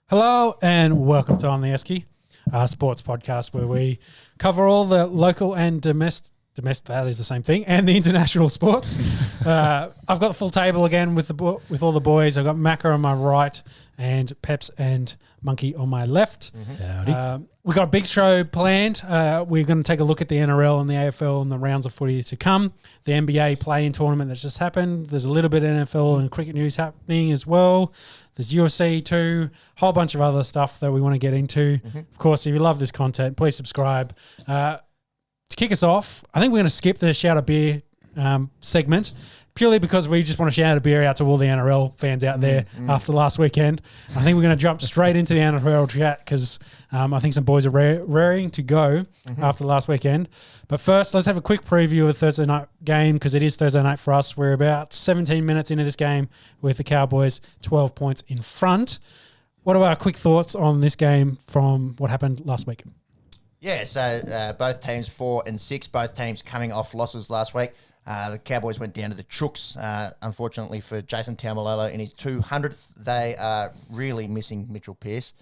Hello and welcome to On The Esky, our sports podcast where we cover all the local and domestic, that is the same thing, and the international sports. I've got the full table again with all the boys. I've got Macca on my right and Peps and Monkey on my left. We've got a big show planned. We're going to take a look at the NRL and the AFL and the rounds of footy to come. The NBA play-in tournament that's just happened. There's a little bit of NFL and cricket news happening as well. There's UFC too, a whole bunch of other stuff that we want to get into. Of course, if you love this content, please subscribe. To kick us off, I think we're going to skip the shout a beer segment purely because we just want to shout a beer out to all the NRL fans out there after last weekend. I think we're going to jump straight into the NRL chat because I think some boys are raring to go after last weekend. But first, let's have a quick preview of the Thursday night game because it is Thursday night for us. We're about 17 minutes into this game with the Cowboys 12 points in front. What are our quick thoughts on this game from what happened last week? Yeah, so both teams 4 and 6, both teams coming off losses last week. The Cowboys went down to the Chooks, unfortunately for Jason Taumalolo in his 200th. They are really missing Mitchell Pearce.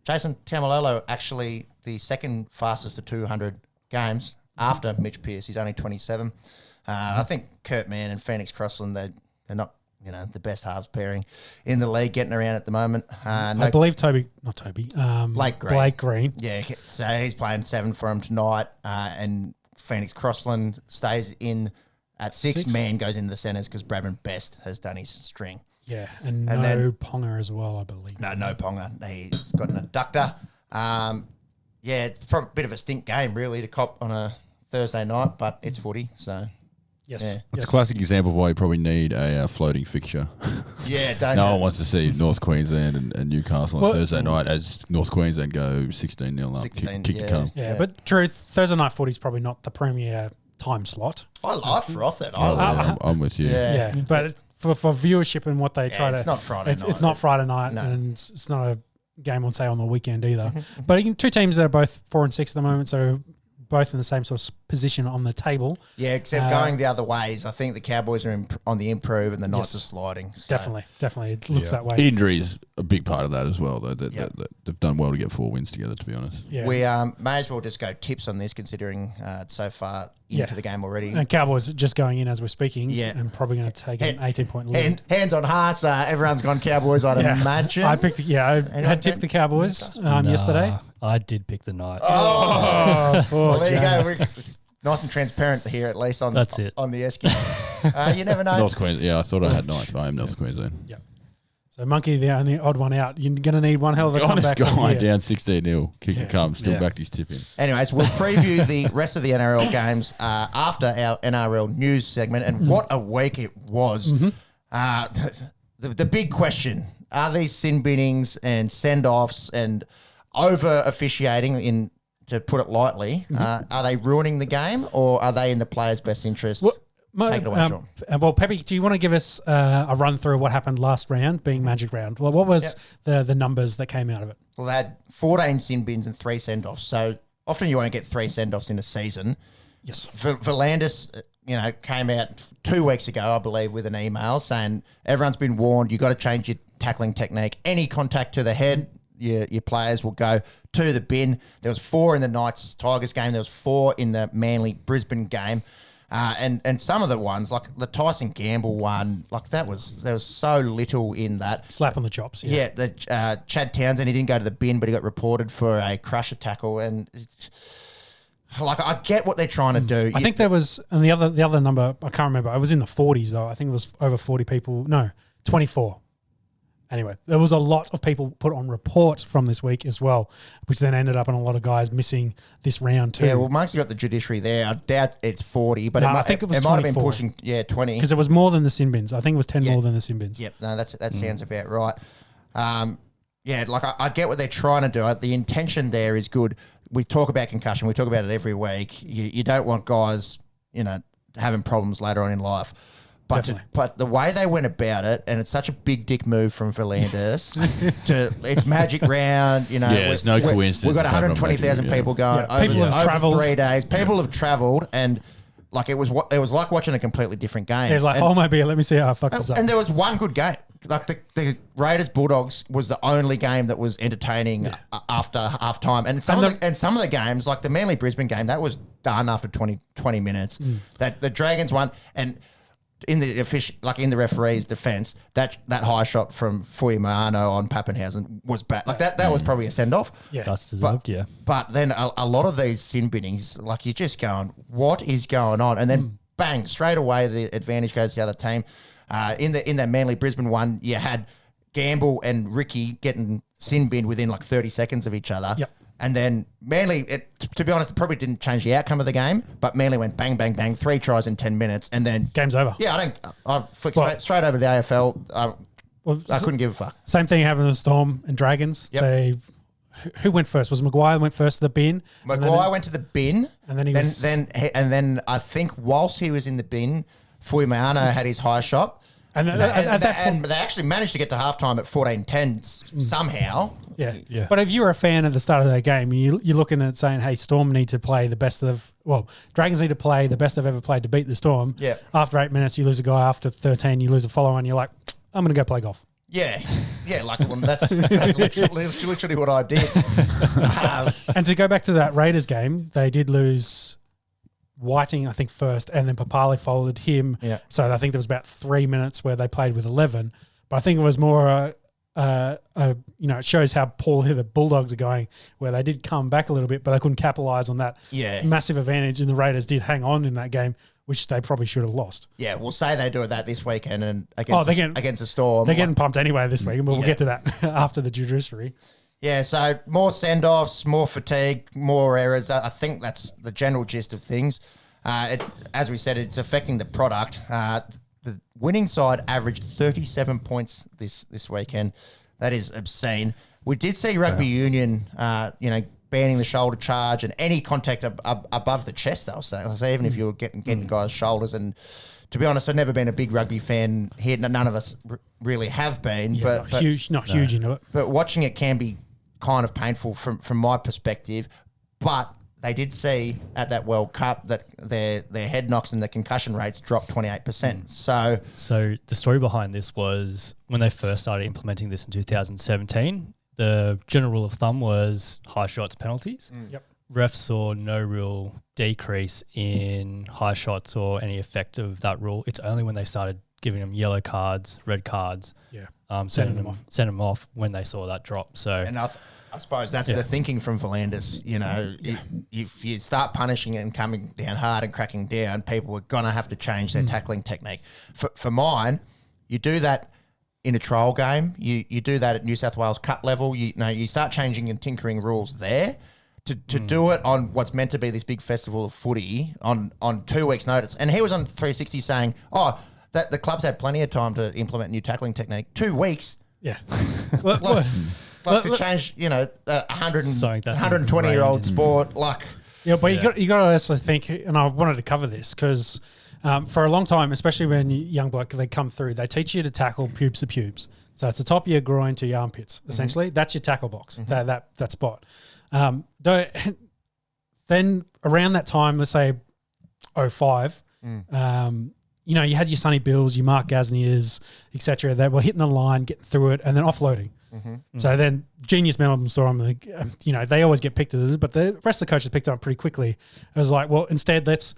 Jason Taumalolo actually the second fastest to 200 games after Mitch Pearce. He's only 27. I think Kurt Mann and Phoenix Crossland, they're not the best halves pairing in the league getting around at the moment. I believe Blake Green. Yeah, so he's playing 7 for him tonight, and Phoenix Crossland stays in at 6. Man goes into the centres because Bradman Best has done his string. Yeah, and no Ponga as well, I believe. No Ponga. He's got an adductor. It's probably a bit of a stink game, really, to cop on a Thursday night, but it's footy, so... Yes. Yeah. It's a classic example of why you probably need a floating fixture. Yeah, don't No one wants to see North Queensland and Newcastle on Thursday night as North Queensland go 16-0 up, kick the cum. Yeah, but truth, Thursday night footy is probably not the premier time slot. I froth it. I'm with you. Yeah, but for viewership and what they try to... It's not Friday night. It's not Friday night, and it's not a game on, say, on the weekend either. But two teams that are both 4 and 6 at the moment, so... both in the same sort of position on the table. Yeah, except going the other ways. I think the Cowboys are on the improve and the Knights are sliding. So. Definitely. It looks that way. Injury is a big part of that as well, though. They've done well to get 4 wins together, to be honest. Yeah. We may as well just go tips on this, considering it's so far into the game already. And Cowboys are just going in as we're speaking and probably going to take an 18-point lead. Hands on hearts, everyone's gone Cowboys, I'd imagine. I had tipped the Cowboys yesterday. I did pick the Knights. Well, there you go. We're nice and transparent here, at least on That's it. On the Esky. You never know. North Queensland. Yeah, I thought I had Knights, but I am North Queensland. Yeah. So Monkey, the only odd one out. You're going to need one hell of a honest comeback. Guy down 16-0, kick the cum, still backed his tip in. Anyways, we'll preview the rest of the NRL games after our NRL news segment, and what a week it was. The big question, are these sin binnings and send-offs and over officiating, to put it lightly, are they ruining the game or are they in the players' best interest? Take it away, Sean. Well, Peppy, do you want to give us a run through of what happened last round, being Magic Round? Well, what was the numbers that came out of it? Well, they had 14 sin bins and 3 send-offs. So often you won't get 3 send-offs in a season. Yes. Verlandis, came out 2 weeks ago, I believe, with an email saying everyone's been warned, you've got to change your tackling technique. Any contact to the head, your players will go to the bin. There was 4 in the Knights-Tigers game. There was 4 in the Manly-Brisbane game. And some of the ones, like the Tyson Gamble one, like there was so little in that. Slap on the chops. Yeah, the Chad Townsend, he didn't go to the bin, but he got reported for a crusher tackle. And I get what they're trying to do. I think there was, and the other number, I can't remember. I was in the 40s though. I think it was over 40 people. No, 24. Anyway, there was a lot of people put on report from this week as well, which then ended up in a lot of guys missing this round too. Yeah, well, Mark's got the judiciary there. I doubt it's 40, but I think it was 24. Might have been pushing, 20. Because it was more than the sin bins. I think it was 10 more than the sin bins. Yep, no, that sounds about right. I get what they're trying to do. The intention there is good. We talk about concussion. We talk about it every week. You don't want guys, having problems later on in life. But the way they went about it, and it's such a big dick move from Verlandis it's Magic Round, it's no coincidence. We've got 120,000 people going over 3 days. People have travelled, and it was like watching a completely different game. It's like, hold my beer, let me see how I fuck this up. And there was one good game. like the Raiders Bulldogs was the only game that was entertaining after half time, and some of the games, like the Manly Brisbane game, that was done after 20 minutes. That the Dragons won, and in the referee's defence, that high shot from Fuyamano on Pappenhausen was bad. Like that was probably a send off. Yeah, that's deserved. But then a lot of these sin binnings, like you're just going, what is going on? And then bang, straight away the advantage goes to the other team. In the Manly Brisbane one, you had Gamble and Ricky getting sin binned within like 30 seconds of each other. Yep. And then Manly, to be honest, it probably didn't change the outcome of the game, but Manly went bang, bang, bang, 3 tries in 10 minutes, and then game's over. Yeah, I flicked straight over to the AFL. I couldn't give a fuck. Same thing happened with Storm and Dragons. Yep. Who went first? Was Maguire went first to the bin? Maguire went to the bin, and then then I think whilst he was in the bin, Fuyamano had his high shot. And they actually managed to get to halftime at 14-10 somehow. Yeah. But if you were a fan at the start of that game, you're looking at saying, hey, Storm need to play the best of, Dragons need to play the best they've ever played to beat the Storm. Yeah. After 8 minutes, you lose a guy. After 13, you lose a follower, and you're like, I'm going to go play golf. Yeah, like that's literally what I did. And to go back to that Raiders game, they did lose Whiting, I think, first, and then Papali followed him. Yeah. So I think there was about 3 minutes where they played with 11. But I think it was more, it shows how poorly the Bulldogs are going, where they did come back a little bit, but they couldn't capitalise on that massive advantage, and the Raiders did hang on in that game, which they probably should have lost. Yeah, we'll say they do that this weekend and against the Storm. They're getting pumped anyway this week, but we'll get to that after the judiciary. Yeah, so more send-offs, more fatigue, more errors. I think that's the general gist of things. As we said, it's affecting the product. The winning side averaged 37 points this weekend. That is obscene. We did see rugby union, banning the shoulder charge and any contact above the chest, they'll say. So even if you were getting guys' shoulders, and to be honest, I've never been a big rugby fan here. None of us really have been. Yeah, not huge into it. But watching it can be kind of painful from my perspective. But they did see at that World Cup that their head knocks and the concussion rates dropped 28%. So the story behind this was when they first started implementing this in 2017, the general rule of thumb was high shots penalties. Yep. Refs saw no real decrease in high shots or any effect of that rule. It's only when they started giving them yellow cards, red cards, sending them off when they saw that drop. So, and I suppose that's the thinking from Volandis. If you start punishing it and coming down hard and cracking down, people are gonna have to change their tackling technique. For mine, you do that in a trial game. You do that at New South Wales Cup level. You start changing and tinkering rules there. To do it on what's meant to be this big festival of footy on 2 weeks' notice. And he was on 360 saying, that the club's had plenty of time to implement new tackling technique. 2 weeks. Yeah. to change, a 120-year-old sport. Yeah, but you got to also think, and I wanted to cover this because for a long time, especially when young bloke, they come through, they teach you to tackle pubes to pubes. So it's the top of your groin to your armpits, essentially. Mm-hmm. That's your tackle box, that spot. Then around that time, let's say 05, you had your Sonny Bills, your Mark Gasniers, etc. They were hitting the line, getting through it, and then offloading. Mm-hmm. So then genius Melbourne saw them, they always get picked at this, but the rest of the coaches picked up pretty quickly. It was like, well, instead let's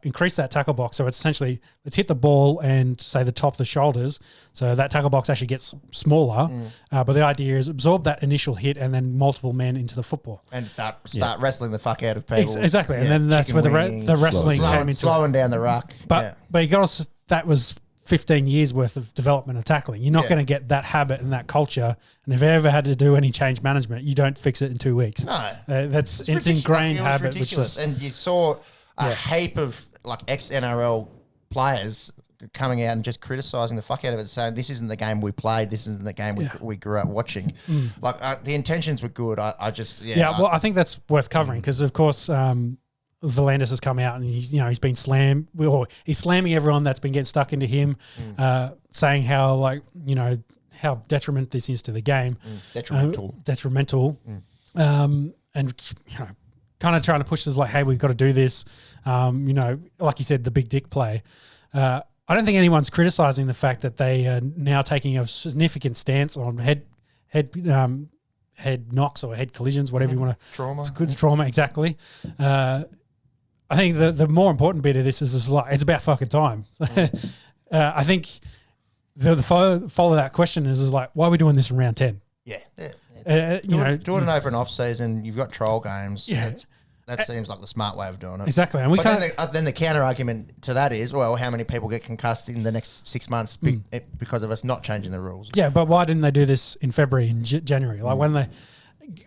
increase that tackle box. So it's essentially, let's hit the ball and say the top of the shoulders. So that tackle box actually gets smaller. But the idea is absorb that initial hit and then multiple men into the football. And start wrestling the fuck out of people. Exactly. And then that's where the wrestling came into slowing down the ruck. But you got to, that was 15 years worth of development of tackling. You're not going to get that habit and that culture. And if you ever had to do any change management, you don't fix it in 2 weeks. No. It's ingrained habit. And you saw a heap of ex-NRL players coming out and just criticising the fuck out of it, saying this isn't the game we played, this isn't the game we grew up watching. The intentions were good. I think that's worth covering because, of course, Volandis has come out and he's been slammed. He's slamming everyone that's been getting stuck into him, saying how how detrimental this is to the game. Detrimental. And kind of trying to push this hey, we've got to do this. Like you said, the big dick play. I don't think anyone's criticising the fact that they are now taking a significant stance on head knocks or head collisions, whatever you want to. Trauma. Trauma, exactly. I think the more important bit of this is like it's about fucking time. I think the follow that question is like, why are we doing this in round 10? Yeah. Doing it over an off season, you've got trial games. Yeah. That seems like the smart way of doing it. Exactly. And then the counter argument to that is, well, how many people get concussed in the next 6 months because of us not changing the rules? Yeah, but why didn't they do this in February and January? Like when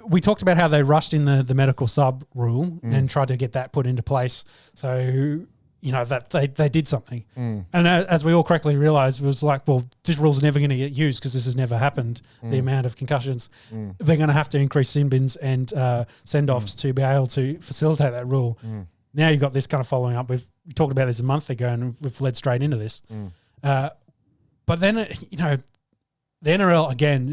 we talked about how they rushed in the medical sub rule and tried to get that put into place. So, that they did something. And as we all correctly realised, it was like, well, this rule's never going to get used because this has never happened, the amount of concussions. They're going to have to increase sin bins and send-offs to be able to facilitate that rule. Now you've got this kind of following up. We talked about this a month ago and we've led straight into this. But then, the NRL, again,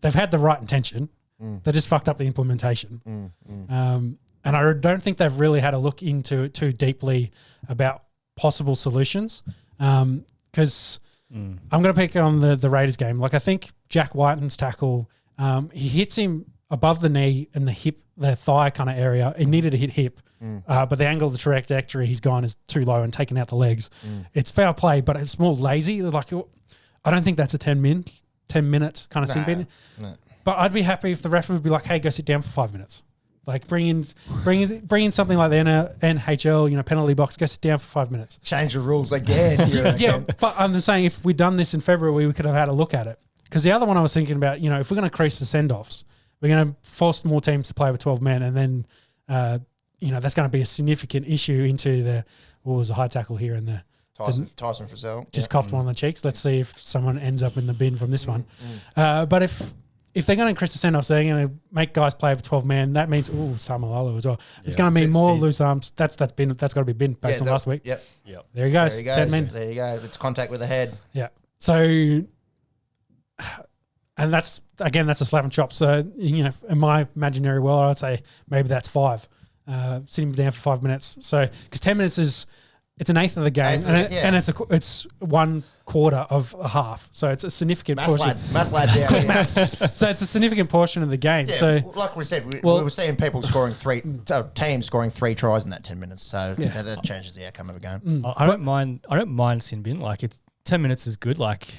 they've had the right intention. They just fucked up the implementation. And I don't think they've really had a look into it too deeply about possible solutions. Because I'm going to pick on the Raiders game. Like I think Jack Whiten's tackle, he hits him above the knee and the thigh kind of area. It needed to hit hip. But the angle of the trajectory he's gone is too low and taken out the legs. It's foul play, but it's more lazy. Like I don't think that's a 10 minute kind of sin bin. No. But I'd be happy if the ref would be like, hey, go sit down for 5 minutes. Like bring in something like the NHL, penalty box, go sit down for 5 minutes. Change the rules again. Yeah, but I'm just saying if we'd done this in February, we could have had a look at it. Because the other one I was thinking about, if we're going to increase the send-offs, we're going to force more teams to play with 12 men, and then, that's going to be a significant issue into what was a high tackle here in the Tyson Frizzell. Just copped one on the cheeks. Let's see if someone ends up in the bin from this one. But if they're going to increase the send-offs, they're going to make guys play with 12 men. That means Samalolo as well. It's going to mean more loose arms. That's got to be bin based on last week. Yep. There he goes. 10 men. There you go. It's contact with the head. Yeah. So, and that's a slap and chop. So in my imaginary world, I'd say maybe that's 5. Sitting down for 5 minutes. So because 10 minutes it's an eighth of the game, and it's 1 quarter of a half. So it's a significant portion. Math lad down here. So it's a significant portion of the game. Yeah, so like we said, we were seeing people scoring teams scoring 3 tries in that 10 minutes. So that changes the outcome of a game. I don't mind sin bin. Like 10 minutes is good. Like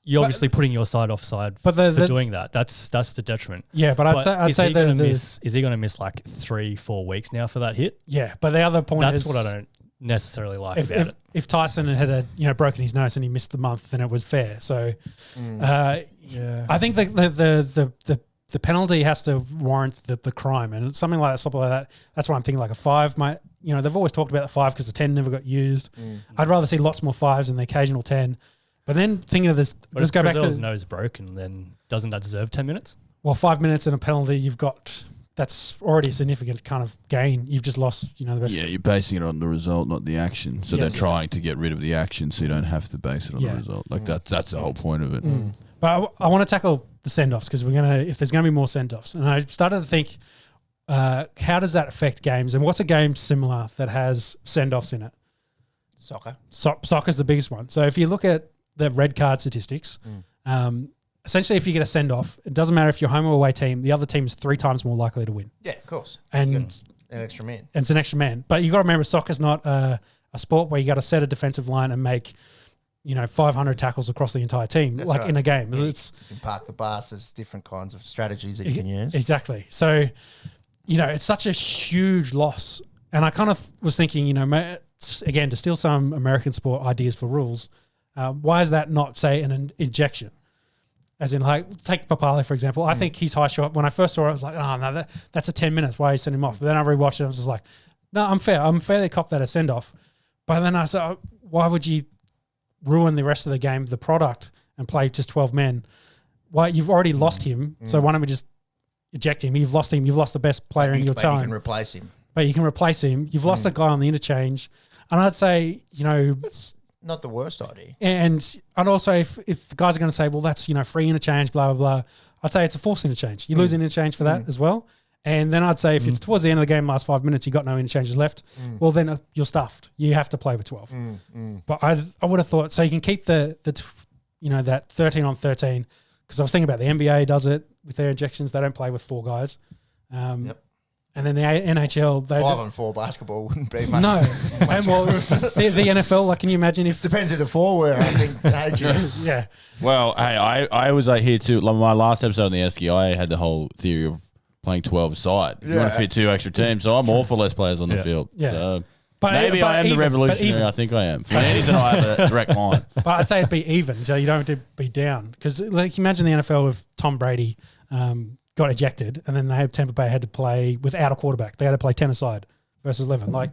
you're obviously putting your side offside for doing that. That's the detriment. Yeah, but I'd say is he going to miss like 3-4 weeks now for that hit? Yeah, but the other point that's what I don't necessarily like about it. If Tyson had broken his nose and he missed the month, then it was fair. So I think the penalty has to warrant the crime, and something like that. That's why I'm thinking like a 5 might. They've always talked about the 5 because the 10 never got used. I'd rather see lots more 5s than the occasional 10. But then thinking of this, let's go back to his nose broken. Then doesn't that deserve 10 minutes? Well, 5 minutes and a penalty, that's already a significant kind of gain. You've just lost, the best. Yeah, you're basing it on the result, not the action. So they're trying to get rid of the action, so you don't have to base it on the result. Like that's the whole point of it. But I want to tackle the send-offs because if there's going to be more send-offs, and I started to think, how does that affect games, and what's a game similar that has send-offs in it? Soccer. Soccer's the biggest one. So if you look at the red card statistics, essentially if you get a send-off, it doesn't matter if you're home or away team, the other team is 3 times more likely to win. Yeah, of course. And an extra man. And it's an extra man. But you got to remember, soccer's not a sport where you got to set a defensive line and make 500 tackles across the entire team. That's in a game. Yeah, you can park the bus. There's different kinds of strategies that you can use. Exactly. So, it's such a huge loss. And I kind of was thinking, again, to steal some American sport ideas for rules, why is that not, say, an injection? As in, like, take Papale, for example. I think his high shot, when I first saw it, I was like, oh, no, that's a 10 minutes. Why are you sending him off? But then I rewatched it and I was just like, no, I'm fair. I'm fairly copped that a send-off. But then I said, why would you ruin the rest of the game, the product, and play just 12 men? Why? You've already lost him, so why don't we just eject him? You've lost him. You've lost the best player in your time. You can replace him. But you can replace him. You've lost the guy on the interchange. And I'd say, That's not the worst idea. And also, if the guys are going to say, well, that's, free interchange, blah, blah, blah, I'd say it's a forced interchange. You lose an interchange for that as well. And then I'd say if it's towards the end of the game, last 5 minutes, you got no interchanges left, well, then you're stuffed. You have to play with 12. But I would have thought, so you can keep that 13 on 13, because I was thinking about the NBA does it with their injections. They don't play with 4 guys. And then the NHL, they 5 on 4 basketball wouldn't be much. No, and well, the NFL, like, can you imagine if depends who the 4 were? I think. Yeah. Well, hey, I was here too. Like my last episode on the Esky, I had the whole theory of playing 12 aside. You want to fit 2 extra teams, so I'm all for less players on the field. Yeah. So maybe I am the revolutionary. I think I am. Fernandes and I have a direct line. But I'd say it'd be even, so you don't have to be down. Because like, imagine the NFL if Tom Brady got ejected, and then Tampa Bay had to play without a quarterback. They had to play 10 aside versus 11. Like,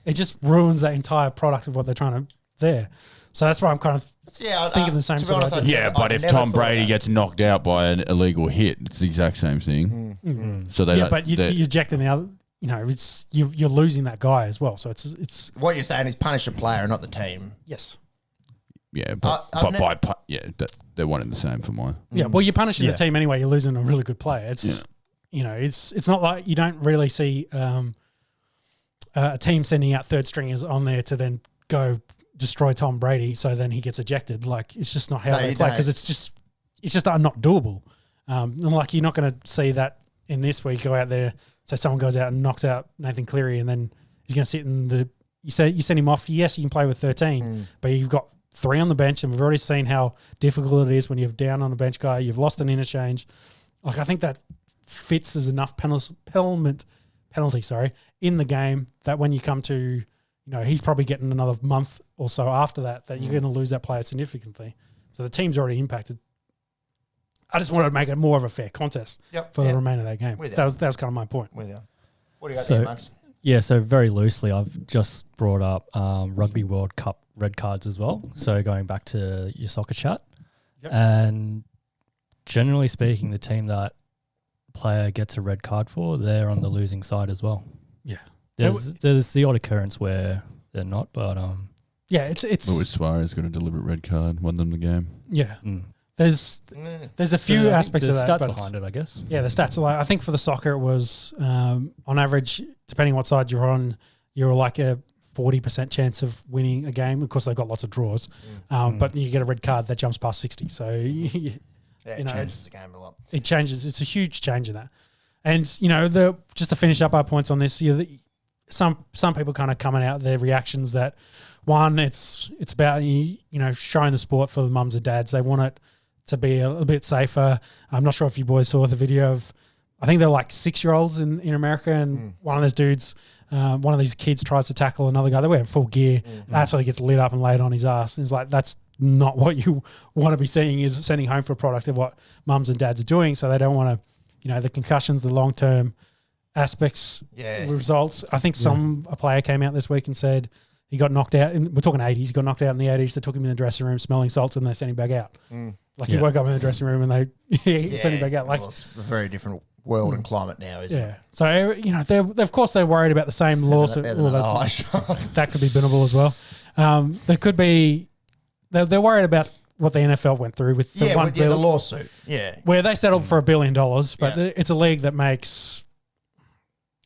it just ruins that entire product of what they're trying to there. So that's why I'm kind of thinking the same sort of idea. Yeah, but if Tom Brady gets knocked out by an illegal hit, it's the exact same thing. So but you're ejecting the other. You know, it's you're losing that guy as well. So it's what you're saying is punish a player, not the team. Yes. Yeah, they're one and the same for mine. Yeah, well, you're punishing the team anyway. You're losing a really good player. It's it's not like you don't really see a team sending out third stringers on there to then go destroy Tom Brady, so then he gets ejected. Like, it's just not how they play, because it's just not doable. And like, you're not going to see that in this week. Go out there, so someone goes out and knocks out Nathan Cleary, and then he's going to sit in the. You send him off. Yes, you can play with 13, but you've got 3 on the bench, and we've already seen how difficult it is when you're down on the bench guy. You've lost an interchange. Like, I think that fits as enough penalty in the game that when you come to, he's probably getting another month or so after that you're going to lose that player significantly. So the team's already impacted. I just wanted to make it more of a fair contest for the remainder of that game. That was kind of my point. With you. What do you got there, Max? Yeah, so very loosely, I've just brought up Rugby World Cup red cards as well. So going back to your soccer chat. And generally speaking, the team that player gets a red card for, they're on the losing side as well. Yeah. There's the odd occurrence where they're not, but it's Luis Suarez got a deliberate red card, won them the game. Yeah. There's a few aspects of that. Stats behind it, I guess. Yeah, the stats are like, I think for the soccer it was on average, depending what side you're on, you're like a 40% chance of winning a game. Of course, they've got lots of draws, but you get a red card that jumps past 60. So it changes the game a lot. It changes. It's a huge change in that. And just to finish up our points on this, some people kind of coming out their reactions that one, it's about showing the sport for the mums and dads. They want it to be a little bit safer. I'm not sure if you boys saw the video of, I think they're like 6-year-olds in America, and one of those dudes, one of these kids tries to tackle another guy. They're wearing full gear, absolutely gets lit up and laid on his ass. And it's like, that's not what you want to be seeing, is sending home for a product of what mums and dads are doing. So they don't want to, the concussions, the long-term aspects, results. I think a player came out this week and said he got knocked out. We're talking 80s. He got knocked out in the 80s. They took him in the dressing room smelling salts, and they sent him back out. Like, he woke up in the dressing room and they sent him back out. Like, well, it's a very different world and climate now, isn't it? So, of course they're worried about the same lawsuit. That could be binnable as well. There could be, they're worried about what the NFL went through with the lawsuit. Yeah. Where they settled for $1 billion, but it's a league that makes,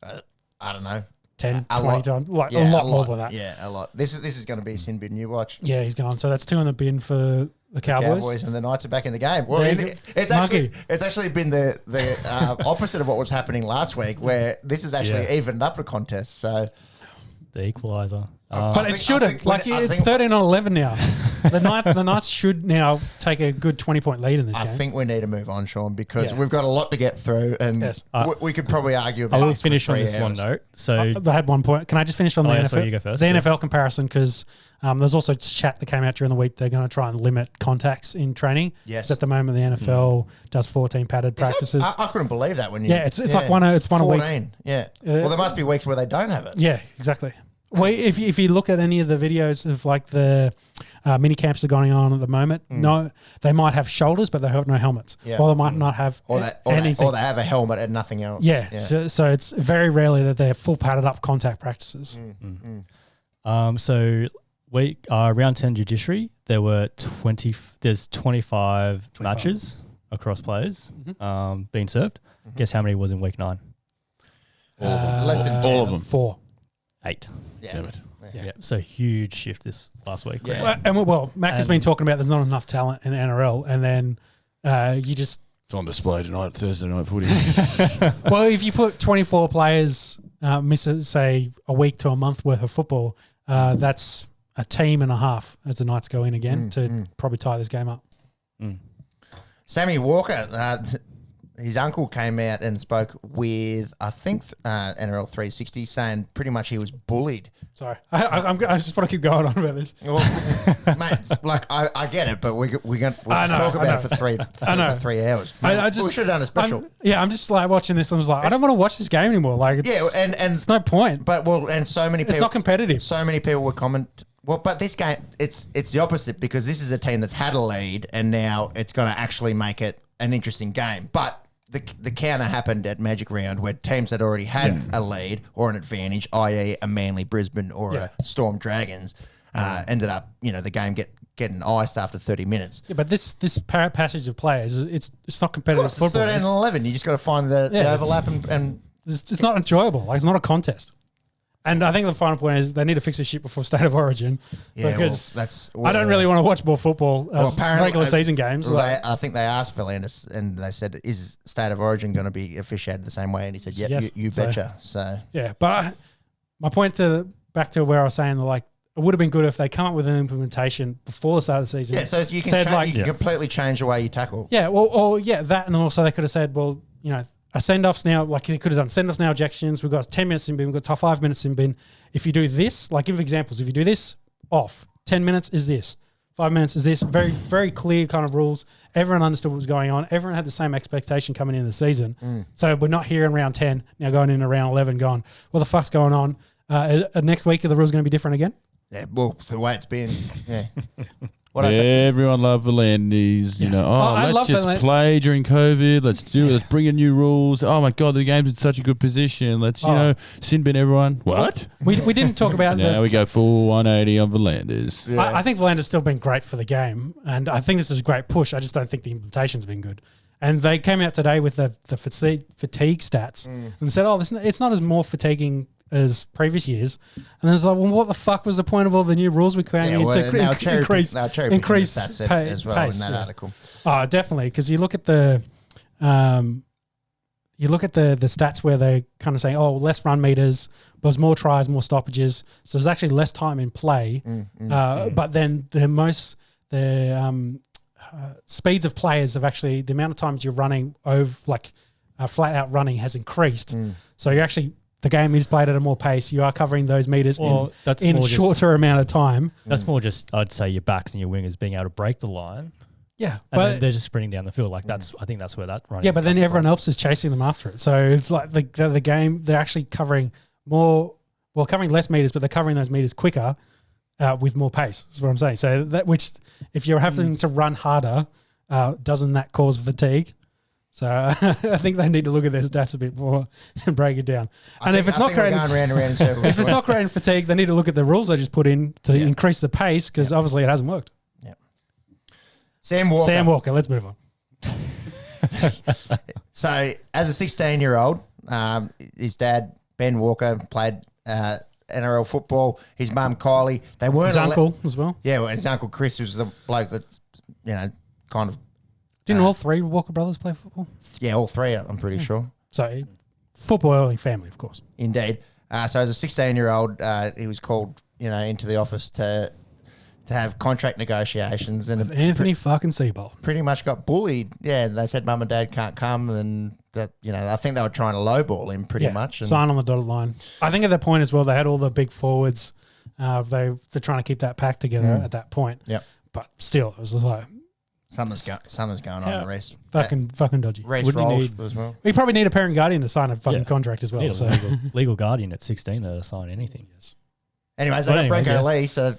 I don't know, 10, 20 times, like a lot more than that. Yeah, a lot. This is going to be a sin bin, you watch. Yeah, he's gone. So that's 2 in the bin for the Cowboys. And the Knights are back in the game. Well, it's actually been the opposite of what was happening last week, where this is actually evened up the contest. So the equaliser. But it shouldn't. It's 13-11 now. The Knights should now take a good 20-point lead in this game. I think we need to move on, Sean, because we've got a lot to get through, and we could probably argue about I will this finish for 3 on this hours. one note. So I had one point. Can I just finish on the NFL? Sorry, you go first. The NFL comparison, because there's also chat that came out during the week. They're going to try and limit contacts in training. Yes. At the moment, the NFL does 14 padded practices. I couldn't believe that when you. Yeah, it's like one a week. 14. Yeah. Well, there must be weeks where they don't have it. Yeah, exactly. Well, if you look at any of the videos of like the mini camps that are going on at the moment, no, they might have shoulders, but they have no helmets. Yeah. Or they might not have anything. Or they have a helmet and nothing else. Yeah. So it's very rarely that they're full padded up contact practices. So round 10 judiciary, there's 25 matches across players being served. Guess how many was in week 9? Less than all of them. 4. 8. Yeah. Damn it. Yeah. So huge shift this last week. Yeah. Mac has been talking about there's not enough talent in the NRL, and then you just... It's on display tonight, Thursday night footy. Well, if you put 24 players, miss, say, a week to a month worth of football, that's a team and a half as the Knights go in again to probably tie this game up. Sammy Walker, his uncle came out and spoke with, I think, NRL 360, saying pretty much he was bullied. Sorry, I just want to keep going on about this. Well, mate, like I get it, but we'll talk about it for 3 hours. We should have done a special. I'm just like watching this. I was like, I don't want to watch this game anymore. Like, and it's no point. But and so many people, it's not competitive. So many people would comment. Well, but this game, it's the opposite, because this is a team that's had a lead and now it's going to actually make it an interesting game. But the counter happened at Magic Round, where teams that already had a lead or an advantage, i.e. a Manly Brisbane or a Storm Dragons, ended up, the game getting iced after 30 minutes. Yeah, but this passage of players, it's not competitive football. It's 13 and 11. You just got to find the overlap and it's not enjoyable. Like, it's not a contest. And I think the final point is they need to fix this shit before State of Origin, because I don't really want to watch more football, regular season games. I think they asked V'landys and they said, is State of Origin going to be officiated the same way? And he said, yes, you betcha. So yeah, but my point back to where I was saying, like, it would have been good if they come up with an implementation before the start of the season. Yeah, so if you can completely change the way you tackle. Yeah, that, and also they could have said, well, a send-offs now, like they could have done send-offs now, ejections. We've got 10 minutes in bin, we've got 5 minutes in bin. If you do this, like, give examples. If you do this, off. 10 minutes is this. 5 minutes is this. Very, very clear kind of rules. Everyone understood what was going on. Everyone had the same expectation coming into the season. So we're not here in round 10, now going into round 11 going, what the fuck's going on? Next week, are the rules going to be different again? Yeah, well, the way it's been, yeah. Everyone loved V'landys. Let's just play during COVID. Let's do it. Let's bring in new rules. Oh my God, the game's in such a good position. Let's, sin bin everyone. What? We didn't talk about now we go full 180 on V'landys. Yeah. I think V'landys still been great for the game, and I think this is a great push. I just don't think the implementation's been good. And they came out today with the fatigue stats and said, it's not as more fatiguing as previous years. And then it's like, well, what the fuck was the point of all the new rules we created to increase stats as well pace, in that article? Oh, definitely, because you look at the stats where they're kind of saying, less run meters, but there's more tries, more stoppages, so there's actually less time in play. But then the speeds of players have actually, the amount of times you're running over, flat out running has increased. So you actually, the game is played at a more pace. You are covering those meters in a shorter amount of time. That's more just, I'd say, your backs and your wingers being able to break the line. Yeah, but they're just sprinting down the field. Like, I think that's where that running. Yeah, but then everyone else is chasing them after it. So it's like the game. They're actually covering covering less meters, but they're covering those meters quicker with more pace. That's what I'm saying. So which, if you're having to run harder, doesn't that cause fatigue? So I think they need to look at their stats a bit more and break it down. And if it's not creating fatigue, they need to look at the rules they just put in to increase the pace, because obviously it hasn't worked. Yeah. Sam Walker. Let's move on. So as a 16-year-old, his dad Ben Walker played NRL football. His mum Kylie. They weren't his uncle as well. Yeah, well, his uncle Chris was the bloke that's kind of. Didn't all three Walker brothers play football? Yeah, all three, I'm pretty sure. So, footballing family, of course. Indeed. So, as a 16-year-old, he was called, into the office to have contract negotiations. And Anthony fucking Seabold. Pretty much got bullied. Yeah, they said mum and dad can't come, and that, I think they were trying to lowball him pretty much. And sign on the dotted line. I think at that point as well, they had all the big forwards. They're trying to keep that pack together at that point. Yep. But still, it was like... Something's going on in the rest. Fucking dodgy. Race rolls as well. We probably need a parent guardian to sign a fucking contract as well. Need a legal guardian at 16 to sign anything. Yes. Anyways, they got Brenko Lee, so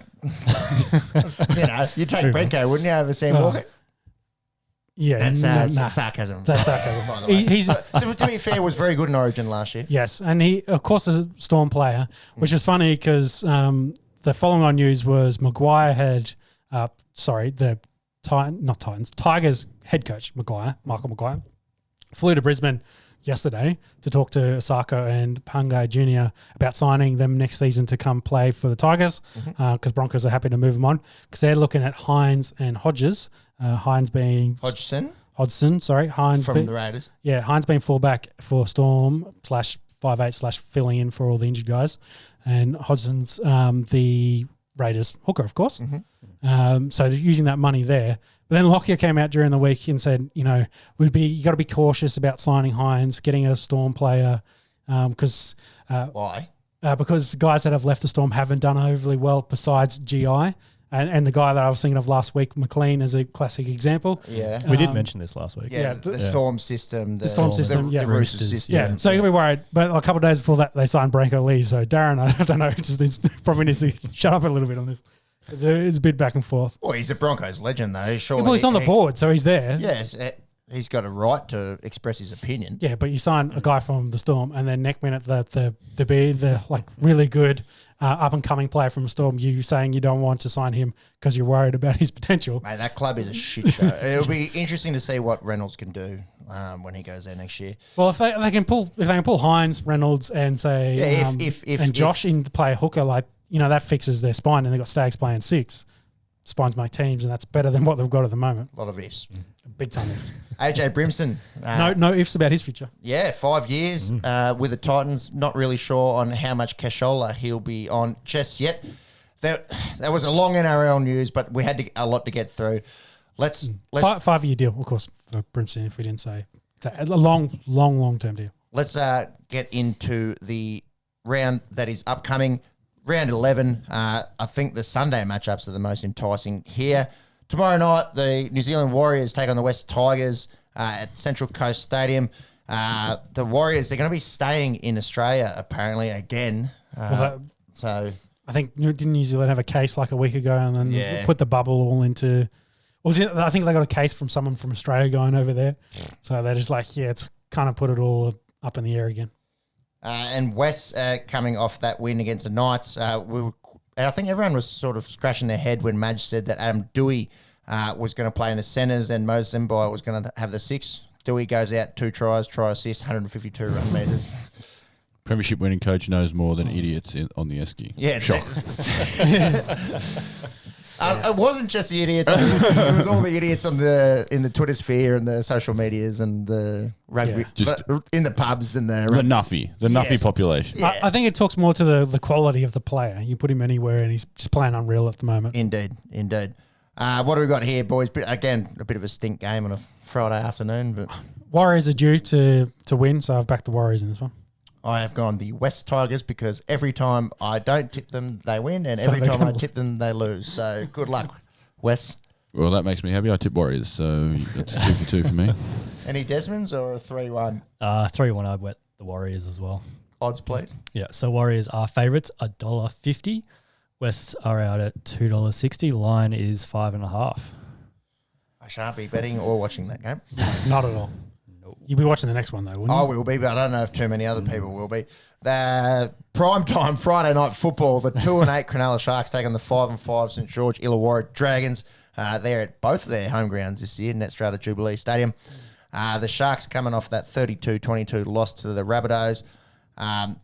you take Brenko, wouldn't you, over Sam Walker? Yeah, that's sarcasm. That's sarcasm. By the way. He's to be fair, was very good in Origin last year. Yes, and he, of course, is a Storm player, which is funny because the following on news was Maguire had, Tigers head coach Michael Maguire, flew to Brisbane yesterday to talk to Osako and Pangai Jr. about signing them next season to come play for the Tigers because Broncos are happy to move them on because they're looking at Hines and Hodges. Hines being... Hodgson, sorry. Hines from the Raiders. Yeah, Hines being fullback for Storm /5'8/ filling in for all the injured guys. And Hodgson's the Raiders hooker, of course. So using that money there. But then Lockyer came out during the week and said, you got to be cautious about signing Hines, getting a Storm player, because why? Because guys that have left the Storm haven't done overly well besides GI. And the guy that I was thinking of last week, McLean, is a classic example. Yeah. We did mention this last week. Yeah, the Storm system. The Storm system, the Roosters system. Yeah, so you'll be worried. But a couple of days before that, they signed Branko Lee. So Darren, I don't know, probably needs to shut up a little bit on this. Because it's a bit back and forth. Well, he's a Broncos legend, though. Surely well, he's on the board, so he's there. Yes, he's got a right to express his opinion. Yeah, but you sign a guy from the Storm, and then next minute the like really good up and coming player from the Storm, you saying you don't want to sign him because you're worried about his potential. Mate, that club is a shit show. It'll be interesting to see what Reynolds can do when he goes there next year. Well, if they can pull Hines, Reynolds, and say and Josh in to play a hooker, like that fixes their spine, and they've got Stags playing 6. Spines make teams, and that's better than what they've got at the moment. A lot of ifs. Big time ifs. AJ Brimson. No ifs about his future. Yeah, 5 years with the Titans. Not really sure on how much cashola he'll be on just yet. There was a long NRL news, but we had a lot to get through. Let's 5-year deal, of course, for Brimson, if we didn't say that. A long-term deal. Let's get into the round that is upcoming. Round 11, I think the Sunday matchups are the most enticing here. Tomorrow night, the New Zealand Warriors take on the West Tigers at Central Coast Stadium. The Warriors, they're going to be staying in Australia, apparently, again. So I think, didn't New Zealand have a case like a week ago and then put the bubble all into... Well, I think they got a case from someone from Australia going over there. So they're just like, it's kind of put it all up in the air again. And West coming off that win against the Knights, I think everyone was sort of scratching their head when Madge said that Adam Dewey was going to play in the centres and Mo Zimbai was going to have the 6. Dewey goes out, 2 tries, try assist, 152 run metres. Premiership winning coach knows more than idiots on the Esky. Yeah, shock. It wasn't just the idiots. It was all the idiots in the Twitter sphere and the social medias and the rugby, in the pubs and the Nuffy population. Yeah. I think it talks more to the quality of the player. You put him anywhere and he's just playing unreal at the moment. Indeed. What do we got here, boys? Again, a bit of a stink game on a Friday afternoon, but Warriors are due to win, so I've backed the Warriors in this one. I have gone the West Tigers because every time I don't tip them, they win, and every time I tip them, they lose. So good luck, West. Well, that makes me happy. I tip Warriors, so that's 2 for 2 for me. Any Desmonds or a 3-1? 3-1. I'd bet the Warriors as well. Odds, please. Yeah, so Warriors are favourites, $1.50. Wests are out at $2.60. Line is 5.5. I shan't be betting or watching that game. Not at all. You'll be watching the next one, though, wouldn't you? I will be, but I don't know if too many other people will be. The primetime Friday night football, the 2-8 Cronulla Sharks take on the 5-5 St George Illawarra Dragons. They're at both of their home grounds this year, Netstrata Jubilee Stadium. The Sharks coming off that 32-22 loss to the Rabbitohs.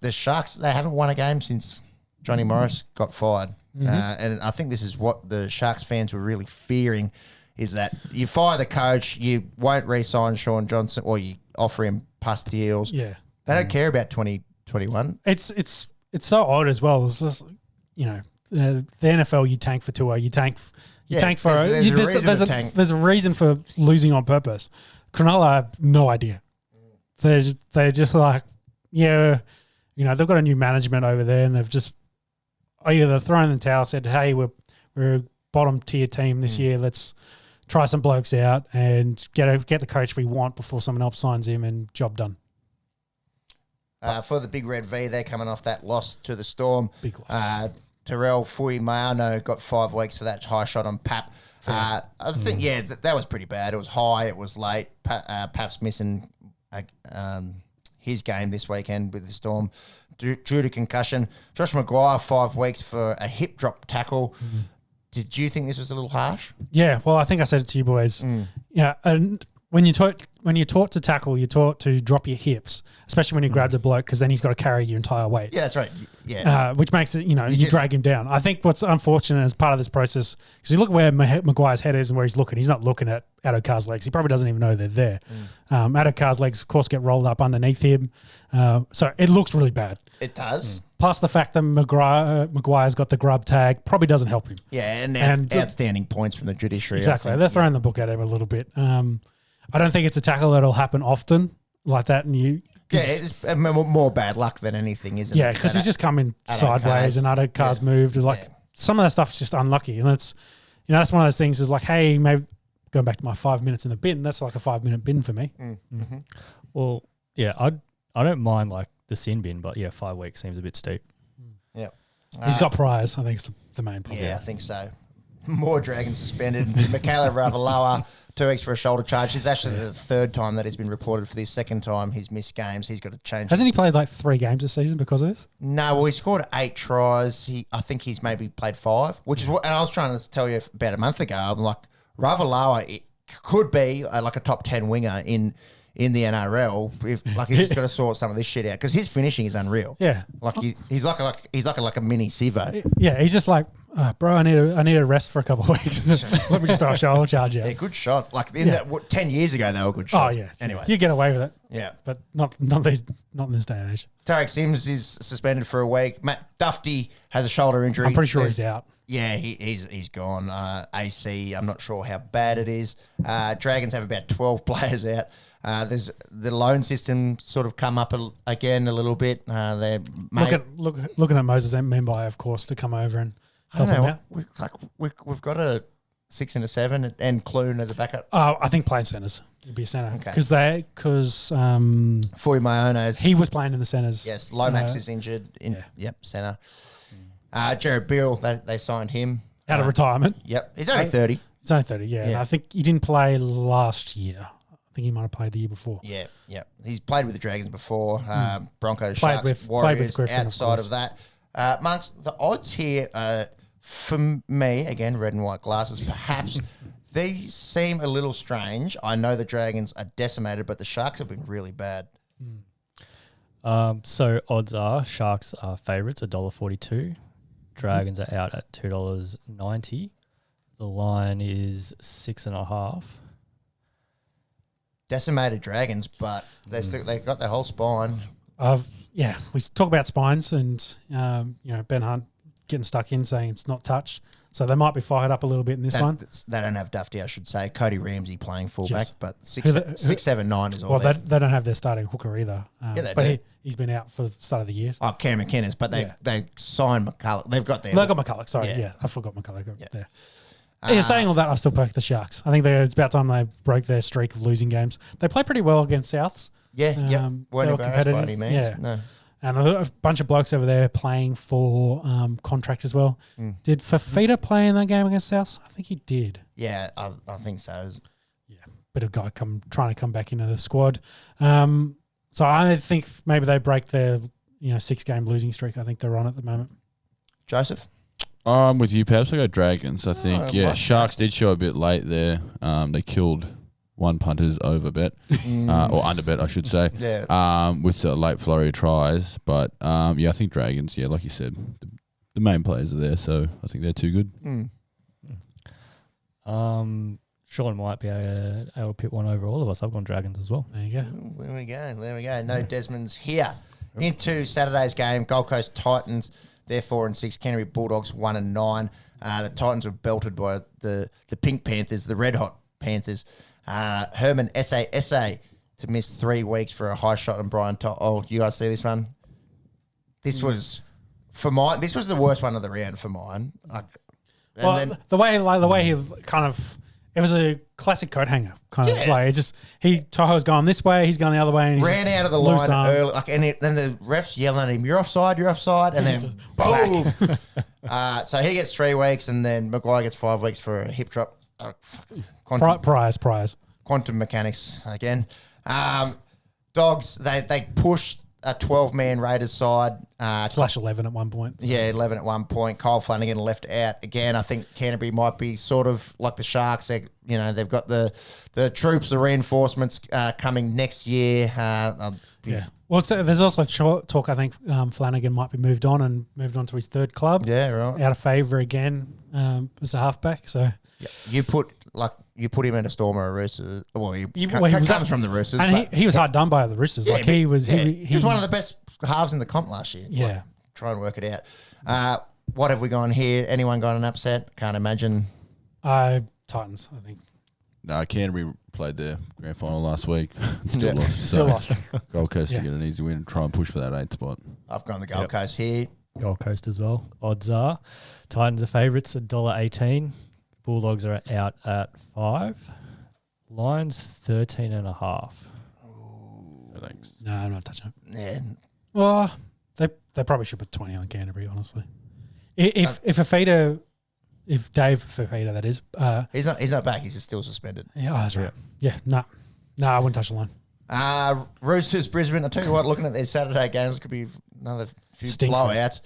The Sharks, they haven't won a game since Johnny Morris got fired. And I think this is what the Sharks fans were really fearing, is that you fire the coach, you won't re-sign Sean Johnson, or you offer him past deals. Yeah. They don't care about 2021. It's so odd as well. It's just, the NFL, you tank for Tua, you tank for... There's a reason for losing on purpose. Cronulla have no idea. They're just like, they've got a new management over there and they've just either thrown in the towel, said, hey, we're a bottom tier team this year, let's try some blokes out and get the coach we want before someone else signs him, and job done. For the Big Red V, they're coming off that loss to the Storm. Big loss. Terrell Fui-Mayano got 5 weeks for that high shot on Pap. I think, that was pretty bad. It was high, it was late. Pap's missing his game this weekend with the Storm due to concussion. Josh Maguire, 5 weeks for a hip drop tackle. Did you think this was a little harsh? Yeah, well, I think I said it to you boys. Yeah, and when you talk when you're taught to tackle, you're taught to drop your hips, especially when you grab the bloke, because then he's got to carry your entire weight. Yeah, that's right. Yeah, which makes it, you drag him down. I think what's unfortunate as part of this process, because you look where Maguire's head is and where he's looking. He's not looking at Addo-Carr's legs. He probably doesn't even know they're there. Addo-Carr's legs, of course, get rolled up underneath him, so it looks really bad. It does. Plus the fact that Maguire's got the grub tag probably doesn't help him. Yeah, and outstanding points from the judiciary. Exactly. They're throwing the book at him a little bit. I don't think it's a tackle that'll happen often like that. And it's more bad luck than anything, isn't it? Yeah, because he's just coming sideways and Addo-Carr's moved. Some of that stuff's just unlucky. And it's, that's one of those things is like, hey, maybe going back to my 5 minutes in the bin, that's like a 5-minute bin for me. Mm-hmm. Well, yeah, I don't mind like the sin bin, but 5 weeks seems a bit steep. Yeah. He's got priors. I think it's the main problem. Yeah, I think so. More Dragons suspended. Michaela Ravaloa, 2 weeks for a shoulder charge. It's actually the third time that he's been reported for this. Second time he's missed games. He's got to change. Hasn't he played like 3 games this season because of this? No, well, he scored 8 tries. I think he's maybe played 5, which is what, and I was trying to tell you about a month ago. I'm like, Ravaloa, it could be like a top 10 winger in the NRL, he's just got to sort some of this shit out because his finishing is unreal. Yeah, like he's like a mini Sivo. Yeah, he's just like, bro, I need a rest for a couple of weeks. Let me just throw a shoulder charge out. Yeah, good shots. Like 10 years ago, they were good shots. Oh yeah. Anyway, you get away with it. Yeah, but not in this day and age. Tarek Sims is suspended for a week. Matt Duffy has a shoulder injury. I'm pretty sure he's out. Yeah, he's gone. AC, I'm not sure how bad it is. Dragons have about 12 players out. There's the loan system sort of come up again a little bit. Looking at Moses and Membai, of course, to come over and help him out. We've got a 6 and a 7 and Clune as a backup. Oh, I think playing centres. It'd be centre because Foy Mayones. He was playing in the centres. Yes, Lomax is injured. Centre. Jared Beale, they signed him out of retirement. Yep, he's only 30. He's only 30. Yeah, and I think he didn't play last year. I think he might have played the year before. Yeah. He's played with the Dragons before. Broncos, played Sharks, with Warriors. Griffin, outside of that, Marks, the odds here, for me, again, red and white glasses, perhaps these seem a little strange. I know the Dragons are decimated, but the Sharks have been really bad. So odds are Sharks are favourites, $1.42. Dragons are out at $2.90. The line is 6.5. Decimated Dragons, but they've got their whole spine. We talk about spines and Ben Hunt getting stuck in saying it's not touch, so they might be fired up a little bit in this one. They don't have Duffy, I should say. Cody Ramsey playing fullback, but 6'7" is all. Well, they don't have their starting hooker either. But he's been out for the start of the year. Oh, Cam McInnes, but they signed McCulloch. They've got McCulloch. Sorry, I forgot McCulloch there. Saying all that, I still back the Sharks. I think it's about time they broke their streak of losing games. They play pretty well against Souths. Weren't embarrassed by any means. Yeah. No. And a bunch of blokes over there playing for contract as well. Did Fafita play in that game against Souths? I think he did. Yeah, I think so. Yeah, bit of guy trying to come back into the squad. So I think maybe they break their 6-game losing streak. I think they're on at the moment. Joseph? I'm with you, perhaps. I go Dragons, I think. Sharks did show a bit late there. They killed one punter's over bet, or under bet, I should say, with a late flurry of tries. But, I think Dragons, like you said, the main players are there, so I think they're too good. Sean might be able to pit one over all of us. I've gone Dragons as well. There you go. There we go. No Desmond's here. Into Saturday's game, Gold Coast Titans, they're 4-6. Canterbury Bulldogs 1-9. The Titans were belted by the Pink Panthers, the Red Hot Panthers. Herman SA to miss 3 weeks for a high shot and Brian you guys see this one? This was this was the worst one of the round for mine. The way he kind of, it was a classic coat hanger kind of play. It just Toho's going this way, he's going the other way, and he ran out of the line early. Then the refs yelling at him, "You're offside, and then boom. So he gets 3 weeks, and then Maguire gets 5 weeks for a hip drop. Priors. Quantum mechanics again. Dogs, they pushed a 12-man Raiders side. Slash 11 at one point. So. Yeah, 11 at one point. Kyle Flanagan left out again. I think Canterbury might be sort of like the Sharks. They've got the troops, the reinforcements coming next year. Yeah. Well, there's also talk, I think Flanagan might be moved on to his third club. Yeah, right. Out of favour again as a halfback. So you put him in a Storm or a Roosters. Well, he comes from the Roosters. And he was hard done by the Roosters. Yeah, he was one of the best halves in the comp last year. Yeah. Like, try and work it out. What have we gone here? Anyone got an upset? Can't imagine. Titans, I think. No, Canterbury played their grand final last week. Still lost. Gold Coast to get an easy win and try and push for that 8th spot. I've gone the Gold Coast here. Gold Coast as well. Odds are Titans are favourites at $1.18. Bulldogs are out at 5. Lions 13.5. Thanks. No, I'm not touching it. Yeah. Well, they probably should put 20 on Canterbury, honestly. If Dave Fafita, that is, he's not back. He's still suspended. Yeah, that's right. Yeah, no, I wouldn't touch the line. Roosters Brisbane. I tell you what, looking at their Saturday games, could be another few blowouts.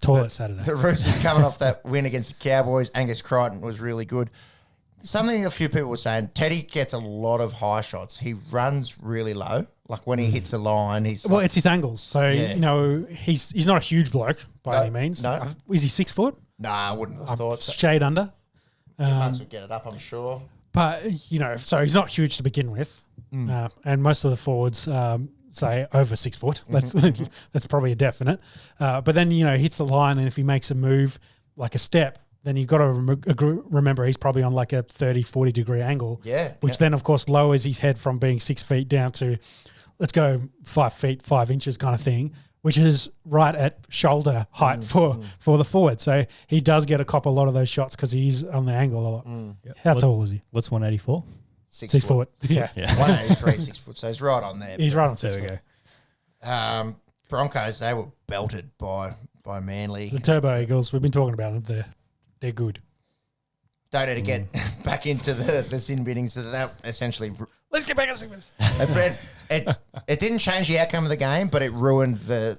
Toilet Saturday. The Roosters coming off that win against the Cowboys. Angus Crichton was really good. Something a few people were saying, Teddy gets a lot of high shots. He runs really low. Like when he hits the line, it's his angles. So, he's not a huge bloke by any means. No. Is he 6 foot? Nah, I wouldn't have thought so. Shade under. Munch would get it up, I'm sure. But, so he's not huge to begin with. And most of the forwards say over 6 foot. That's probably a definite. But then, he hits the line, and if he makes a move like a step, then you've got to remember he's probably on like a 30, 40 degree angle. Yeah. Which then, of course, lowers his head from being 6 feet down to, let's go 5 feet, 5 inches kind of thing, which is right at shoulder height for the forward. So he does get a cop a lot of those shots because he's on the angle a lot. Yep. How tall is he? What's 184? 6 foot. Yeah. 183, 6 foot. So he's right on there. He's right on 6 foot. Broncos, they were belted by Manly. The Turbo Eagles, we've been talking about them. They're good. Don't need to get back into the sin biddings. So that essentially... Let's get back to sin biddings. It didn't change the outcome of the game, but it ruined the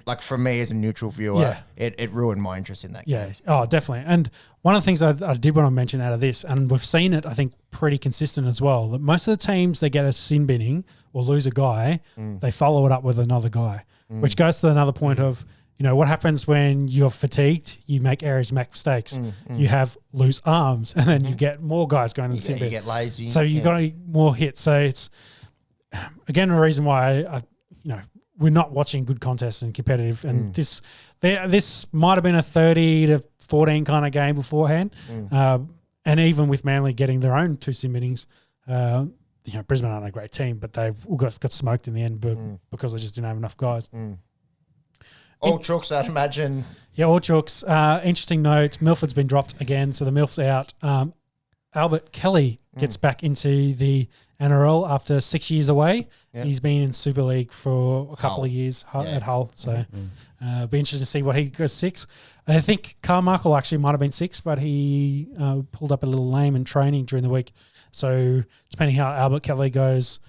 like for me as a neutral viewer, it ruined my interest in that game. Yeah, oh, definitely. And one of the things I did want to mention out of this, and we've seen it, I think, pretty consistent as well, that most of the teams that get a sin binning or lose a guy, they follow it up with another guy, which goes to another point of, what happens when you're fatigued, you make errors, make mistakes. You have loose arms, and then you get more guys going in the sin bin. You get lazy. So you got more hits. So it's, again, a reason why we're not watching good contests and competitive. And this might have been a 30 to 14 kind of game beforehand. And even with Manly getting their own 2 sin binnings, Brisbane aren't a great team, but they've got smoked in the end because they just didn't have enough guys. All chooks, I'd imagine. Yeah, all chooks. Interesting note, Milford's been dropped again, so the Milf's out. Albert Kelly gets back into the NRL after 6 years away. Yep. He's been in Super League for a couple of years at Hull, so be interesting to see what he goes 6. I think Carmichael actually might have been 6, but he pulled up a little lame in training during the week. So depending how Albert Kelly goes...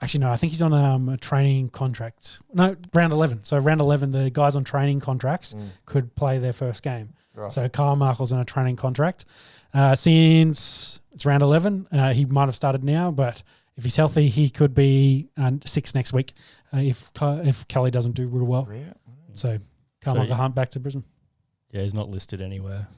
Actually, no, I think he's on a training contract. No, round 11. So round 11, the guys on training contracts could play their first game. Right. So Carmichael's on a training contract. Since it's round 11, he might have started now, but if he's healthy, he could be 6 next week if Kelly doesn't do real well. Yeah. So Carmichael Hunt back to Brisbane. Yeah, he's not listed anywhere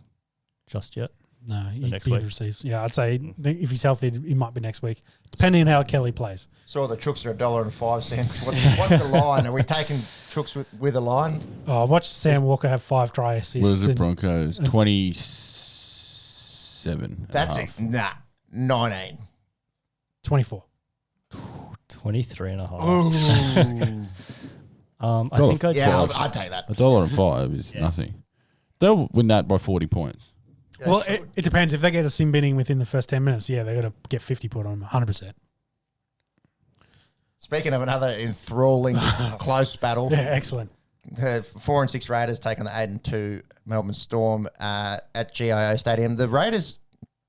just yet. No, next week receives. Yeah, I'd say if he's healthy, he might be next week, depending on how Kelly plays. So the chooks are $1.05. What's the line? Are we taking chooks with a line? Oh, watch Sam Walker have 5 try assists. What is it, Broncos? 27. That's it. Nah, 19. 24. 23.5. I think I'd take that. $1.05 is nothing. They'll win that by 40 points. Yeah, well, it depends. If they get a sin binning within the first 10 minutes, they're going to get 50 put on them, 100%. Speaking of another enthralling close battle. Yeah, excellent. The 4 and 6 Raiders taking the 8 and 2 Melbourne Storm at GIO Stadium. The Raiders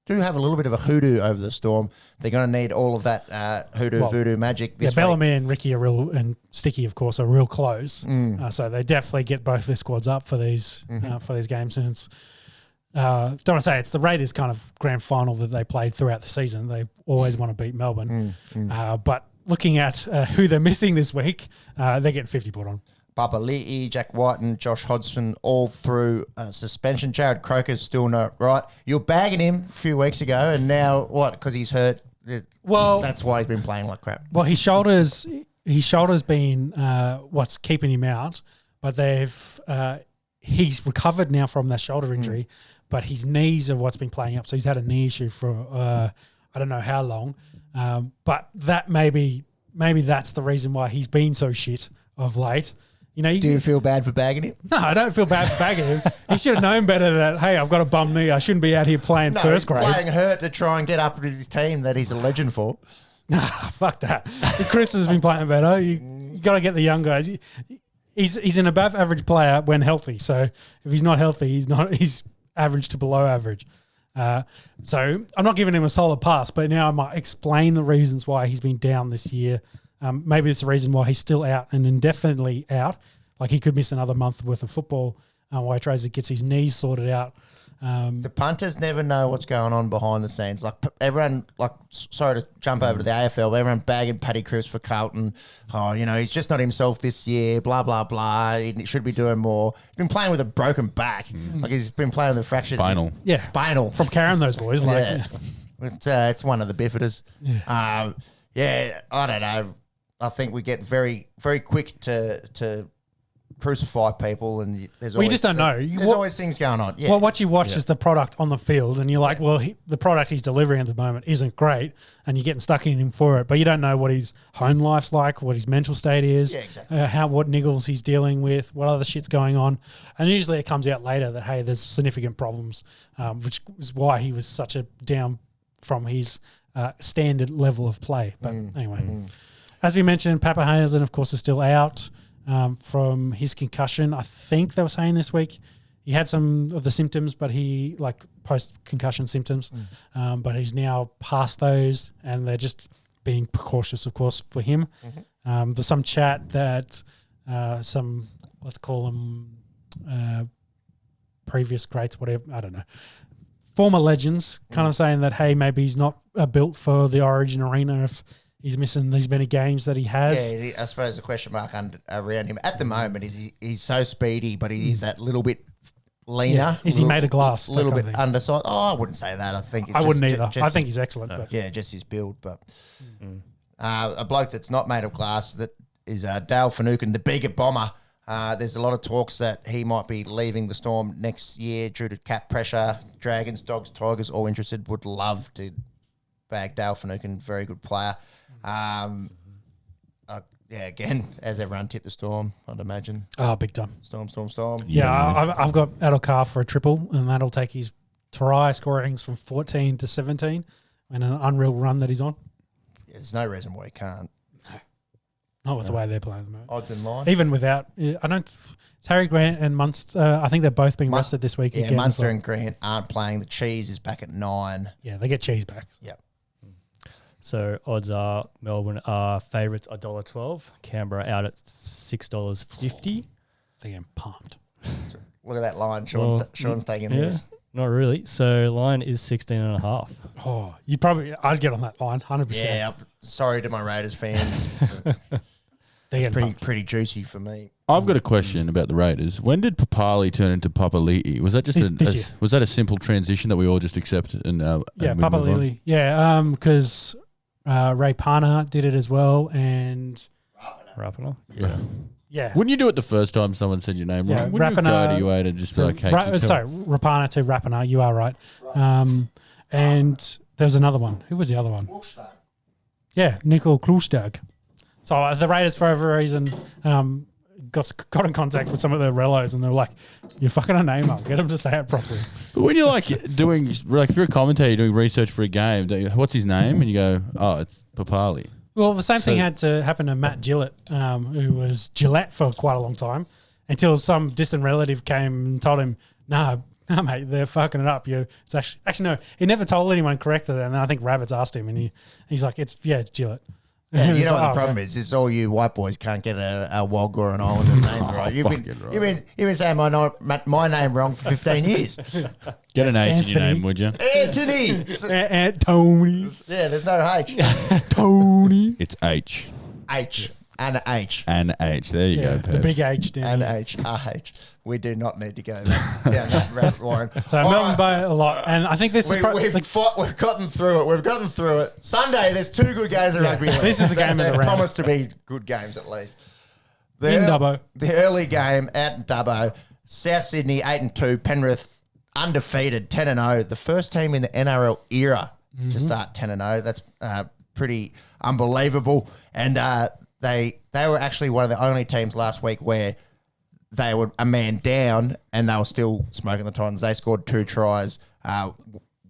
do have a little bit of a hoodoo over the Storm. They're going to need all of that voodoo magic this week. Bellamy and Ricky and Sticky, of course, are real close. So they definitely get both their squads up for these games. And it's don't want to say it's the Raiders' kind of grand final that they played throughout the season. They always want to beat Melbourne. But looking at who they're missing this week, they're getting 50 put on. Papali'i, Jack White and Josh Hodgson all through suspension. Jared Croker's still not right. You were bagging him a few weeks ago, and now what? Because he's hurt. Well, that's why he's been playing like crap. Well, his shoulder's been what's keeping him out, but he's recovered now from that shoulder injury, but his knees are what's been playing up. So he's had a knee issue for I don't know how long, but that maybe that's the reason why he's been so shit of late. You know, do you feel bad for bagging him? No, I don't feel bad for bagging him. He should have known better that, hey, I've got a bum knee. I shouldn't be out here playing first grade. He's playing hurt to try and get up with his team that he's a legend for. Nah, fuck that. Chris has been playing better. You got to get the young guys. He's an above average player when healthy. So if he's not healthy, he's average to below average. So I'm not giving him a solid pass, but now I might explain the reasons why he's been down this year. Maybe it's the reason why he's still out and indefinitely out. Like he could miss another month worth of football while he tries to get his knees sorted out. The punters never know what's going on behind the scenes. Like everyone, sorry to jump over to the AFL, but everyone bagging Paddy Cripps for Carlton. Oh, he's just not himself this year, blah, blah, blah. He should be doing more. He's been playing with a broken back. Like he's been playing with a fractured... Spinal. Yeah. Spinal. From carrying those boys. It's one of the biffiters. I don't know. I think we get very, very quick to crucify people, and you just don't know. There's always things going on. Yeah. Well, what you watch is the product on the field, and you're like, well, the product he's delivering at the moment isn't great, and you're getting stuck in him for it. But you don't know what his home life's like, what his mental state is, exactly. What niggles he's dealing with, what other shit's going on, and usually it comes out later that hey, there's significant problems, which is why he was such a down from his standard level of play. But anyway. As we mentioned, Papahazen, of course, is still out from his concussion. I think they were saying this week he had some of the symptoms, but he post-concussion symptoms, but he's now past those, and they're just being precautious, of course, for him. There's some chat that some, let's call them previous greats, whatever, I don't know, former legends kind of saying that, hey, maybe he's not built for the Origin arena if he's missing these many games that he has. Yeah, I suppose the question mark around him at the moment is he's so speedy, but he is that little bit leaner. Yeah. Is he made of glass? A little bit undersized. Oh, I wouldn't say that. I wouldn't either. I think he's excellent. But. Yeah, just his build. But a bloke that's not made of glass that is Dale Finucane, the bigger bomber. There's a lot of talks that he might be leaving the Storm next year due to cap pressure. Dragons, Dogs, Tigers, all interested. Would love to bag Dale Finucane, very good player. Again, as everyone tipped the Storm, I'd imagine. Oh, big time. Storm. Yeah, I've got Adokar for a triple, and that'll take his try scorings from 14 to 17 and an unreal run that he's on. Yeah, there's no reason why he can't. Not with the way they're playing at the moment. Odds in line. Even without, it's Harry Grant and Munster. I think they're both being rested this week. Yeah, Munster and Grant aren't playing. The Cheese is back at 9. Yeah, they get Cheese back. Yep. So odds are Melbourne are favourites $1.12. Canberra out at $6.50. They're getting pumped. Look at that line. Sean's taking this. Not really. So line is 16.5. Oh, I'd get on that line, 100%. Yeah. Sorry to my Raiders fans. It's pretty juicy for me. I've got a question about the Raiders. When did Papali turn into Papali'i? Was that just was that a simple transition that we all just accepted? Papali'i. Yeah, because Ray Parner did it as well, and Rapana. Yeah. Wouldn't you do it the first time someone said your name wrong? Wouldn't you go to UA and just be like, hey, Rapana to Rapana, you are right. And there's another one. Who was the other one? Yeah, Nicole Klustag. So the Raiders, for whatever reason, got in contact with some of the relos, and they're like, "You're fucking a name up. Get them to say it properly." But when you're doing, if you're a commentator doing research for a game, what's his name? And you go, "Oh, it's Papali." Well, the same thing had to happen to Matt Gillett, who was Gillette for quite a long time, until some distant relative came and told him, "Nah, No, mate, they're fucking it up. It's actually no. He never told anyone corrected it, and I think Rabbits asked him, and he's like, "It's Gillett." Yeah, you know what the problem is all you white boys can't get a Wog or an Islander name right. You've been saying my name wrong for 15 years. Get an H in your name, would you? Anthony. Tony. Yeah, there's no H. Tony. It's H. H. And H. And H. There you go, the big H down. And H. RH. We do not need to go down that rabbit warren. So Melbourne Bay a lot, and I think this is we've gotten through it. We've gotten through it. Sunday, there's 2 good games of rugby. This is the game of the round. Promise to be good games at least. In Dubbo, the early game at Dubbo, South Sydney 8-2, Penrith undefeated 10-0, the first team in the NRL era to start 10-0. That's pretty unbelievable, and they were actually one of the only teams last week where they were a man down and they were still smoking the Titans. They scored 2 tries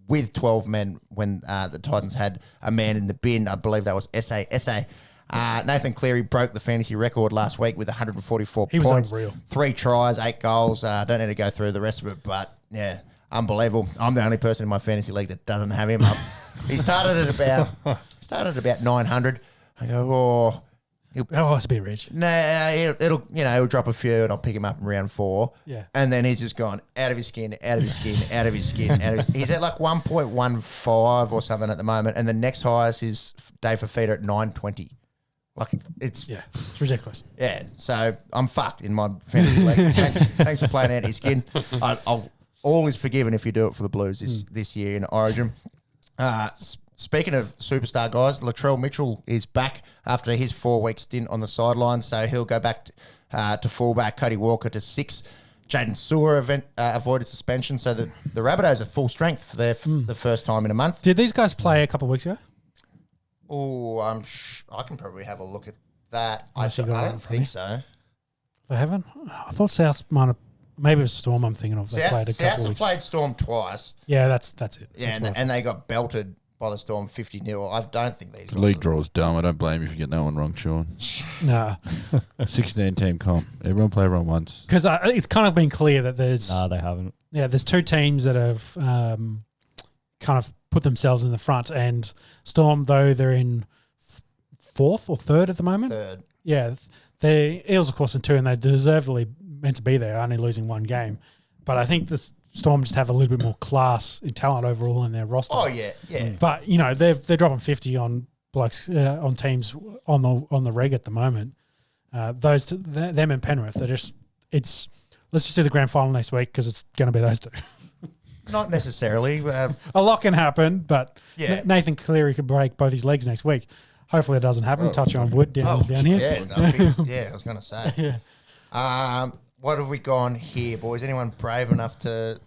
with 12 men when the Titans had a man in the bin. I believe that was SA. Nathan Cleary broke the fantasy record last week with 144 points. He was unreal. 3 tries, 8 goals. Don't need to go through the rest of it, but yeah, unbelievable. I'm the only person in my fantasy league that doesn't have him up. He started at about 900. I go, it's a bit rich. No, he'll drop a few and I'll pick him up in round 4. Yeah. And then he's just gone out of his skin. He's at like 1.15 or something at the moment. And the next highest is Dave Fafita at 920. Like it's ridiculous. Yeah. So I'm fucked in my fantasy league. Thanks for playing out his skin. All is forgiven if you do it for the Blues this year in Origin. Speaking of superstar guys, Latrell Mitchell is back after his 4-week stint on the sidelines, so he'll go back to fullback. Cody Walker to 6. Jaden Sewer avoided suspension, so the Rabbitohs are full strength for the first time in a month. Did these guys play a couple of weeks ago? Oh, I can probably have a look at that. I don't think so. They haven't? I thought South might have. Maybe it was Storm I'm thinking of. They played a couple of weeks. Played Storm twice. Yeah, that's it. Yeah, and they got belted by the Storm 50-0. I don't think these the league draw's dumb. I don't blame you for getting that one wrong, Sean. Nah. 16-team comp. Everyone play everyone once. Because it's kind of been clear that there's... Nah, they haven't. Yeah, there's 2 teams that have kind of put themselves in the front, and Storm, though they're in 4th or 3rd at the moment. 3rd. Yeah. The Eels, of course, in 2, and they're deservedly meant to be there, only losing 1 game. But I think the Storm just have a little bit more class and talent overall in their roster. Oh, yeah. But, they're dropping 50 on blokes, on teams on the reg at the moment. Them and Penrith, they're just, let's just do the grand final next week because it's going to be those 2. Not necessarily. A lot can happen, but yeah. Nathan Cleary could break both his legs next week. Hopefully it doesn't happen. Touching on wood down here. I was going to say. Yeah. What have we gone here, boys? Anyone brave enough to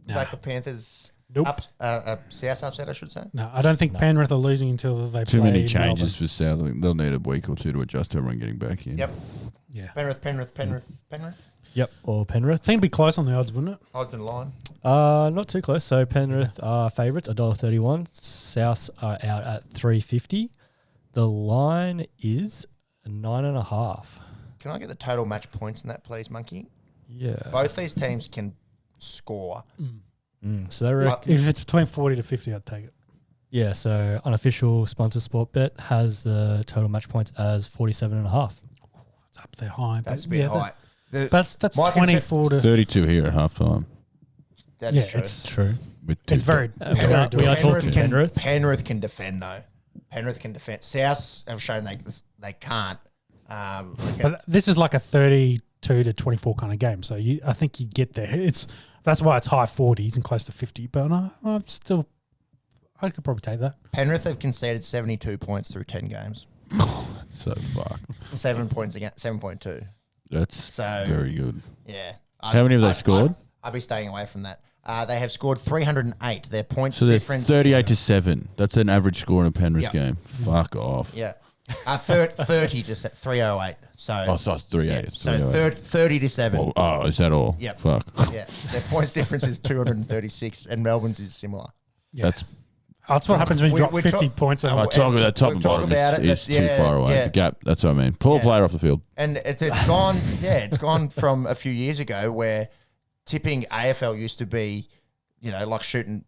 back the Panthers? Nope. South upset, I should say. No, I don't think Penrith are losing until they Too play many changes Melbourne. for South. They'll need a week or 2 to adjust to everyone getting back in. Yep. Yeah. Penrith. Yep, or Penrith. I think it'd be close on the odds, wouldn't it? Odds and line. Not too close. So Penrith are favourites, $1.31. Souths are out at $3.50. The line is 9.5. Can I get the total match points in that, please, Monkey? Yeah. Both these teams can score. So they reckon, if it's between 40 to 50, I'd take it. Yeah, so unofficial sponsor sport bet has the total match points as 47.5. It's up there high. That's a bit high. That's 24 to 32 here at halftime. That's true. It's true. It's very doable. We are talking Penrith. Penrith can defend, though. Penrith can defend. Souths have shown they can't. But this is like a 32 to 24 kind of game, so I think you get there. That's why it's high 40s and close to 50. But I could probably take that. Penrith have conceded 72 points through 10 games. So fuck. 7 points against 7.2. That's so very good. Yeah. How many have they scored? I'd be staying away from that. They have scored 308. Their points difference. So 38 to 7. That's an average score in a Penrith game. Fuck off. Yeah. 30 to 308. So it's 308. Yeah. So 30 to 7. Oh, is that all? Yep. Fuck. Yeah. Their points difference is 236, and Melbourne's is similar. Yeah. That's what happens when you drop 50 points. Top and bottom is too far away. Yeah. The gap. That's what I mean. Pull a player off the field. And it's gone. Yeah, it's gone from a few years ago where tipping AFL used to be, like shooting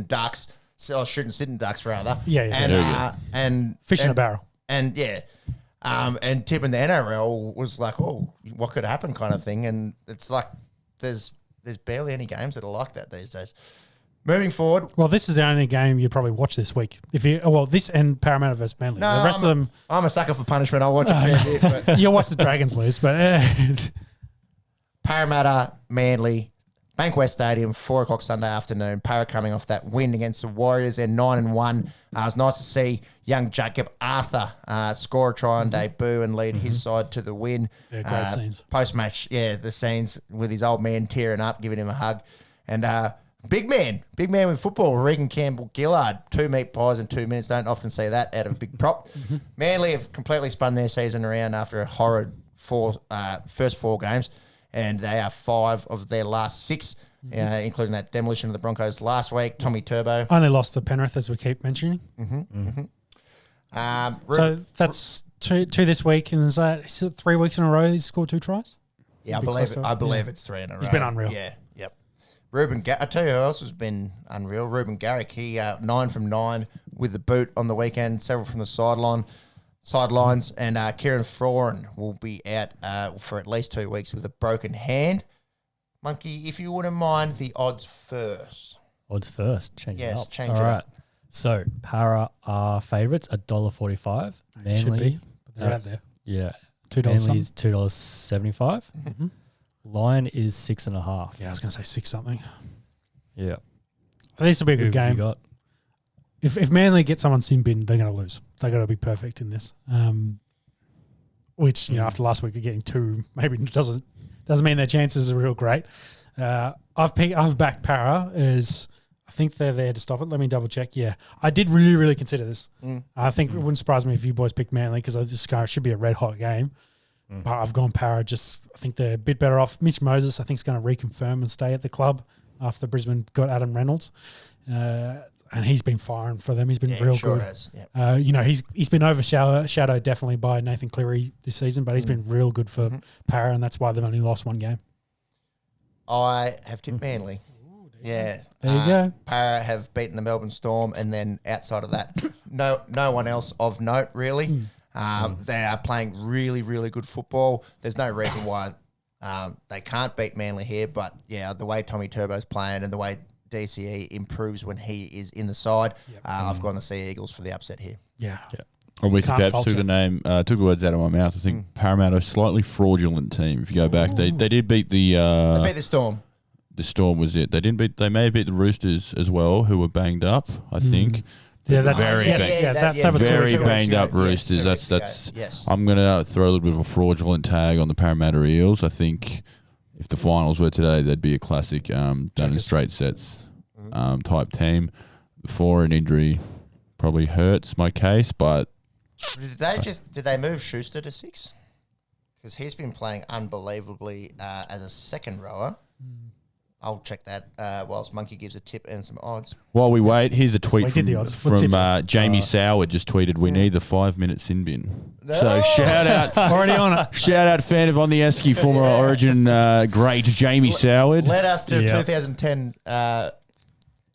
ducks, shooting sitting ducks rather. And fish in a barrel. And and tipping the NRL was like, oh, what could happen kind of thing. And it's like there's barely any games that are like that these days. Moving forward. Well, this is the only game you probably watch this week. This and Parramatta versus Manly. No, the rest of them. I'm a sucker for punishment. I'll watch a fair bit. But you'll watch the Dragons lose, but Parramatta, Manly, Bankwest Stadium, 4:00 Sunday afternoon. Para coming off that win against the Warriors. They're 9-1. It was nice to see young Jacob Arthur score a try on debut and lead his side to the win. Yeah, great scenes. Post-match, the scenes with his old man tearing up, giving him a hug. And big man with football, Regan Campbell-Gillard. 2 meat pies in 2 minutes. Don't often see that out of a big prop. Manly have completely spun their season around after a horrid first 4 games. And they are 5 of their last 6, including that demolition of the Broncos last week. Tommy Turbo. Only lost to Penrith, as we keep mentioning. So that's two this week. And is it 3 weeks in a row he's scored 2 tries? Yeah, I believe it's 3 in a row. He's been unreal. Yeah, yep. I tell you who else has been unreal. Ruben Garrick. He 9 from 9 with the boot on the weekend, several from the sidelines, and Kieran Foran will be out for at least 2 weeks with a broken hand. Monkey, if you wouldn't mind the odds first. Odds first. Change it up. Change it up. So, Para are favourites, $1.45. Manly. They're out there. Yeah. $2. Manly's $2.75. Lion is 6.5. Yeah, I was going to say 6 something. Yeah. This will be a good Who have game. you got? If Manly get someone sin bin, they're going to lose. They got to be perfect in this. Which after last week, they're getting 2. Maybe doesn't mean their chances are real great. I've backed Para as I think they're there to stop it. Let me double check. Yeah, I did really, really consider this. I think it wouldn't surprise me if you boys picked Manly because this guy should be a red hot game. But I've gone Para. I think they're a bit better off. Mitch Moses, I think, is going to reconfirm and stay at the club after Brisbane got Adam Reynolds. And he's been firing for them. He's been real good. Has. Yep. He's been overshadowed definitely by Nathan Cleary this season, but he's been real good for Para, and that's why they've only lost 1 game. I have tipped Manly. Yeah. There you go. Para have beaten the Melbourne Storm, and then outside of that, no one else of note, really. They are playing really, really good football. There's no reason why they can't beat Manly here, but, the way Tommy Turbo's playing and the way DCE improves when he is in the side, I've gone the Sea Eagles for the upset here. Yeah. Obviously, Caps took the words out of my mouth. I think Parramatta, a slightly fraudulent team. If you go back, they did beat the... they beat the Storm. The Storm was it. They may have beat the Roosters as well, who were banged up, I think. Yeah, that's that was very banged up Roosters. Yes. I'm going to throw a little bit of a fraudulent tag on the Parramatta Eels. I think if the finals were today, they'd be a classic done in straight sets type team. The foreign injury probably hurts my case, but did they move Schuster to 6? Because he's been playing unbelievably as a second rower. I'll check that whilst Monkey gives a tip and some odds. While we wait, here's a tweet from Jamie Soward just tweeted, "We need the 5-minute sin bin." So shout out, already on it. Shout out, fan of On The Esky, former Origin great Jamie Soward. Led us to 2010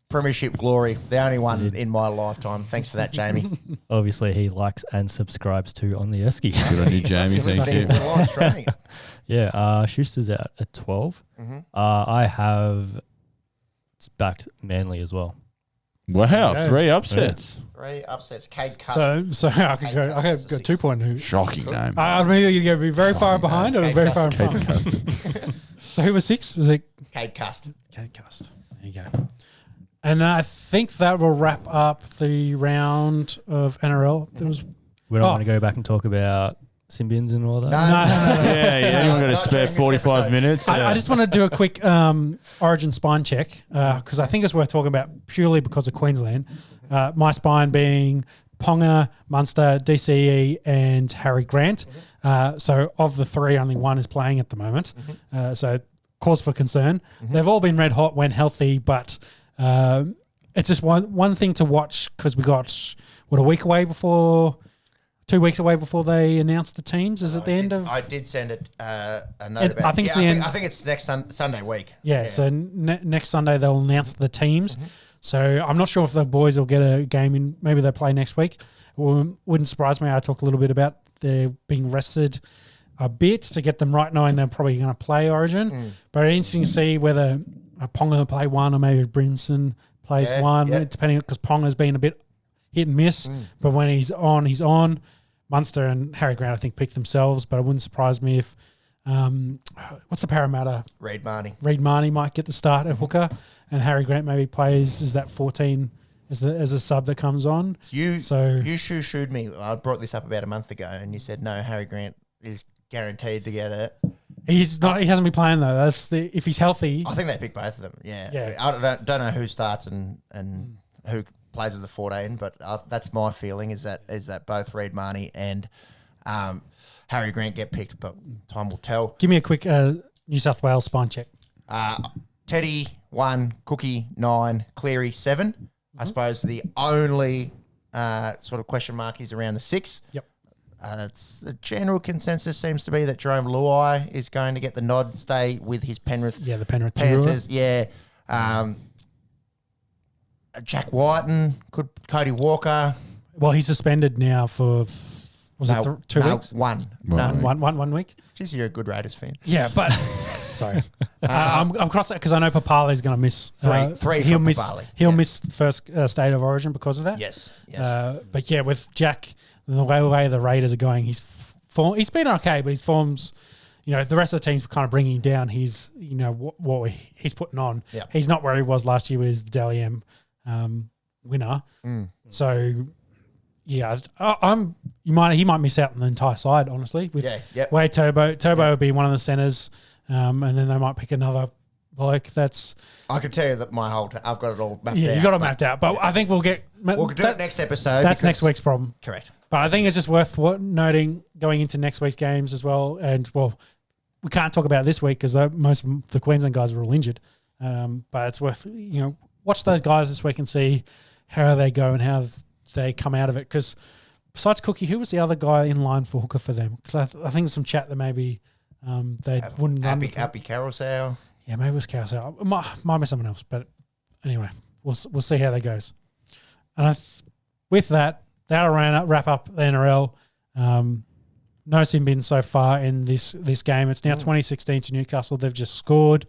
Premiership glory, the only one in my lifetime. Thanks for that, Jamie. Obviously, he likes and subscribes to On The Esky. Good on you, Jamie. Thank you. Live streaming. Yeah, Schuster's out at 12. I have backed Manly as well. Wow, 3 upsets. 3 upsets. Cade Cust. So I could go 2 point. Who? Shocking name. I'm either going to be very far behind or very far in front. So who was 6? Was it Cade Cust? Cade Cust. There you go. And I think that will wrap up the round of NRL. We don't want to go back and talk about sin bins and all that. No. Yeah. You're going to spare 45 minutes. I just want to do a quick Origin spine check because I think it's worth talking about purely because of Queensland. My spine being Ponga, Munster, DCE, and Harry Grant. So of the 3, only 1 is playing at the moment. So cause for concern. They've all been red hot when healthy, but it's just one thing to watch because we got a week away before 2 weeks away before they announce the teams. Is it the end of? I did send it a note about. I think it's the end. I think it's next Sunday week. Yeah. So next Sunday they'll announce the teams. Mm-hmm. So I'm not sure if the boys will get a game in. Maybe they play next week. Wouldn't surprise me. I talked a little bit about their being rested a bit to get them right, knowing they're probably going to play Origin. But it's interesting to see whether Ponga will play one or maybe Brimson plays one, depending, because Ponga's been a bit hit and miss. But when he's on, he's on. Munster and Harry Grant, I think, picked themselves, but it wouldn't surprise me if what's the Parramatta? Reid Marnie might get the start at hooker, and Harry Grant maybe plays as that 14 as a sub that comes on. You shooed me. I brought this up about a month ago, and you said no, Harry Grant is guaranteed to get it. He's not. He hasn't been playing though. If he's healthy. I think they pick both of them. Yeah. I don't know who starts and who plays as a 14, but that's my feeling is that both Reid Marnie and Harry Grant get picked, but time will tell. Give me a quick New South Wales spine check. Teddy 1, Cookie 9, Cleary 7. Mm-hmm. I suppose the only sort of question mark is around the 6. Yep. It's the general consensus seems to be that Jerome Luai is going to get the nod, stay with his Penrith. Yeah, the Penrith Panthers. Yeah. Jack Whiten, Cody Walker. Well, he's suspended now for 2 weeks? One week. Jeez, you're a good Raiders fan. Yeah, but sorry, I'm cross that because I know Papali's going to miss three. He'll miss. He'll miss first state of origin because of that. Yes. But yeah, with Jack, the way the Raiders are going, he's been okay, but his form's, the rest of the team's kind of bringing down his, what he's putting on. Yep. He's not where he was last year with the Dally M winner. So yeah, he might miss out on the entire side, honestly. With way Turbo would be one of the centers, and then they might pick another bloke. I can tell you that I've got it all mapped out. Yeah, you got it mapped out, but I think we'll do it next episode. That's next week's problem. Correct. But I think it's just worth noting going into next week's games as well. And we can't talk about this week because most of the Queensland guys are all injured. But it's worth watch those guys this week and see how they go and how they come out of it. Because besides Cookie, who was the other guy in line for hooker for them? Because I think there's some chat that maybe they wouldn't run. Happy Carousel. Yeah, maybe it was Carousel. It might be someone else. But anyway, we'll see how that goes. And with that, that'll wrap up the NRL. No sin bin so far in this game. It's now 2016 to Newcastle. They've just scored.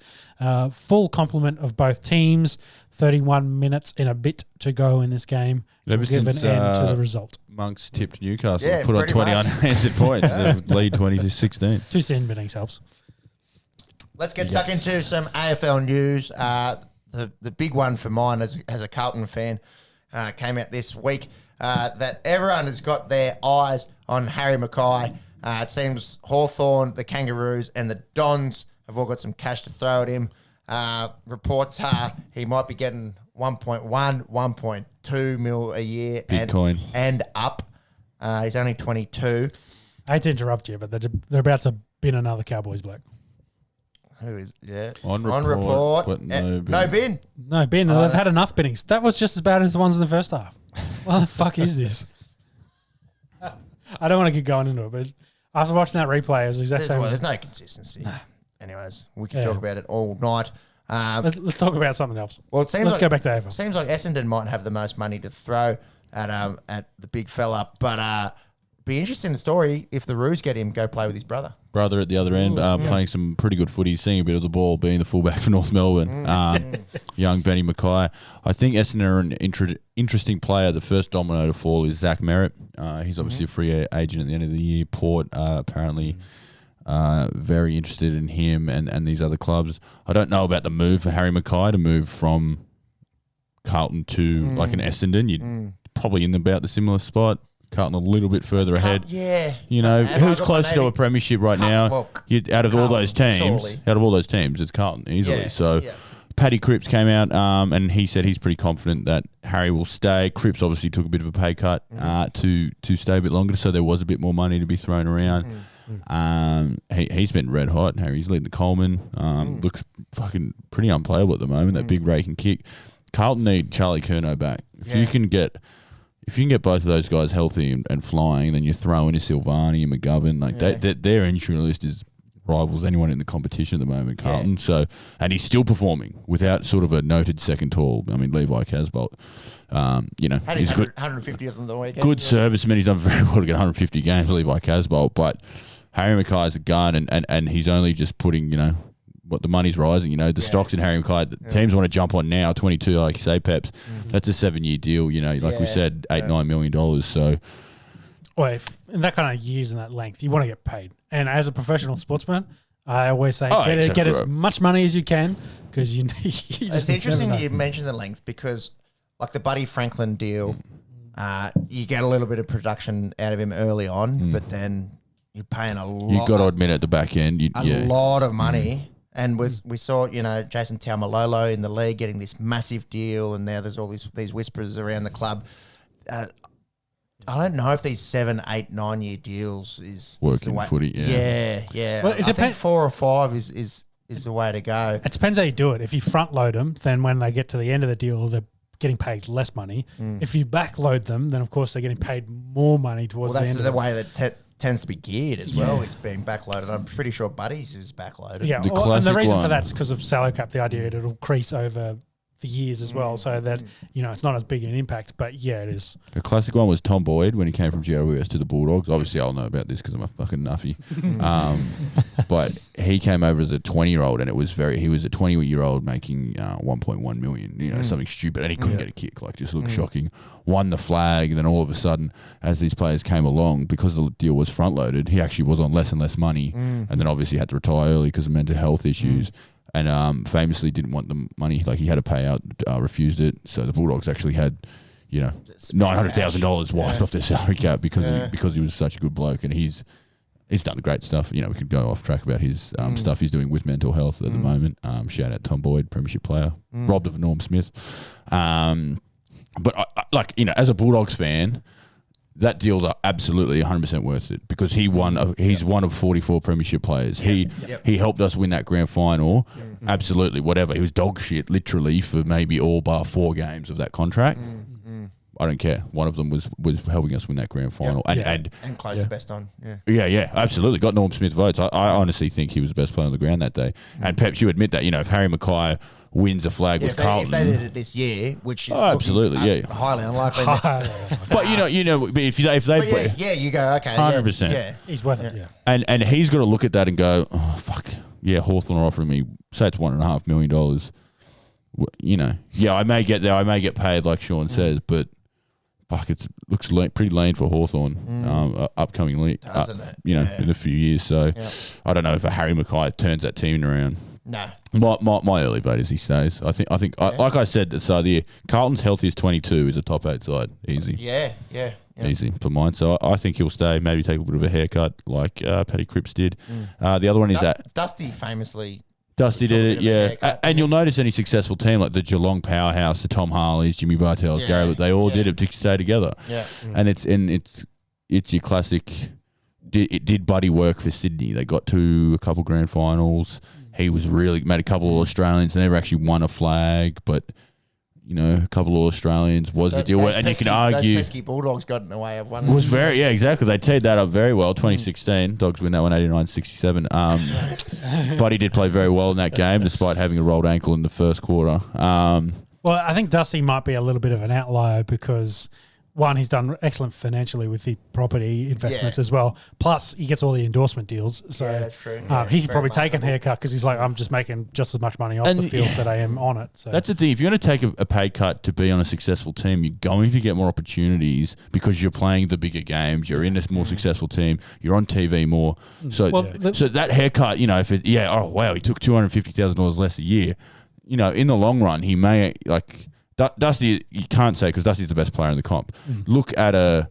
Full complement of both teams. 31 minutes and a bit to go in this game. Ever give an end to the result. Monks tipped Newcastle. Put on 20 unanswered points. Lead 20-16. 2 sin binnings helps. Let's get stuck into some AFL news. The big one for mine as a Carlton fan came out this week. That everyone has got their eyes on Harry Mackay. It seems Hawthorn, the Kangaroos, and the Dons have all got some cash to throw at him. Reports are he might be getting 1.1, 1.2 mil a year and up. He's only 22. I hate to interrupt you, but they're about to bin another Cowboys bloke. Who is, On report. But no bin. No bin. They've had enough binnings. That was just as bad as the ones in the first half. What the fuck is this? I don't want to keep going into it, but after watching that replay, it was exactly the same. There's no consistency. Nah. Anyways, we can talk about it all night. Let's talk about something else. Well, let's go back to AFL. Seems like Essendon might have the most money to throw at the big fella, but be interesting story if the Roos get him go play with his brother. Brother at the other end, playing some pretty good footy, seeing a bit of the ball, being the fullback for North Melbourne. Young Benny Mackay. I think Essendon are an interesting player. The first domino to fall is Zach Merritt. He's obviously a free agent at the end of the year. Port apparently very interested in him and these other clubs. I don't know about the move for Harry Mackay to move from Carlton to like an Essendon. You'd probably in about the similar spot. Carlton a little bit further ahead. Yeah. Who's closer to a premiership right now? Out of all those teams, it's Carlton easily. Yeah, Paddy Cripps came out and he said he's pretty confident that Harry will stay. Cripps obviously took a bit of a pay cut to stay a bit longer, so there was a bit more money to be thrown around. He's been red hot. Harry's leading the Coleman. Looks fucking pretty unplayable at the moment. That big raking kick. Carlton need Charlie Curnow back. If you can get if you can get both of those guys healthy and flying, then you throw in a Silvani and McGovern. Like their injury list is rivals anyone in the competition at the moment, Carlton. So, and he's still performing without sort of a noted second tall. I mean, Levi Casbolt, had he's his good. 150th on the weekend. Good serviceman. He's done very well to get 150 games, Levi Casbolt. But Harry Mackay's a gun, and he's only just putting, what the money's rising. The stocks in Harry Mackay. Teams want to jump on now. 22, like you say, Peps. Mm-hmm. That's a 7-year deal. Like we said, $8-9 million. So, well, if in that kind of years and that length, you want to get paid. And as a professional sportsman, I always say get as much money as you can because you just. It's interesting you mentioned the length because, like the Buddy Franklin deal, you get a little bit of production out of him early on, but then you're paying a lot. You've got to admit at the back end, a lot of money. And we saw, Jason Taumalolo in the league getting this massive deal, and now there's all these whispers around the club. I don't know if these 7, 8, 9 year deals is working footy. Yeah. Well, I think 4 or 5 is the way to go. It depends how you do it. If you front load them, then when they get to the end of the deal, they're getting paid less money. If you back load them, then of course they're getting paid more money towards the end. That's the way that tends to be geared as well. It's being backloaded. I'm pretty sure Buddies is backloaded. Yeah, and the reason for that's because of salary cap. The idea that it'll crease over the years as well, so that it's not as big an impact. But yeah, it is. A classic one was Tom Boyd when he came from GWS to the Bulldogs. Obviously, I'll know about this because I'm a fucking nuffy. But he came over as a 20-year-old, and he was a 20-year-old making 1.1 million. Something stupid, and he couldn't get a kick. Like, just looked shocking. Won the flag, and then all of a sudden, as these players came along, because the deal was front loaded, he actually was on less and less money, and then obviously had to retire early because of mental health issues. And famously didn't want the money. Like, he had a payout, refused it. So the Bulldogs actually had, $900,000 wiped off their salary cap because he was such a good bloke. And he's done great stuff. We could go off track about his stuff he's doing with mental health at the moment. Shout out Tom Boyd, premiership player, robbed of Norm Smith. But as a Bulldogs fan, that deal's are absolutely 100% worth it because he's one of 44 premiership players. He helped us win that grand final. Absolutely, whatever. He was dog shit literally for maybe all bar 4 games of that contract. I don't care. One of them was helping us win that grand final and close the best on. Yeah, absolutely. Got Norm Smith votes. I honestly think he was the best player on the ground that day. And perhaps you admit that, if Harry Mackay wins a flag with Carlton. If they did it this year, which is absolutely, highly unlikely. But if they you go, okay, 100%. Yeah, he's worth it. Yeah, and he's got to look at that and go, oh fuck, yeah, Hawthorn are offering me, say it's $1.5 million. I may get there, I may get paid like Sean says, but fuck, it looks pretty lean for Hawthorn upcoming league, in a few years. So I don't know if a Harry Mackay turns that team around. No. My early vote is he stays. I think like I said at the start of the year, Carlton's healthiest 22 is a top 8 side. Easy. Yeah. Easy for mine. So I think he'll stay, maybe take a bit of a haircut like Paddy Cripps did. The other one is that Dusty famously. Dusty did it, yeah. And you'll notice any successful team like the Geelong Powerhouse, the Tom Harleys, Jimmy Bartels, Gary, they all did it to stay together. Yeah. And it's your classic. It did Buddy work for Sydney. They got to a couple grand finals. He was really made a couple of Australians. They never actually won a flag, but a couple of Australians was the deal. And you can argue those pesky Bulldogs got in the way of one. Was very exactly. They teed that up very well. 2016 Dogs win that one 89-67. Buddy did play very well in that game, despite having a rolled ankle in the first quarter. Well, I think Dusty might be a little bit of an outlier because. One, he's done excellent financially with the property investments as well. Plus, he gets all the endorsement deals. So that's true. He could probably take a haircut because he's like, I'm just making just as much money off the field that I am on it. So that's the thing. If you're going to take a pay cut to be on a successful team, you're going to get more opportunities because you're playing the bigger games. You're in this more successful team. You're on TV more. So, so that haircut, he took $250,000 less a year. In the long run, he may Dusty, you can't say because Dusty's the best player in the comp. Look at a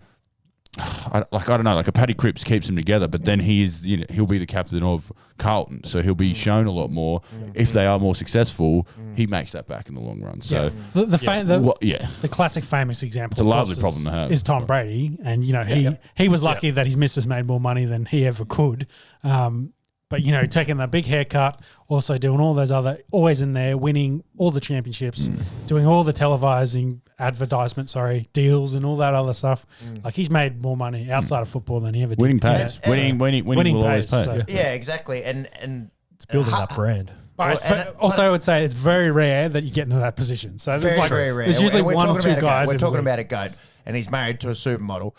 Paddy Cripps keeps him together, but then he'll be the captain of Carlton, so he'll be shown a lot more. If they are more successful, he makes that back in the long run. So the classic famous example, it's a lovely problem to have, is Tom Brady, and he was lucky that his missus made more money than he ever could. But, taking that big haircut, also doing all those other, always in there, winning all the championships, doing all the televising, deals and all that other stuff. Like, he's made more money outside of football than he ever did. Winning pays. Winning will always pay. So. Yeah, exactly. And it's building that brand. But I would say it's very rare that you get into that position. So there's very rare. There's usually one or two guys. We're talking about a goat, and he's married to a supermodel.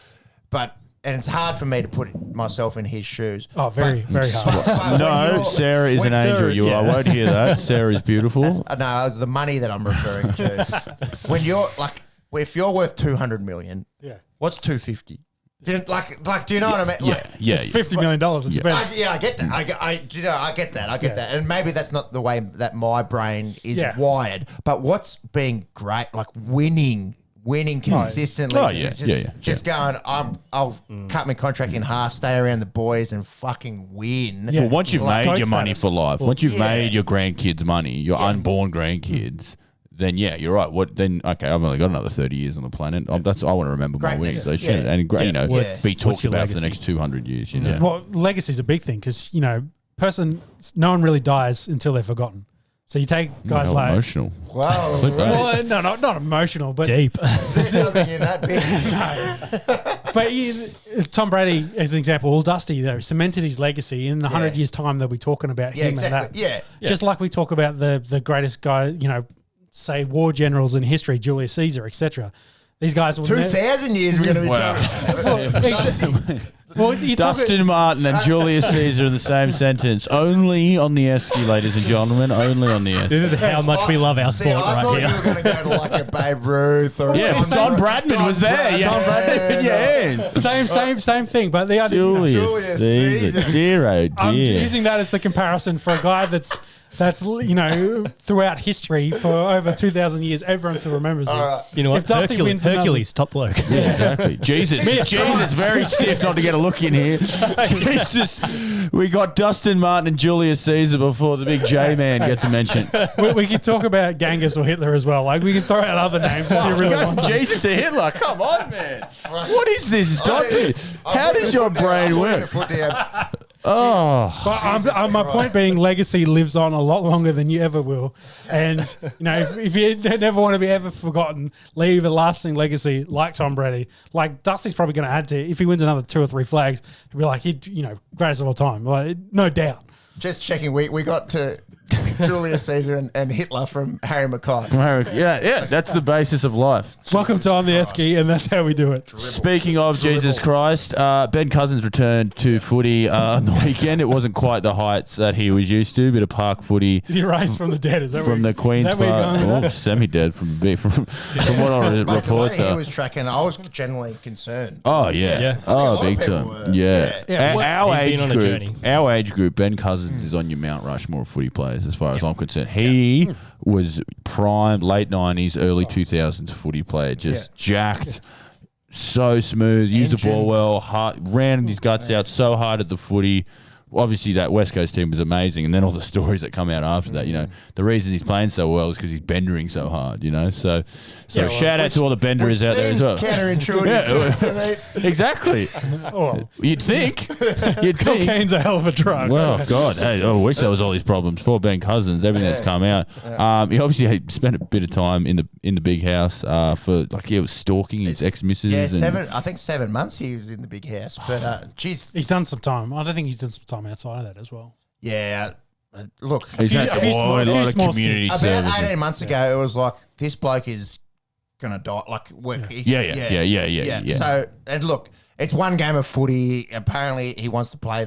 And it's hard for me to put myself in his shoes. Oh, very hard. No, Sarah is an angel. I won't hear that. Sarah is beautiful. No, it's the money that I'm referring to. When you're if you're worth 200 million, what's 250? Do you know what I mean? It's $50 million. It depends. I get that. I get that. And maybe that's not the way that my brain is wired. But what's being great, like winning consistently. Just going, I'll cut my contract in half, stay around the boys and fucking win. Well, once you've made your money for life, once you've made your grandkids' money, your unborn grandkids, then you're right. Okay, I've only got another 30 years on the planet. I want to remember my winnings. So and be talked about for the next 200 years. Well, legacy is a big thing because no one really dies until they're forgotten. So you take guys like emotional. Wow. Well, no, not emotional, but deep. There's nothing in that bit. But Tom Brady, as an example, all Dusty though cemented his legacy. In 100 years' time, they'll be talking about him exactly. and that. Just like we talk about the greatest guy, say war generals in history, Julius Caesar, etc. These guys will 2,000 years we're going to be talking. Well, Dustin Martin and Julius Caesar in the same sentence. Only on the Esky, ladies and gentlemen. Only on the Esky. This is how much we love our sport right here. I thought you were going to go to like a Babe Ruth or Don Bradman was there. Don Bradman. Same thing. But the other Julius Caesar. Dear oh dear. I'm using that as the comparison for a guy that's throughout history for over 2,000 years, everyone still remembers him. Right. You know what? If Dusty wins Hercules, top bloke. Yeah, exactly. Jesus, very stiff not to get a look in here. Jesus, we got Dustin Martin and Julius Caesar before the big J man gets a mention. We could talk about Genghis or Hitler as well. Like we can throw out other names if you really want to. Jesus or Hitler, come on, man. What is this? How does your brain work? But my point being, legacy lives on a lot longer than you ever will. And, if you never want to be ever forgotten, leave a lasting legacy like Tom Brady. Like, Dusty's probably going to add to it. If he wins another 2 or 3 flags, he'll be like, greatest of all time. Like, no doubt. Just checking, we got to Julius Caesar and Hitler from Harry Mackay. Yeah, that's the basis of life. Welcome to On The Esky, and that's how we do it. Speaking of Jesus Christ, Ben Cousins returned to footy on the weekend. It wasn't quite the heights that he was used to, bit of park footy. Did he rise from the dead? Is that from the Queen's Park? Semi-dead from what I reports. The way he was tracking, I was genuinely concerned. Oh, yeah. Oh, big time. Yeah. Our age group, Ben Cousins is on your Mount Rushmore of footy players as far as I'm concerned. He was prime, late 90s, early 2000s footy player, just jacked, so smooth, used the ball well, ran his guts out so hard at the footy. Obviously, that West Coast team was amazing, and then all the stories that come out after that. The reason he's playing so well is because he's bendering so hard. So shout out to all the benderers out there as well. Counterintuitive. Exactly. You'd think. Cocaine's a hell of a drug. Well, God, I wish there was all these problems for Ben Cousins. Everything that's come out. He obviously spent a bit of time in the big house for he was stalking his ex-missus. Yeah, I think 7 months he was in the big house. But geez, he's done some time. I don't think he's done some time outside of that as well. Yeah. Look, he's had a lot of community service. About 18 months ago, it was like, this bloke is going to die. Like, work. Yeah. So, and look, it's one game of footy. Apparently, he wants to play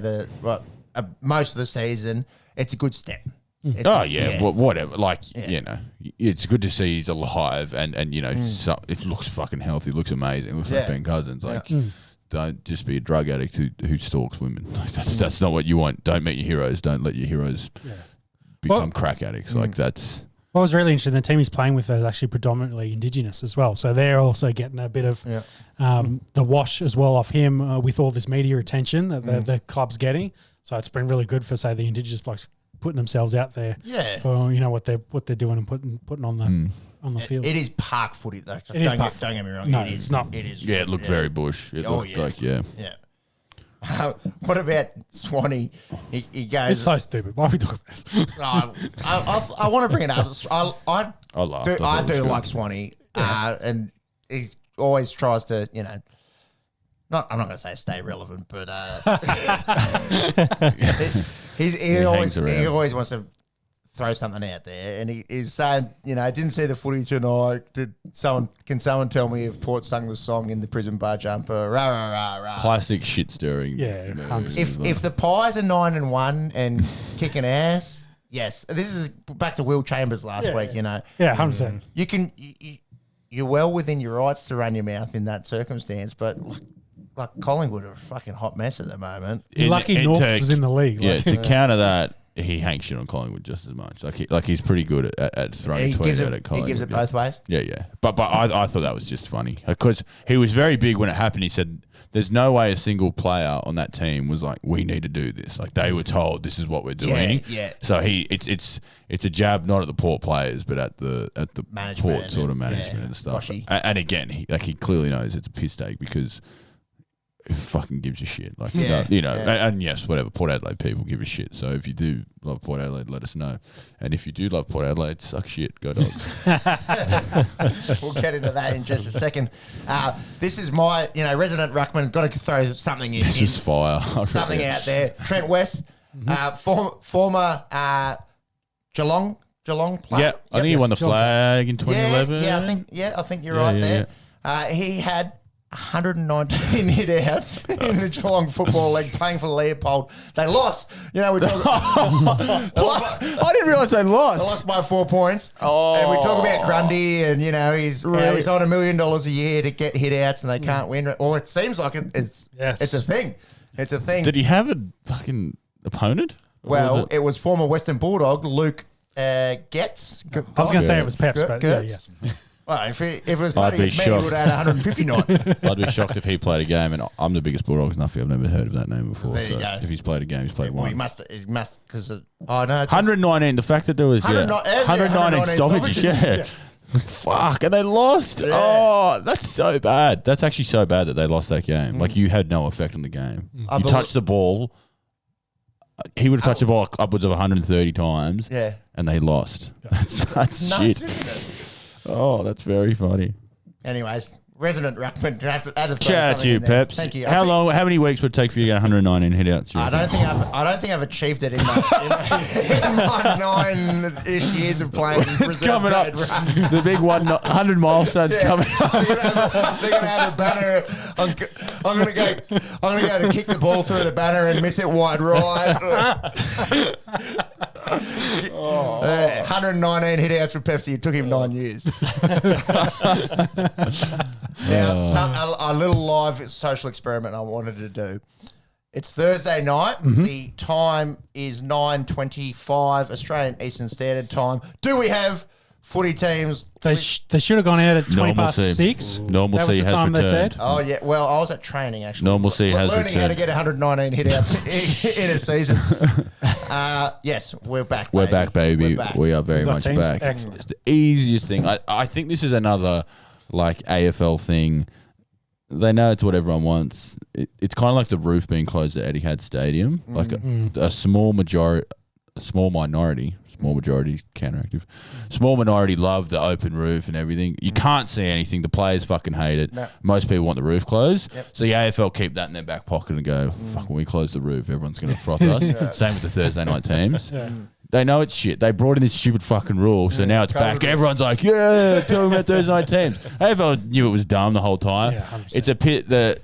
most of the season. It's a good step. Whatever. It's good to see he's alive and it looks fucking healthy. It looks amazing. It looks like Ben Cousins. Don't just be a drug addict who stalks women. That's not what you want. Don't meet your heroes. Don't let your heroes become crack addicts. That's... What was really interesting, the team he's playing with is actually predominantly Indigenous as well. So they're also getting a bit of the wash as well off him with all this media attention that the club's getting. So it's been really good for, say, the Indigenous blokes putting themselves out there for what they're doing and putting on the field. It is park footy though. Don't get me wrong. No, it's not. It is. Yeah, it looked very bush. It looked like. What about Swanee? He goes. It's so stupid. Why are we talking about this? I want to bring it up. I do like Swanee, and he's always tries to, I'm not going to say stay relevant, but he always wants to throw something out there, and he's saying, I didn't see the footy tonight. Can someone tell me if Port sung the song in the prison bar jumper? Rah, rah, rah, rah. Classic shit stirring. Yeah, if the Pies are 9-1 and kicking ass, yes. This is back to Will Chambers last week. Yeah, 100%. You're well within your rights to run your mouth in that circumstance, but like Collingwood are a fucking hot mess at the moment. Lucky Norths is in the league. Yeah, to counter that, he hangs shit on Collingwood just as much. He's pretty good at throwing tweets at Collingwood. He gives it both ways. Yeah. But I thought that was just funny because he was very big when it happened. He said, "There's no way a single player on that team was like, we need to do this. Like they were told this is what we're doing." Yeah. So it's a jab not at the Port players, but at the management Port sort of management and stuff. And again, he clearly knows it's a piss take because. Who fucking gives a shit? And yes, whatever. Port Adelaide people give a shit. So if you do love Port Adelaide, let us know. And if you do love Port Adelaide, suck shit. Go Dogs. We'll get into that in just a second. This is my, resident ruckman. Got to throw something in. This is fire. Something out there. Trent West, former Geelong player. Yeah, I think he won the flag in 2011. I think you're right there. He had 119 hit outs in the Geelong Football League playing for Leopold. They lost. We talk I didn't realise they lost. They lost by 4 points. And we talk about Grundy and, he's on $1 million a year to get hit outs and they can't win. Well, it seems like it's a thing. It's a thing. Did he have a fucking opponent? Well, it was former Western Bulldog Luke Getz. I was going to say it was Peps, but yes. Well, if it was bloody me, he would have had 159. I'd be shocked if he played a game, and I'm the biggest Bulldogs nuffy. I've never heard of that name before. There you go. If he's played a game, he's played one. He must, because... no, 119, the fact that there was 119 stoppages, yeah. Fuck, and they lost. Yeah. Oh, that's so bad. That's actually so bad that they lost that game. Like, you had no effect on the game. You touched the ball. He would have touched the ball upwards of 130 times, and they lost. That's shit. Isn't it? Oh, that's very funny. Anyways, resident ruckman. Shout out to you, Peps. Thank you. How many weeks would it take for you to get 119 hitouts? I don't think I've achieved it in my 9-ish years of playing. It's coming up. The big 100 milestones coming up. They're gonna have a banner. I'm gonna go to kick the ball through the banner and miss it wide right. 119 hit outs for Pepsi. It took him 9 years. Now, a little live social experiment I wanted to do. It's Thursday night. Mm-hmm. The time is 9:25 Australian Eastern Standard Time. Do we have footy teams? They should have gone out at 6. Normalcy has returned. They said. Oh, yeah. Well, I was at training, actually. Normalcy has returned. Learning how to get 119 hit-outs in a season. Yes, we're back, We're back, baby. We are very much teams. back. Excellent. It's the easiest thing. I think this is another, AFL thing. They know it's what everyone wants. It's kind of like the roof being closed at Etihad Stadium. Like a small minority, counteractive. Small minority love the open roof and everything. You can't see anything. The players fucking hate it. No. Most people want the roof closed. Yep. So the AFL keep that in their back pocket and go, fuck, when we close the roof, everyone's going to froth us. Same with the Thursday night teams. Yeah. They know it's shit. They brought in this stupid fucking rule, so now it's back. Everyone's like, yeah, talking about Thursday night teams. AFL knew it was dumb the whole time. Yeah, it's a pit that,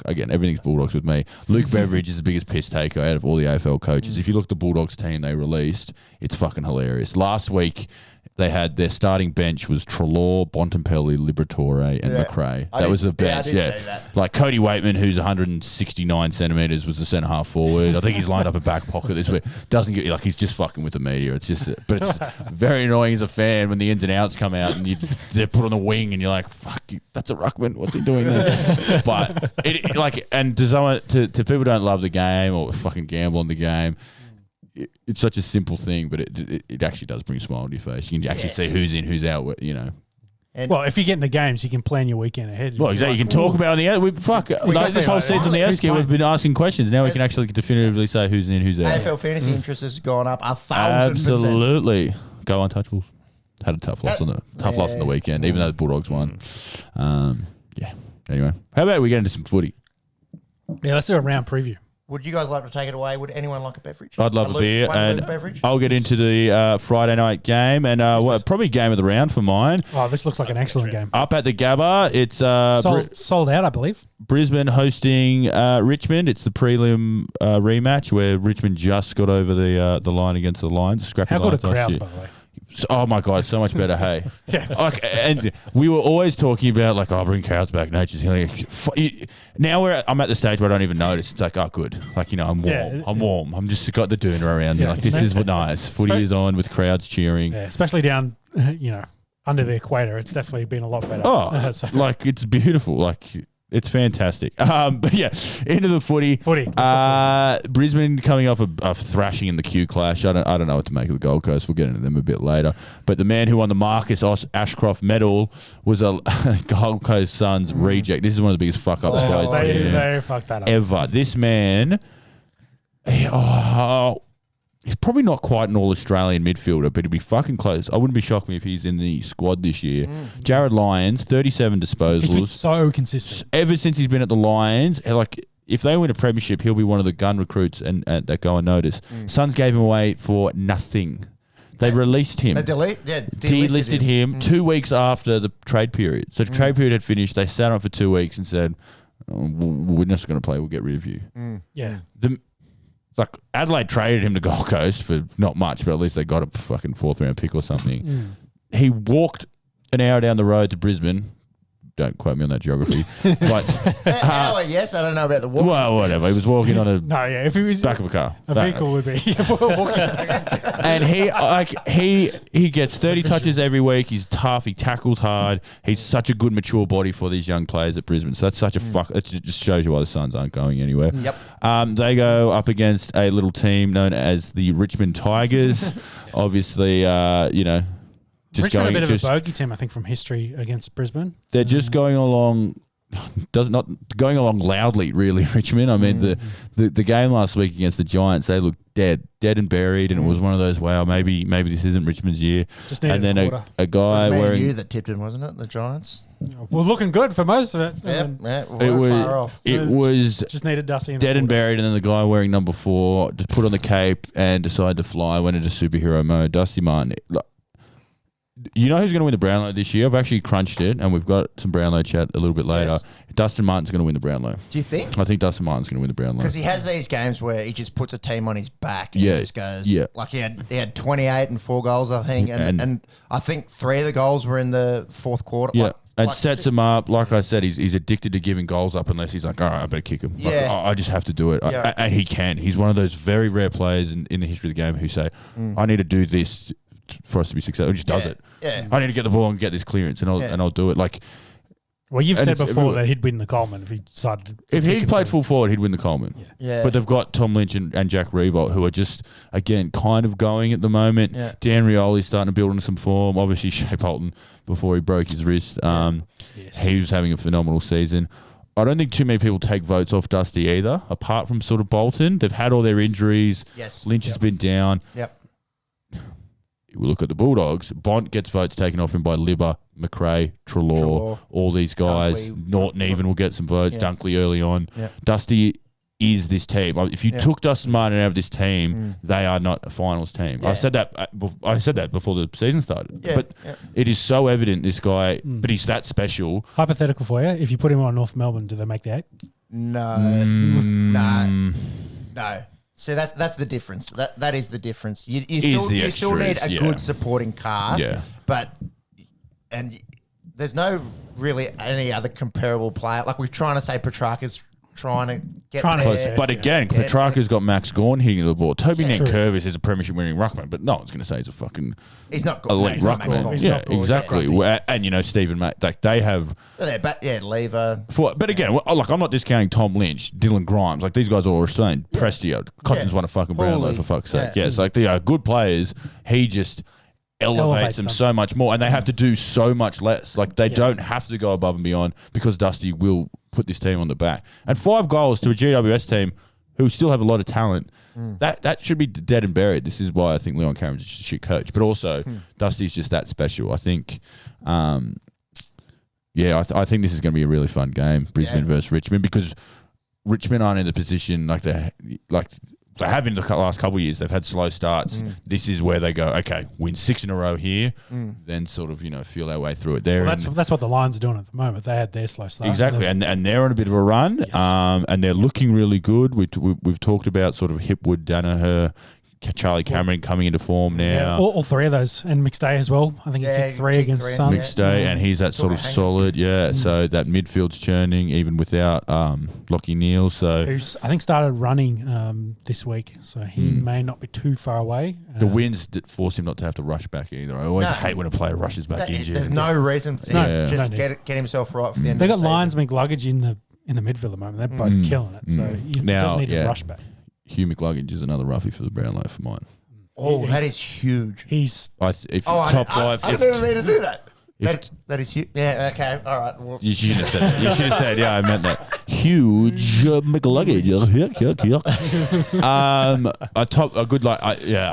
again, everything's Bulldogs with me. Luke Beveridge is the biggest piss taker out of all the AFL coaches. If you look at the Bulldogs team they released, it's fucking hilarious. Last week, they had their starting bench was Treloar, Bontempelli, Liberatore, and McRae. That was the best. Yeah, like Cody Waitman, who's 169 centimeters, was the centre half forward. I think he's lined up a back pocket this week. Doesn't get he's just fucking with the media. It's just, but it's very annoying as a fan when the ins and outs come out and they're put on the wing and you're like, fuck, that's a ruckman. What's he doing there? But and to people who don't love the game or fucking gamble on the game. It's such a simple thing, but it actually does bring a smile to your face. You can actually see who's in, who's out. And well, if you get into games, you can plan your weekend ahead. Well, exactly. You can talk about it on the this whole season on the Esky, we've been asking questions. Now we can actually definitively say who's in, who's out. AFL fantasy interest has gone up 1,000%. Absolutely. Go Untouchables. Had a tough loss on the weekend, even though the Bulldogs won. Anyway, how about we get into some footy? Yeah, let's do a round preview. Would you guys like to take it away? Would anyone like a beverage? I'd love a beer, and I'll get into the Friday night game, and probably game of the round for mine. Oh, this looks like an excellent game. Up at the Gabba, it's sold out, I believe. Brisbane hosting Richmond. It's the prelim rematch where Richmond just got over the line against the Lions. How good are crowds, by the way? Oh my God, so much better. Hey, yes. And we were always talking about bring crowds back, nature's healing. Now I'm at the stage where I don't even notice. It's like, oh, good. I'm warm. Yeah. I'm warm. I'm just got the doona around me. This is nice. Footy is on with crowds cheering. Yeah, especially down, under the equator. It's definitely been a lot better. Oh, it's beautiful. It's fantastic. But yeah, into the footy. Brisbane coming off a thrashing in the Q Clash. I don't know what to make of the Gold Coast. We'll get into them a bit later. But the man who won the Marcus Ashcroft medal was a Gold Coast Suns reject. This is one of the biggest fuck ups they fucked that up ever. This man, he's probably not quite an all-Australian midfielder, but he'd be fucking close. I wouldn't be shocked me if he's in the squad this year. Jared Lyons, 37 disposals. He's been so consistent. Ever since he's been at the Lions, if they win a premiership, he'll be one of the gun recruits and that go unnoticed. Suns gave him away for nothing. They released him. They delisted him 2 weeks after the trade period. So the trade period had finished. They sat on for 2 weeks and said, we're not going to play. We'll get rid of you. Yeah. Adelaide traded him to Gold Coast for not much, but at least they got a fucking 4th round pick or something. He walked an hour down the road to Brisbane. Don't quote me on that geography. But yes, I don't know about the walk. Well, whatever. He was walking on if it was back of a car. A vehicle would be. And he gets 30 touches every week. He's tough. He tackles hard. He's such a good, mature body for these young players at Brisbane. So that's such a It just shows you why the Suns aren't going anywhere. Yep. They go up against a little team known as the Richmond Tigers. Obviously, Richmond a bit of a bogey team, I think, from history against Brisbane. They're just going along, not going along loudly, really, Richmond. I mean, the game last week against the Giants, they looked dead and buried, and it was one of those, wow, maybe this isn't Richmond's year. Just needed a quarter. A guy wearing... you that tipped him, wasn't it, the Giants? Well, looking good for most of it. It was just needed Dusty dead and buried, and then the guy wearing number 4 just put on the cape and decided to fly, went into superhero mode. Dusty Martin... You know who's going to win the Brownlow this year? I've actually crunched it, and we've got some Brownlow chat a little bit later. Yes. Dustin Martin's going to win the Brownlow. Do you think? I think Dustin Martin's going to win the Brownlow. Because he has these games where he just puts a team on his back and just goes... Yeah. Like he had 28 and 4 goals, I think, and I think 3 of the goals were in the 4th quarter. Yeah. Sets him up. Like I said, he's addicted to giving goals up unless he's like, all right, I better kick him. Yeah. I just have to do it. Yeah. And he can. He's one of those very rare players in the history of the game who say, I need to do this for us to be successful. He just does it. Yeah. I need to get the ball and get this clearance, and I'll do it. Well, you've said before that he'd win the Coleman if he decided to. If he played full forward, he'd win the Coleman. Yeah. But they've got Tom Lynch and Jack Revolt, who are just, again, kind of going at the moment. Yeah. Dan Rioli's starting to build into some form. Obviously, Shea Bolton, before he broke his wrist, he was having a phenomenal season. I don't think too many people take votes off Dusty either, apart from sort of Bolton. They've had all their injuries. Yes. Lynch has been down. Yep. We look at the Bulldogs. Bont gets votes taken off him by Libba, McRae, Treloar, all these guys. Dunkley, Norton even will get some votes. Yeah. Dunkley early on. Yeah. Dusty is this team. If you took Dustin Martin out of this team, they are not a finals team. Yeah. I said that before the season started. Yeah. But it is so evident, this guy, but he's that special. Hypothetical for you, if you put him on North Melbourne, do they make the 8? No. No. So that's the difference. That is the difference. You still need a good supporting cast, and there's no really any other comparable player. Like we're trying to say, Petrarca's trying to get there. But again, Petrarca's got Max Gawn hitting the ball. Toby Nankervis is a premiership winning ruckman, but no one's going to say he's a fucking elite ruckman. Yeah, exactly. And Stephen May, they have Lever. But again, I'm not discounting Tom Lynch, Dylan Grimes. These guys are all Australian. Prestia, Cottons won a fucking Brownlow for fuck's sake. Yeah, it's they are good players. He just elevates them so much more, and they have to do so much less. Like, they don't have to go above and beyond because Dusty will put this team on the back. And 5 goals to a GWS team who still have a lot of talent, that should be dead and buried. This is why I think Leon Cameron's a shit coach. But also, Dusty's just that special. I think, I think this is going to be a really fun game, Brisbane versus Richmond, because Richmond aren't in the position they have been the last couple of years. They've had slow starts. This is where they go, okay, win 6 in a row here, then sort of, feel our way through it. That's what the Lions are doing at the moment. They had their slow start. Exactly, and they're on a bit of a run, and they're looking really good. We've talked about sort of Hipwood, Danaher, Charlie Cameron coming into form now. Yeah, all 3 of those, and McStay as well. I think he kicked 3 against Sun. McStay, and he's that sort of solid, so that midfield's churning even without Lockie Neal. So who's, I think, started running this week, so he may not be too far away. The wins force him not to have to rush back either. I always hate when a player rushes back injured. There's no reason to just get himself right for the end They've of the got Lions McLuggage in the midfield at the moment. They're both killing it, so he does need to rush back. Hugh McLuggage is another roughie for the Brownlow for mine. Oh, that is huge. He's top 5. I didn't mean to do that. That is huge. Yeah, okay, all right. Well. You should have said that. You should have said, yeah, I meant that. Huge McLuggage.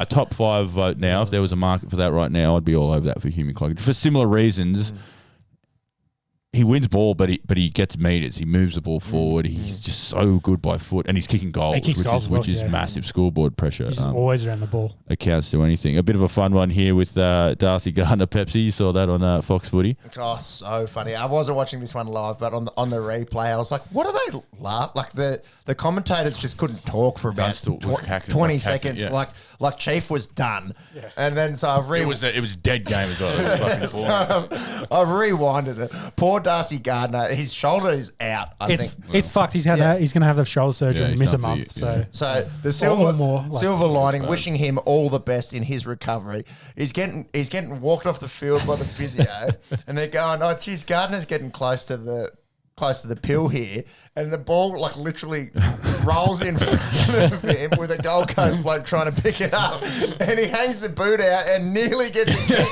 A top 5 vote now. If there was a market for that right now, I'd be all over that for Hugh McLuggage. For similar reasons. He wins ball, but he gets meters. He moves the ball forward. He's just so good by foot, and he's kicking goals, which is massive scoreboard pressure. He's always around the ball. Accounts to anything. A bit of a fun one here with Darcy Gardner Pepsi. You saw that on Fox Footy. Oh, so funny. I wasn't watching this one live, but on the replay, I was like, "What are they laugh?" Like the commentators just couldn't talk for about 20 seconds. Yeah. Like Chief was done, and then so I've it was a dead game as well. It was fucking boring. I've rewinded it. Poor Darcy Gardner, his shoulder is out. I think it's fucked. He's going to have the shoulder surgery and miss a month. So the silver lining, wishing him all the best in his recovery. He's getting walked off the field by the physio, and they're going, "Oh, geez, Gardner's getting close to the pill here," and the ball literally rolls in front of him with a Gold Coast bloke trying to pick it up, and he hangs the boot out and nearly gets a kick.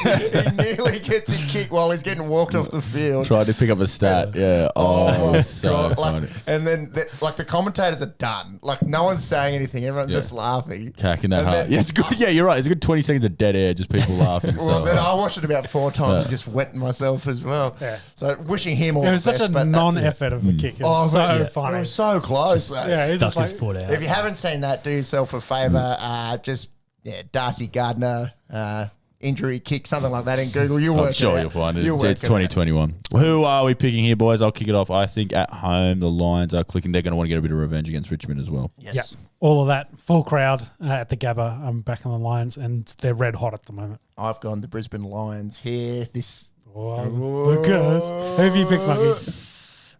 He nearly gets a kick while he's getting walked off the field. Tried to pick up a stat, yeah. Oh my God. Funny. And then the commentators are done. No one's saying anything. Everyone's just laughing. Cacking that hard. Yeah, it's good. Yeah, you're right. It's a good 20 seconds of dead air, just people laughing. Well, then I watched it about 4 times and just wetting myself as well. Yeah. So wishing him all the best. It was such a non-effort of a kick. It was so funny. It was so close. He's stuck his foot out. If you haven't seen that, do yourself a favour. Darcy Gardner injury kick, something like that in Google. I'm sure you'll find it. It's 2021. Who are we picking here, boys? I'll kick it off. I think at home the Lions are clicking. They're going to want to get a bit of revenge against Richmond as well. Yes. Yep. All of that. Full crowd at the Gabba. I'm back on the Lions, and they're red hot at the moment. I've gone the Brisbane Lions here. The curse. Who have you picked, Muggy?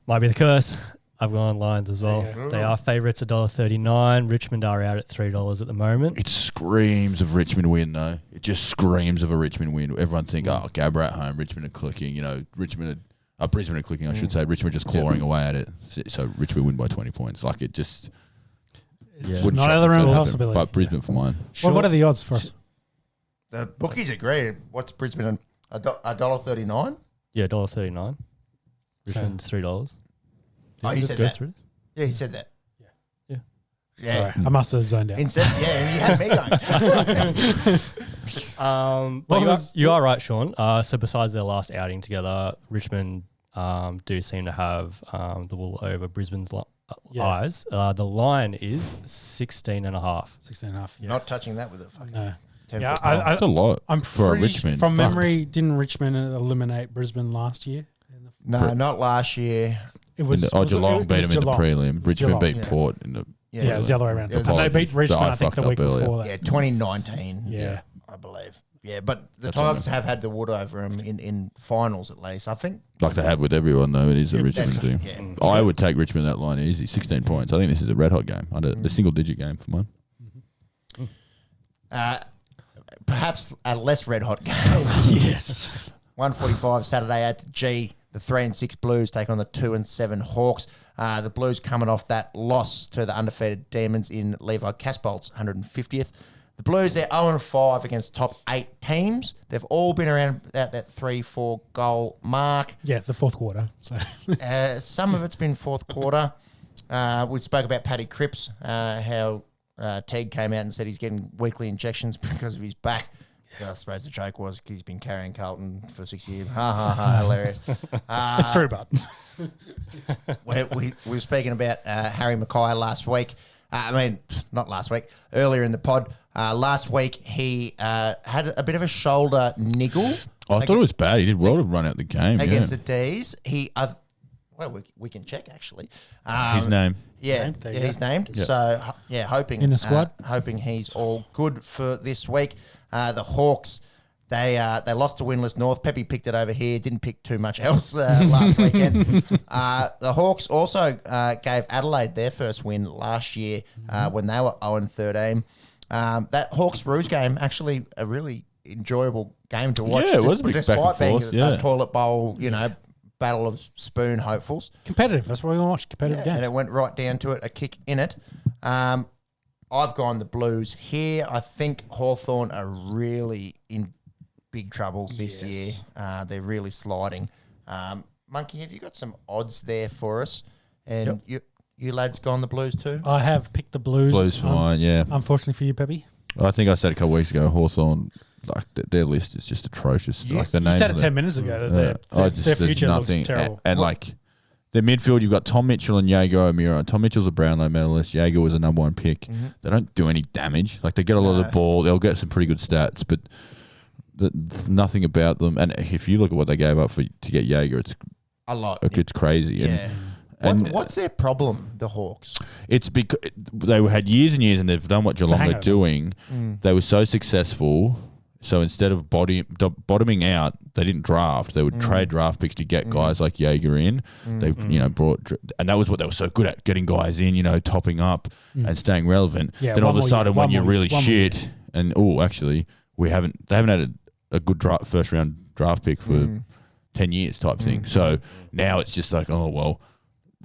Might be the curse. I've gone Lions as well. Yeah. They are favourites $1.39. Richmond are out at $3 at the moment. It screams of Richmond win, though. It just screams of a Richmond win. Everyone think, Gabba at home, Richmond are clicking. Brisbane are clicking, I should say. Richmond just clawing away at it. So Richmond win by 20 points. It just... Not out of the realm of possibility. But Brisbane for mine. Sure. What are the odds for us? The bookies agree. What's Brisbane? $1.39? Yeah, $1.39. Richmond's $3. Oh, he said that. Yeah, he said that. Yeah. Sorry, I must have zoned out. And you had me going. But you are right, Sean. So besides their last outing together, Richmond do seem to have the wool over Brisbane's eyes. The line is 16.5. 16.5. Yeah. Not touching that with a fucking... No. That's a lot. I'm for a Richmond. From memory, didn't Richmond eliminate Brisbane last year? No, not last year. Geelong beat them in the prelim. Richmond beat Port in the... Yeah, it was the other way around. And they beat Richmond, I think, the week before that. Yeah, 2019. Yeah, I believe. Yeah, but the Tigers have had the wood over them in finals at least, I think. Like they have with everyone, though. It is a Richmond team. Yeah. I would take Richmond that line easy. 16 points. I think this is a red-hot game. The single-digit game for mine. Perhaps a less red-hot game. Yes. 1:45 Saturday at G. The 3-6 Blues take on the 2-7 Hawks. The Blues coming off that loss to the undefeated Demons in Levi Casbolt's 150th. The Blues, they're 0-5 against top 8 teams. They've all been around about that 3-4 goal mark. Yeah, the fourth quarter. So some of it's been fourth quarter. We spoke about Paddy Cripps, how Teague came out and said he's getting weekly injections because of his back. I suppose the joke was he's been carrying Carlton for 6 years. Ha, ha, ha, hilarious. it's true, but. we were speaking about Harry Mackay last week. Not last week, earlier in the pod. Last week, he had a bit of a shoulder niggle. I thought it was bad. He did well to run out the game. Against the D's. We can check, actually. His name. Yeah, he's named. Yeah. So, hoping. In the squad? Hoping he's all good for this week. The Hawks, they lost to winless North. Peppy picked it over here. Didn't pick too much else last weekend. The Hawks also gave Adelaide their first win last year when they were 0-13. That Hawks-Roos game, actually a really enjoyable game to watch. Yeah, it was a big despite being forth, a toilet bowl, battle of spoon hopefuls. Competitive. That's what we want to watch. Competitive games. And it went right down to it, a kick in it. I've gone the Blues here. I think Hawthorn are really in big trouble this year. They're really sliding. Monkey, have you got some odds there for us? And you lads gone the Blues too? I have picked the Blues. Blues fine, yeah. Unfortunately for you, Peppy. I think I said a couple weeks ago, Hawthorn, like their list is just atrocious. Yeah. Like the You names said it 10 minutes ago. Their future looks terrible. And like their midfield, you've got Tom Mitchell and Jaeger O'Meara. Tom Mitchell's a Brownlow medalist. Jaeger was a number 1 pick. Mm-hmm. They don't do any damage. Like they get a lot of the ball. They'll get some pretty good stats, but nothing about them. And if you look at what they gave up to get Jaeger, it's a lot. It's crazy. Yeah. And what's their problem, the Hawks? It's because they had years and years, and they've done what Geelong are doing. They were so successful. So instead of bottoming out, they didn't draft. They would trade draft picks to get guys like Jaeger in. They've brought, and that was what they were so good at, getting guys in, topping up and staying relevant. Yeah, then all of a sudden, when you're really shit, and actually, they haven't had a good first round draft pick for 10 years type thing. So now it's just like, oh well.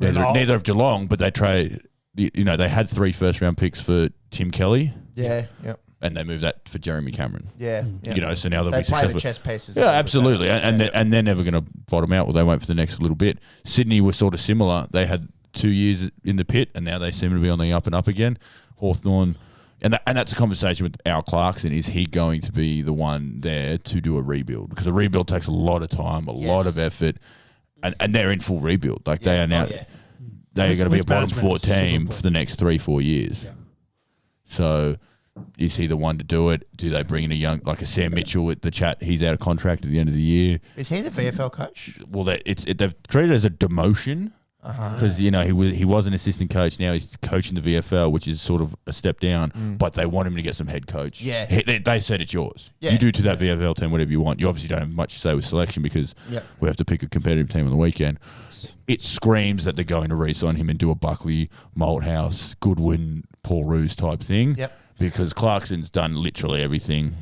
Neither of Geelong, but they trade. They had 3 first round picks for Tim Kelly. Yeah, yep. And they moved that for Jeremy Cameron. Yeah, so now they'll be play successful. the chess pieces. Yeah, absolutely, and they're never going to bottom out. Well, they won't for the next little bit. Sydney was sort of similar. They had 2 years in the pit, and now they seem to be on the up and up again. Hawthorn, and that's a conversation with Al Clarkson. Is he going to be the one there to do a rebuild? Because a rebuild takes a lot of time, a lot of effort. And they're in full rebuild. Like they are now, they are going to be a bottom 4 team for the next 3-4 years. Yeah. So, is he the one to do it? Do they bring in a young, like a Sam Mitchell with the chat? He's out of contract at the end of the year. Is he the VFL coach? Well, they've treated it as a demotion because he was an assistant coach. Now he's coaching the VFL, which is sort of a step down. But they want him to get some head coach. Yeah, they said it's yours. Yeah. You do to that VFL team whatever you want. You obviously don't have much to say with selection because we have to pick a competitive team on the weekend. It screams that they're going to re-sign him and do a Buckley, Malthouse, Goodwin, Paul Roos type thing. Yep. Because Clarkson's done literally everything.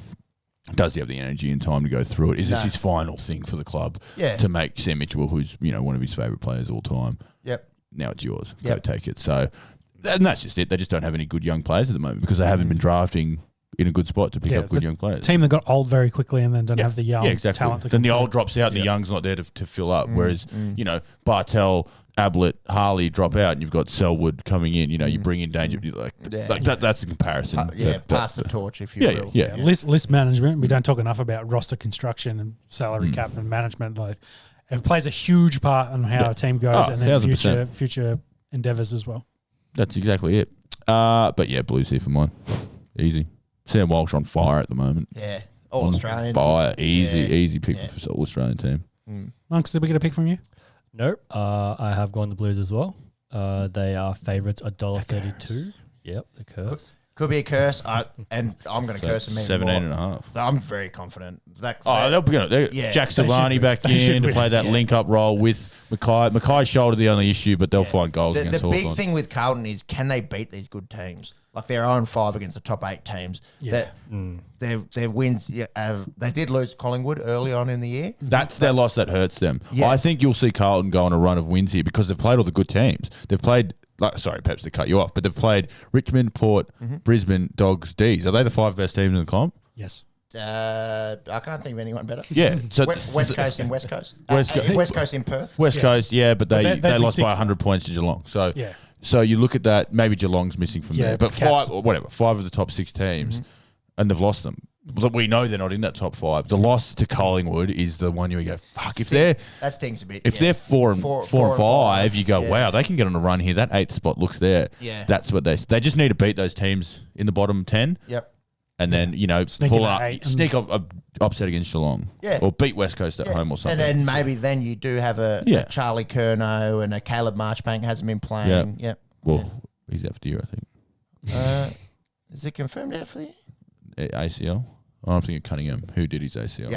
Does he have the energy and time to go through it? Is this his final thing for the club? Yeah. To make Sam Mitchell, who's one of his favourite players all time. Yep. Now it's yours. Go take it. So, and that's just it. They just don't have any good young players at the moment because they haven't been drafting in a good spot to pick up good young players. Team that got old very quickly and then don't have the young talent to then the old drops out and the young's not there to fill up. Whereas, Bartel, Ablett, Harley drop out and you've got Selwood coming in. You bring in Danger. That's the comparison. Pass the torch if you will. Yeah. List management. We don't talk enough about roster construction and salary cap and management. Like it plays a huge part on how a team goes and then future endeavours as well. That's exactly it. But Blues here for mine. Easy. Sam Walsh on fire at the moment. Yeah. All Australian. Fire. Easy pick for All Australian team. Monks, did we get a pick from you? Nope. I have gone the Blues as well. They are favourites $1.32. Yep, the curse. Could be a curse, and I'm going to curse them even 17.5. I'm very confident. They'll be Jack Silvani back in to play that link-up role with Mackay. Mackay's shoulder the only issue, but they'll find goals against Hawthorn. The big thing with Carlton is can they beat these good teams? Like they're 0-5 against the top 8 teams. Yeah. Their wins, they did lose Collingwood early on in the year. That's their loss that hurts them. Yeah. I think you'll see Carlton go on a run of wins here because they've played all the good teams. They've played Peps to cut you off, but they've played Richmond, Port, Brisbane, Dogs, D's. Are they the 5 best teams in the comp? Yes. I can't think of anyone better. Yeah. So West Coast in West Coast. West Coast in Perth. West Coast, yeah, but they lost by 6th. 100 points to Geelong. So Yeah. So you look at that, maybe Geelong's missing from there, but Cats. 5 of the top 6 teams, and they've lost them. We know they're not in that top 5. The loss to Collingwood is the one you go, fuck. That stings a bit. If they're 4 and 5, you go, yeah. wow, they can get on a run here. That 8th spot looks there. Yeah, that's what they just need to beat those teams in the bottom 10. Yep. And then sneak upset against Geelong, or beat West Coast at home or something. And then maybe then you do have a Charlie Curnow and a Caleb Marchbank hasn't been playing. Yep. Well, he's out for the year, I think. Is it confirmed out for the year? ACL. Oh, I'm thinking Cunningham, who did his ACL.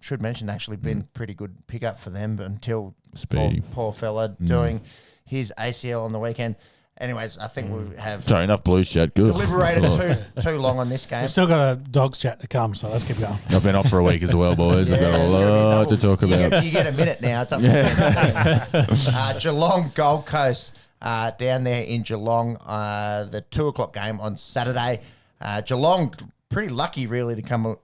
Should mention actually been pretty good pickup for them, but until poor fella doing his ACL on the weekend. Anyways, I think we have enough Blues chat. Good. Deliberated too long on this game. We've still got a Dogs chat to come, so let's keep going. I've been off for a week as well, boys. I've got a lot to talk about. You get a minute now. It's up to Geelong Gold Coast down there in Geelong. The 2:00 game on Saturday. Geelong pretty lucky really to come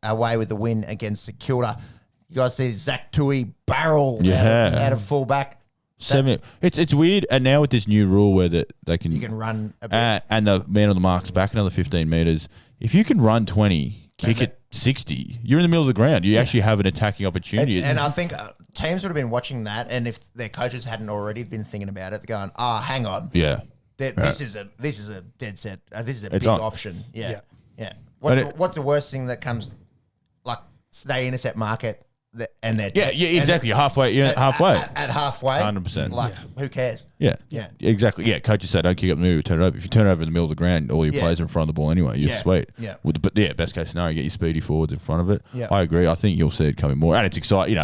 away with the win against St Kilda. You guys see Zach Tui barrel out of fullback. It's weird, and now with this new rule where you can run a bit, and the man on the mark's back another 15 meters. If you can run 20, kick it 60, you're in the middle of the ground. You actually have an attacking opportunity. And I think teams would have been watching that, and if their coaches hadn't already been thinking about it, they're going, hang on, this is a dead set. This is a big option. Yeah. What's the worst thing that comes? Like they intercept market. And they're exactly. You're halfway. At halfway, 100%. Like, who cares? Yeah, exactly. Yeah, coaches say don't kick up the move, turn it over. If you turn it over in the middle of the ground, all your players are in front of the ball anyway. You're sweet. Yeah. But best case scenario, get your speedy forwards in front of it. Yeah. I agree. I think you'll see it coming more, and it's exciting.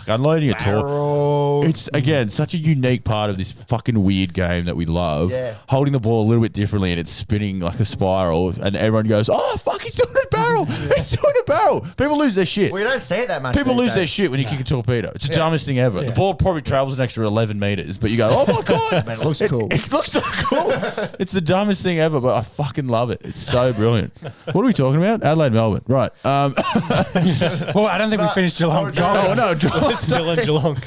Unloading a tour. It's again such a unique part of this fucking weird game that we love. Yeah. Holding the ball a little bit differently, and it's spinning like a spiral, and everyone goes, "Oh fuck, he's doing a barrel! He's doing a barrel!" People lose their shit. We don't see it that much. People lose their shit when you kick a torpedo. It's the dumbest thing ever. The ball probably travels an extra 11 meters, but you go, "Oh my god, man, it looks cool." It looks so cool. It's the dumbest thing ever, but I fucking love it. It's so brilliant. What are we talking about? Adelaide, Melbourne, right? Well, I don't think we finished Geelong. Geelong. Still in Geelong.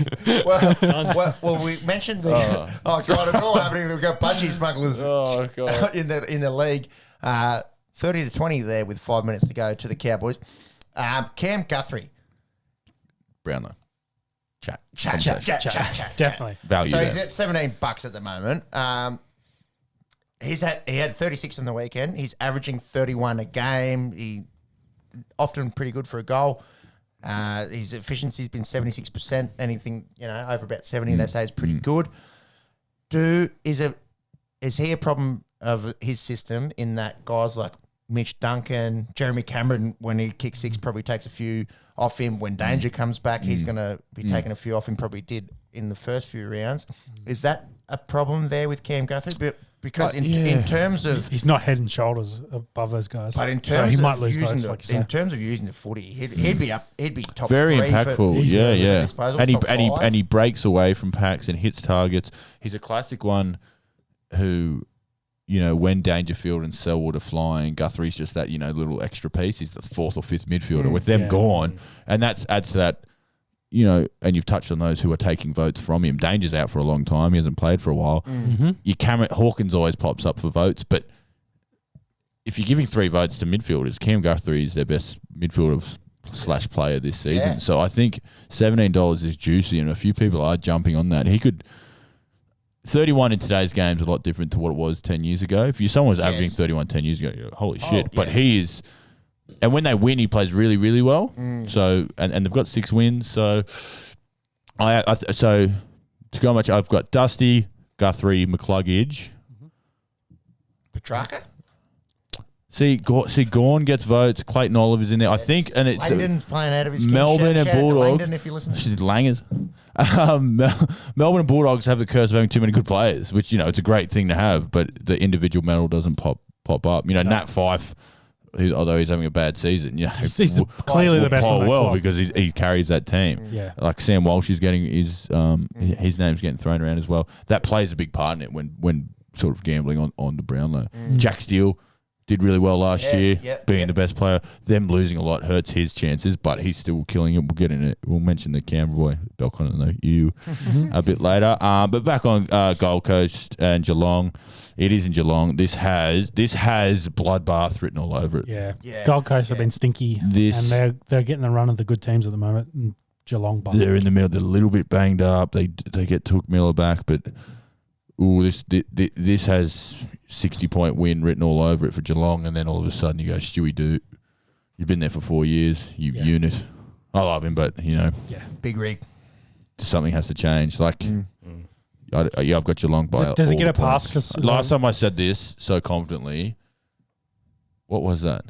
Well, we mentioned the it's all happening. We've got budgie smugglers. Oh god, in the league, 30-20 there with 5 minutes to go to the Cowboys. Cam Guthrie. Brownlow. Chat. Definitely. Value. So he's at $17 at the moment. He had 36 on the weekend. He's averaging 31 a game. He often pretty good for a goal. His efficiency's been 76%. Anything over about 70, they say is pretty good. Is he a problem of his system in that guys like Mitch Duncan, Jeremy Cameron, when he kicks 6, probably takes a few off him. When Danger comes back, he's going to be taking a few off him, probably did in the first few rounds. Is that a problem there with Cam Guthrie? Because in terms of... He's not head and shoulders above those guys. But in terms he of might lose votes, like you say. In terms of using the footy, he'd be top very 3 impactful. And he breaks away from packs and hits targets. He's a classic one who... when Dangerfield and Selwood are flying, Guthrie's just that, little extra piece. He's the 4th or 5th midfielder. With them gone, and that adds to that, and you've touched on those who are taking votes from him. Danger's out for a long time. He hasn't played for a while. Hawkins always pops up for votes, but if you're giving 3 votes to midfielders, Cam Guthrie is their best midfielder / player this season. Yeah. So I think $17 is juicy, and a few people are jumping on that. He could... 31 in today's game is a lot different to what it was 10 years ago. If someone was averaging 31 10 years ago, you're like, holy shit. But he is... And when they win, he plays really, really well. So and they've got 6 wins. So so to go much, I've got Dusty, Guthrie, McCluggage. Petrarca? See, Gawn gets votes. Clayton Oliver's in there. I think, and it's Langdon's playing out of his Melbourne and Bulldogs. Langdon, if you listen. She's Langers. Melbourne and Bulldogs have the curse of having too many good players, which it's a great thing to have, but the individual medal doesn't pop up. Nat Fyfe although he's having a bad season, he's clearly the best in that club. because he carries that team. Yeah, like Sam Walsh is getting his name's getting thrown around as well. That plays a big part in it when sort of gambling on the Brownlow. Jack Steele did really well last year, being the best player. Them losing a lot hurts his chances, but he's still killing it. We'll get in it. We'll mention the Canberra boy, Belcon and you a bit later. But back on Gold Coast and Geelong, it is in Geelong. This has bloodbath written all over it. Yeah. Gold Coast have been stinky, and they're getting the run of the good teams at the moment. And Geelong, they're in the middle. They're a little bit banged up. They get Took Miller back, but. Ooh, this has 60-point win written all over it for Geelong, and then all of a sudden you go, Stewie Doot, you've been there for 4 years, unit. I love him, but big rig. Something has to change. Like, I've got Geelong by. Does he get a pass? Because last time I said this so confidently, what was that?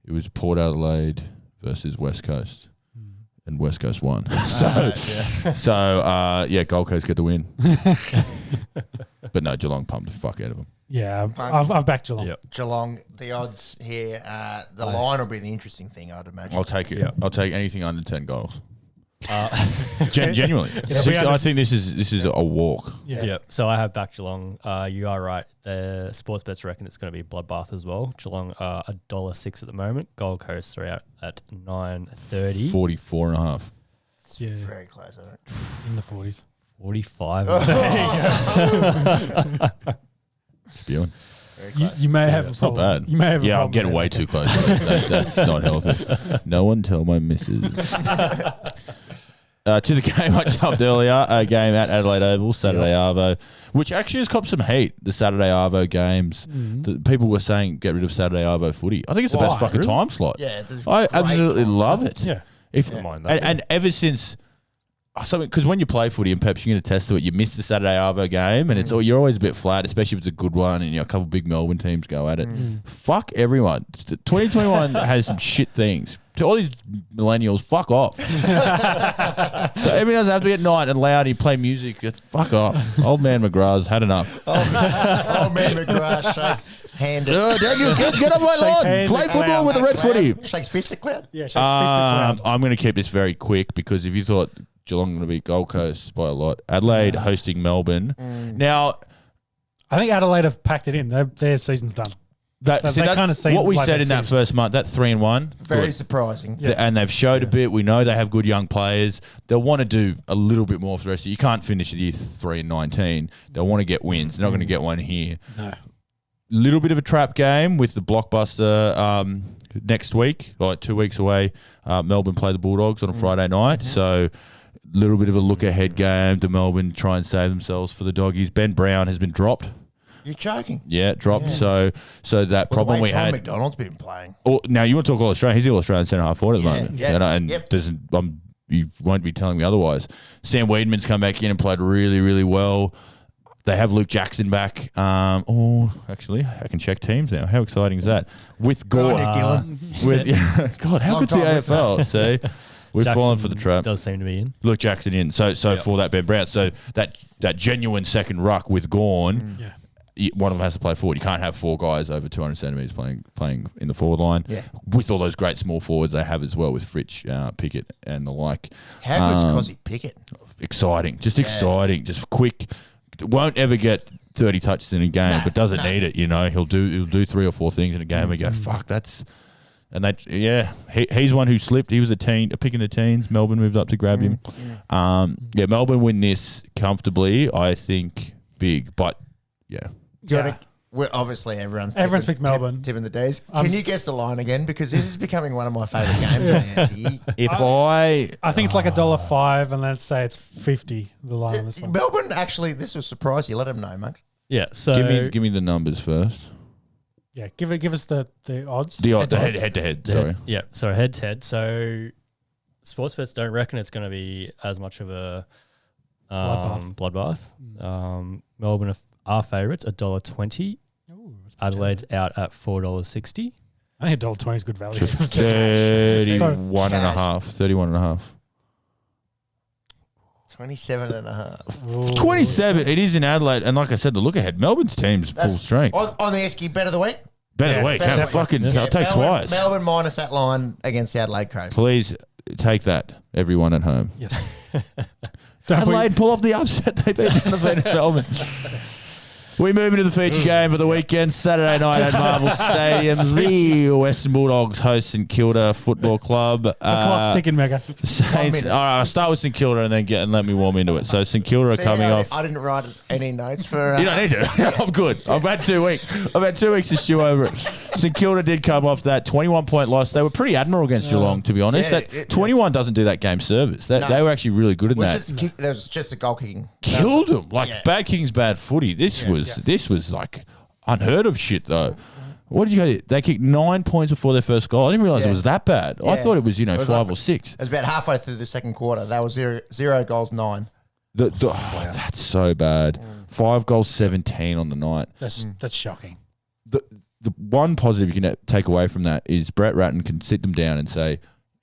It was Port Adelaide versus West Coast. And West Coast won. Gold Coast get the win. But no, Geelong pumped the fuck out of them. Yeah, I've backed Geelong. Yep. Geelong, the odds here, the line will be the interesting thing, I'd imagine. I'll take it. Yep. I'll take anything under 10 goals. Genuinely. I think this is a walk. Yeah. So I have back Geelong. You are right. The sports bets reckon it's going to be bloodbath as well. Geelong are $1.06 at the moment. Gold Coast are out at $9.30. 44.5. Yeah. Very close, I don't. In the 40s. 45. Spewing. You may have a problem. Not bad. You may have a problem. I'm getting way too close. That's not healthy. No one tell my missus. To the game I jumped earlier, a game at Adelaide Oval, Saturday Arvo, which actually has copped some hate, the Saturday Arvo games. People were saying get rid of Saturday Arvo footy. I think it's the best fucking time slot. Yeah, I absolutely love it. Yeah. And ever since... Because when you play footy, and perhaps you can attest to it, you miss the Saturday Arvo game, and you're always a bit flat, especially if it's a good one, and a couple of big Melbourne teams go at it. Fuck everyone. 2021 has some shit things. To all these millennials, fuck off. So everything doesn't have to be at night and loud. You play music. Fuck off. Old man McGrath's had enough. Old man McGrath shakes hand. Daniel, get up my lawn. Play football with a red footy. Shakes fist at cloud. Yeah, shakes fist at cloud. I'm going to keep this very quick because if you thought Geelong going to beat Gold Coast by a lot, Adelaide hosting Melbourne. Now, I think Adelaide have packed it in. Their season's done. What we said in that first month, that 3-1, very surprising. Yeah. And they've showed a bit. We know they have good young players. They'll want to do a little bit more for the rest of the year. You can't finish the year 3-19. They'll want to get wins. They're not going to get one here. No. Little bit of a trap game with the blockbuster next week, like 2 weeks away. Melbourne play the Bulldogs on a Friday night. So little bit of a look ahead game to Melbourne try and save themselves for the Doggies. Ben Brown has been dropped. You're joking. Yeah, dropped. Yeah. So that problem we had. McDonald's been playing. Now you want to talk all Australian? He's the all Australian centre half forward at the moment. Yeah. You won't be telling me otherwise. Sam Weidman's come back in and played really, really well. They have Luke Jackson back. Actually, I can check teams now. How exciting is that? With Gore. God, how good's the AFL? See? We've fallen for the trap. Does seem to be in. Luke Jackson in. So for that Ben Brown. So that genuine second ruck with Gawn. One of them has to play forward. You can't have four guys over 200 centimetres playing in the forward line. Yeah. With all those great small forwards they have as well with Fritsch, Pickett and the like. How good's Cosy Pickett? Exciting. Exciting. Just quick. Won't ever get 30 touches in a game, but doesn't need it. He'll do 3 or 4 things in a game and go, fuck, that's... And he's one who slipped. He was a pick in the teens. Melbourne moved up to grab him. Melbourne win this comfortably, I think, big. But, obviously, everyone's picked Melbourne. Tipping the D's. Can you guess the line again? Because this is becoming one of my favourite games. I think it's like $1.05, and let's say it's 50. The line on this one. Melbourne, actually, this will surprise you. Let them know, Max. Yeah. So give me the numbers first. Yeah, give us the odds. The head to head. Sorry. Yeah. So head to head. So sports bets don't reckon it's going to be as much of a bloodbath. Melbourne are favourites, $1.20. Adelaide's out at $4.60. I think $1.20 is good value. 31.5. 27.5. 27. It is in Adelaide, and like I said, the look ahead. Melbourne's team's full strength. On the Esky bet of the week. Bet of the week. I'll take twice. Melbourne minus that line against the Adelaide Crows. Please take that, everyone at home. Yes. Adelaide pull off the upset. They beat Melbourne. We move into the feature game for the weekend. Saturday night at Marvel Stadium. The Western Bulldogs host St Kilda Football Club. The clock's ticking, Mega. Saints. All right, I'll start with St Kilda and then let me warm into it. So St Kilda are coming off. I didn't write any notes for. You don't need to. I'm good. I've had 2 weeks. I've had 2 weeks to stew over it. St Kilda did come off that 21-point loss. They were pretty admirable against Geelong, to be honest. Yeah, that 21 doesn't do that game service. They were actually really good in that. There was just a goal kicking. Killed them. Bad kicking's bad footy. This was like unheard of shit, though. What did you go? They kicked 9 points before their first goal. I didn't realize it was that bad. I thought it was 5 or 6. It was about halfway through the second quarter. That was zero goals, 9. That's so bad. 5 goals, 17 on the night. That's shocking. The one positive you can take away from that is Brett Ratton can sit them down and say,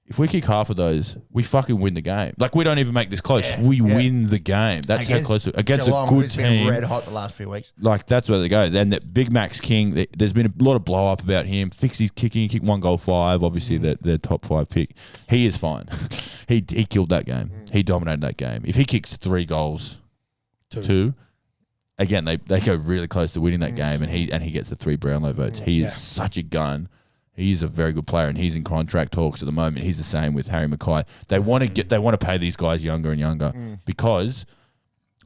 if we kick half of those, we fucking win the game. Like, we don't even make this close. We win the game. That's how close against Geelong, a good who's team. Been red hot the last few weeks. Like, that's where they go. Then that Big Max King, there's been a lot of blow up about him. Fix his kicking. He kicked 1 goal 5. Obviously, their top 5 pick. He is fine. He killed that game. He dominated that game. If he kicks 3 goals, 2, again, they go really close to winning that game, and he gets the 3 Brownlow votes. He is such a gun. He is a very good player, and he's in contract talks at the moment. He's the same with Harry Mackay. They want to pay these guys younger and younger because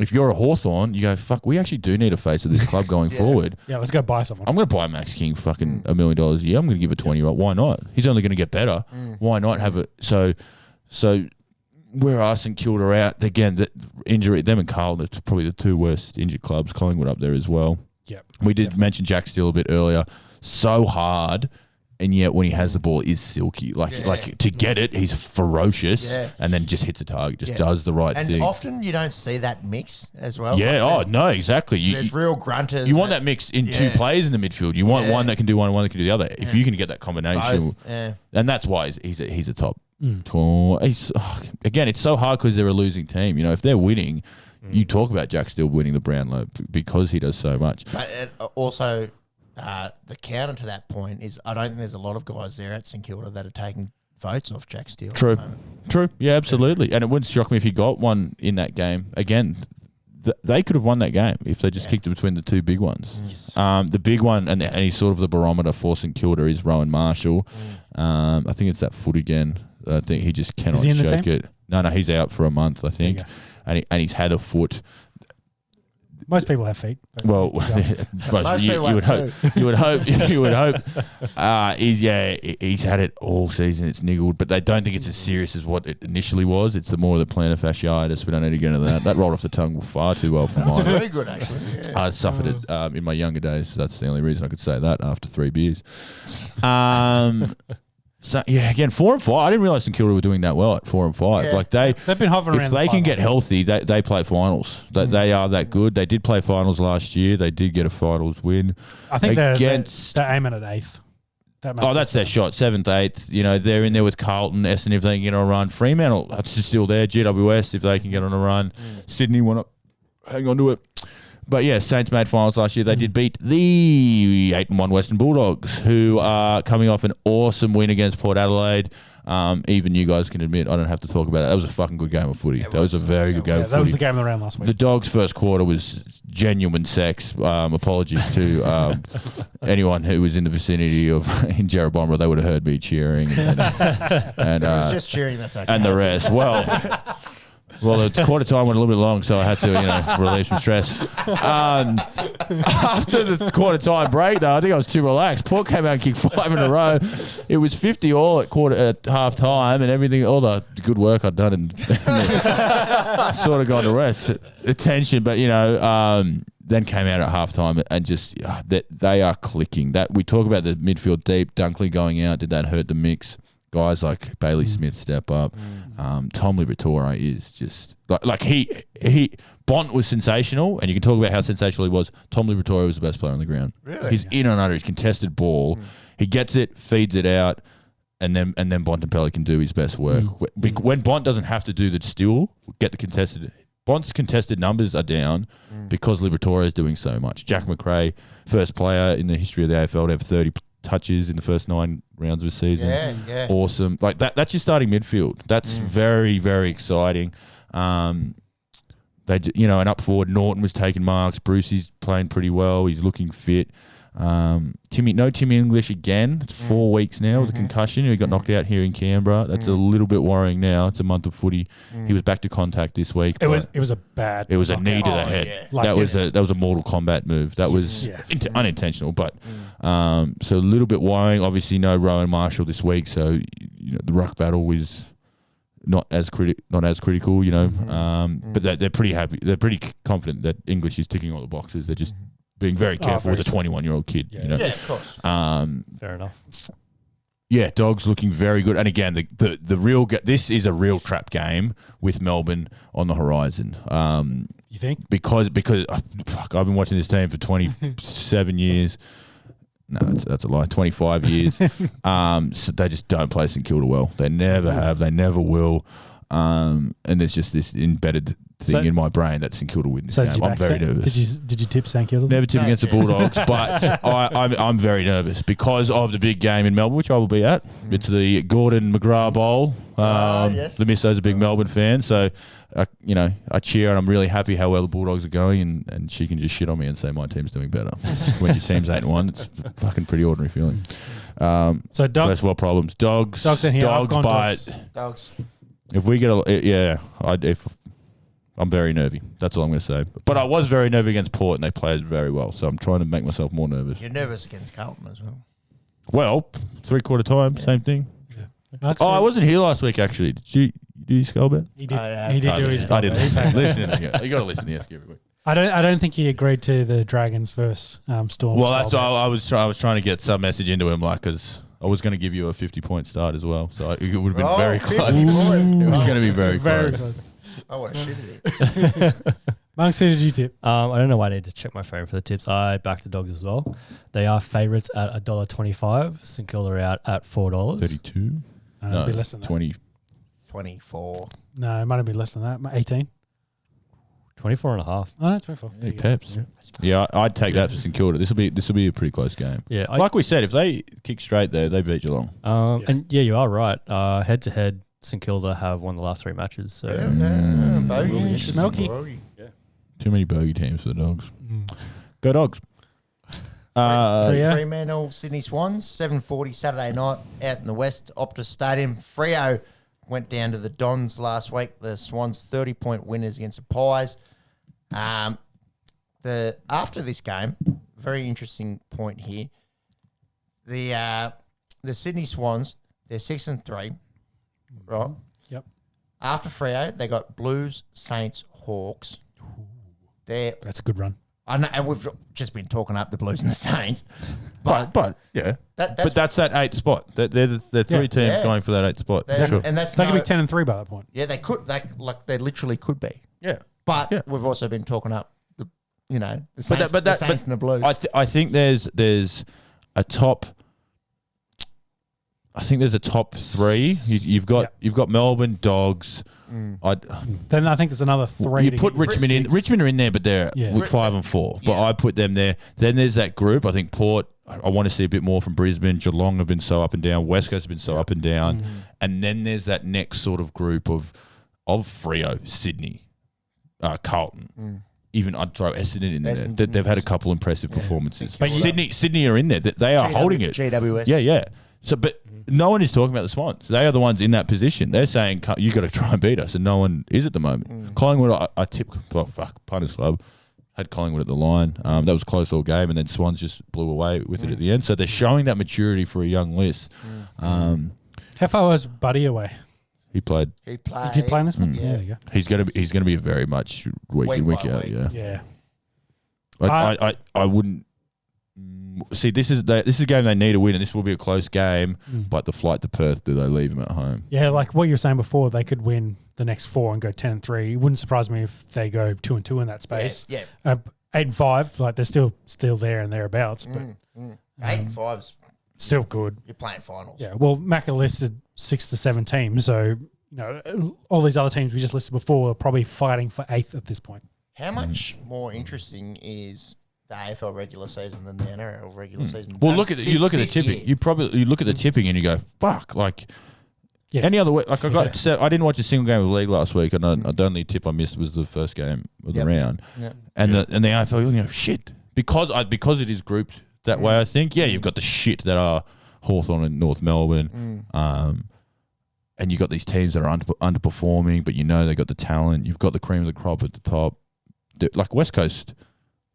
if you're a Hawthorn, you go, fuck, we actually do need a face of this club going forward. Yeah, let's go buy someone. I'm going to buy Max King fucking $1 million a year. I'm going to give a 20-year-old. Why not? He's only going to get better. Why not have it? So where are St Kilda out? Again, the injury, them and Carlton are probably the 2 worst injured clubs. Collingwood up there as well. Yep. We did mention Jack Steele a bit earlier. So hard. And yet, when he has the ball, is silky. Like to get it, he's ferocious, and then just hits a target, just does the right thing. And often you don't see that mix as well. Yeah. Like no, exactly. There's real grunters. You want that mix in 2 players in the midfield. You want one that can do one and one that can do the other. If you can get that combination, and that's why he's a top. Again, it's so hard because they're a losing team. If they're winning, you talk about Jack Steele winning the Brownlow because he does so much. But also. The counter to that point is I don't think there's a lot of guys there at St Kilda that are taking votes off Jack Steele. True. Yeah, absolutely. And it wouldn't shock me if he got one in that game. Again, they could have won that game if they just kicked it between the 2 big ones. Yes. The big one, and he's sort of the barometer for St Kilda, is Rowan Marshall. I think it's that foot again. I think he just cannot shake it. No, he's out for a month, I think. And he's had a foot. Most people have feet. Well, you would hope. You would hope. He's had it all season. It's niggled, but they don't think it's as serious as what it initially was. It's more of the plantar fasciitis. We don't need to get into that. That rolled off the tongue far too well for mine. Very good, actually. Yeah. I suffered it in my younger days. That's the only reason I could say that after 3 beers. So again, 4 and 5. I didn't realize St Kilda were doing that well at 4 and 5. Yeah. Like they've been hovering around. If they can get healthy, they play finals. They are that good. They did play finals last year. They did get a finals win. I think they're aiming at 8th. That's their shot. 7th, 8th. They're in there with Carlton, Essendon if they can get on a run. Fremantle is still there. GWS if they can get on a run. Sydney want to hang on to it. But yeah, Saints made finals last year. They did beat the 8-1 Western Bulldogs, who are coming off an awesome win against Port Adelaide. Even you guys can admit, I don't have to talk about it. That was a fucking good game of footy. That was a very good game of footy. That was the game of the round last week. The Dogs' first quarter was genuine sex. Apologies to anyone who was in the vicinity of in Jerebombra. They would have heard me cheering. And just cheering, that's okay. And the rest. Well, the quarter time went a little bit long, so I had to, relieve some stress. After the quarter time break, though, I think I was too relaxed. Port came out and kicked 5 in a row. It was 50 all at half time, and everything, all the good work I'd done, and sort of gone to rest. Attention, but then came out at half time and just that they are clicking. That we talk about the midfield deep. Dunkley going out, did that hurt the mix? Guys like Bailey Smith step up. Tom Liberatore is just like he Bont was sensational, and you can talk about how sensational he was. Tom Liberatore was the best player on the ground. Really? He's in and under his contested ball. He gets it, feeds it out, and then Bontempelli can do his best work. When Bont doesn't have to do the steal, get the contested. Bont's contested numbers are down, because Liberatore is doing so much. Jack McRae, first player in the history of the AFL to have 30 touches in the first 9 rounds of a season. Yeah. Awesome. Like that's your starting midfield. That's very, very exciting. And up forward, Norton was taking marks. Brucey's playing pretty well. He's looking fit. Tim English again. It's 4 weeks now with a concussion. He got knocked out here in Canberra. That's a little bit worrying now. It's a month of footy. He was back to contact this week. It was a bad. It was a knee to the head. Yeah. Like that was a Mortal Kombat move. That was unintentional, but so a little bit worrying. Obviously, no Rowan Marshall this week, so the ruck battle is not as critical. But they're pretty happy. They're pretty confident that English is ticking all the boxes. They're just being very careful with a 21-year-old kid. Yeah, of course. Fair enough. Yeah, Dogs looking very good. And again, the real this is a real trap game with Melbourne on the horizon. You think? Because I've been watching this team for 27 years. No, that's a lie. 25 years. So they just don't play St Kilda well. They never have. They never will. And there's just this embedded thing in my brain that St Kilda win this game. I'm very nervous. Did you tip St Kilda? Never tip against the Bulldogs, but I'm very nervous because of the big game in Melbourne, which I will be at. It's the Gordon McGrath Bowl. Yes. The Misso's a big Melbourne fan, so I cheer and I'm really happy how well the Bulldogs are going, and she can just shit on me and say my team's doing better. When your team's 8-1, it's a fucking pretty ordinary feeling. So Dogs. First world problems. Dogs in here. Dogs. If we get I'm very nervy. That's all I'm going to say. But I was very nervy against Port, and they played very well. So I'm trying to make myself more nervous. You're nervous against Carlton as well. Well, 3/4 time, same thing. Yeah. I wasn't here last week, actually. Did you do your skull bet? He did. He did do his skull bet. I didn't listen. You got to listen to the Esky every week. I don't think he agreed to the Dragons versus Storm. Well, that's all I was trying to get some message into him, because I was going to give you a 50-point start as well. So it would have been very close. It was going to be very close. I want to shit at it. Monks, who did you tip? I don't know why I need to check my phone for the tips. I backed the Dogs as well. They are favourites at $1.25. St Kilda are out at $4. 32? No, it'd be less than that. 20. 24. No, it might have been less than that. 18. 24.5. Oh, no, 24. Yeah, taps. Yeah, I'd take that for St Kilda. This will be a pretty close game. Yeah, like we said, if they kick straight there, they beat Geelong. And you are right. Head to head, St Kilda have won the last 3 matches. So Bogey. Smoky. Yeah. Too many bogey teams for the Dogs. Go Dogs. Fremantle, Sydney Swans, 7:40 Saturday night out in the West, Optus Stadium. Freo went down to the Dons last week. The Swans 30-point winners against the Pies. After this game, very interesting point here. The Sydney Swans, they're 6-3, right? Yep. After Freo, they got Blues, Saints, Hawks. That's a good run. I know, and we've just been talking up the Blues and the Saints, but yeah, that's that 8th spot. They're the 3 teams going for that 8th spot. Sure. And that's they could be 10-3 by that point. Yeah, they could. They literally could be. Yeah, but we've also been talking up the Saints, the Saints and the Blues. I think there's a top. I think there's a top 3. You've got Melbourne, Dogs. Then I think there's another 3. You put Richmond in. Richmond are in there, but they're with 5 and 4. But I put them there. Then there's that group. I think Port. I want to see a bit more from Brisbane. Geelong have been so up and down. West Coast have been so up and down. And then there's that next sort of group of Freo, Sydney, Carlton. Even I'd throw Essendon in there. They've had a couple impressive performances. But Sydney are in there. They are holding it. GWS. Yeah. So, but no one is talking about the Swans. They are the ones in that position. They're saying you got to try and beat us, and no one is at the moment. Collingwood, I tipped. Punters Club had Collingwood at the line. That was a close all game, and then Swans just blew away with it at the end. So they're showing that maturity for a young list. How far was Buddy away? He played. Did he play in this one? Yeah, there you go. He's gonna be very much week in week out. Yeah. I wouldn't. See, this is a game they need to win, and this will be a close game. But the flight to Perth, do they leave them at home? Yeah, like what you were saying before, they could win the next 4 and go 10-3. It wouldn't surprise me if they go 2-2 in that space. Yeah. 8-5, like they're still there and thereabouts, but 8-5's still good. You're playing finals. Yeah. Well, Macca listed 6 to 7 teams, so all these other teams we just listed before are probably fighting for 8th at this point. How much more interesting is the AFL regular season than the NRL regular season? Well, look at the tipping. Year. You look at the tipping and you go, fuck, like. Yeah. Any other week, like I didn't watch a single game of the league last week, and the only tip I missed was the first game of the round, and the AFL, you know, shit, because it is grouped that way. I think, you've got the shit that are Hawthorn and North Melbourne, and you've got these teams that are underperforming, but you know they got the talent. You've got the cream of the crop at the top. Like West Coast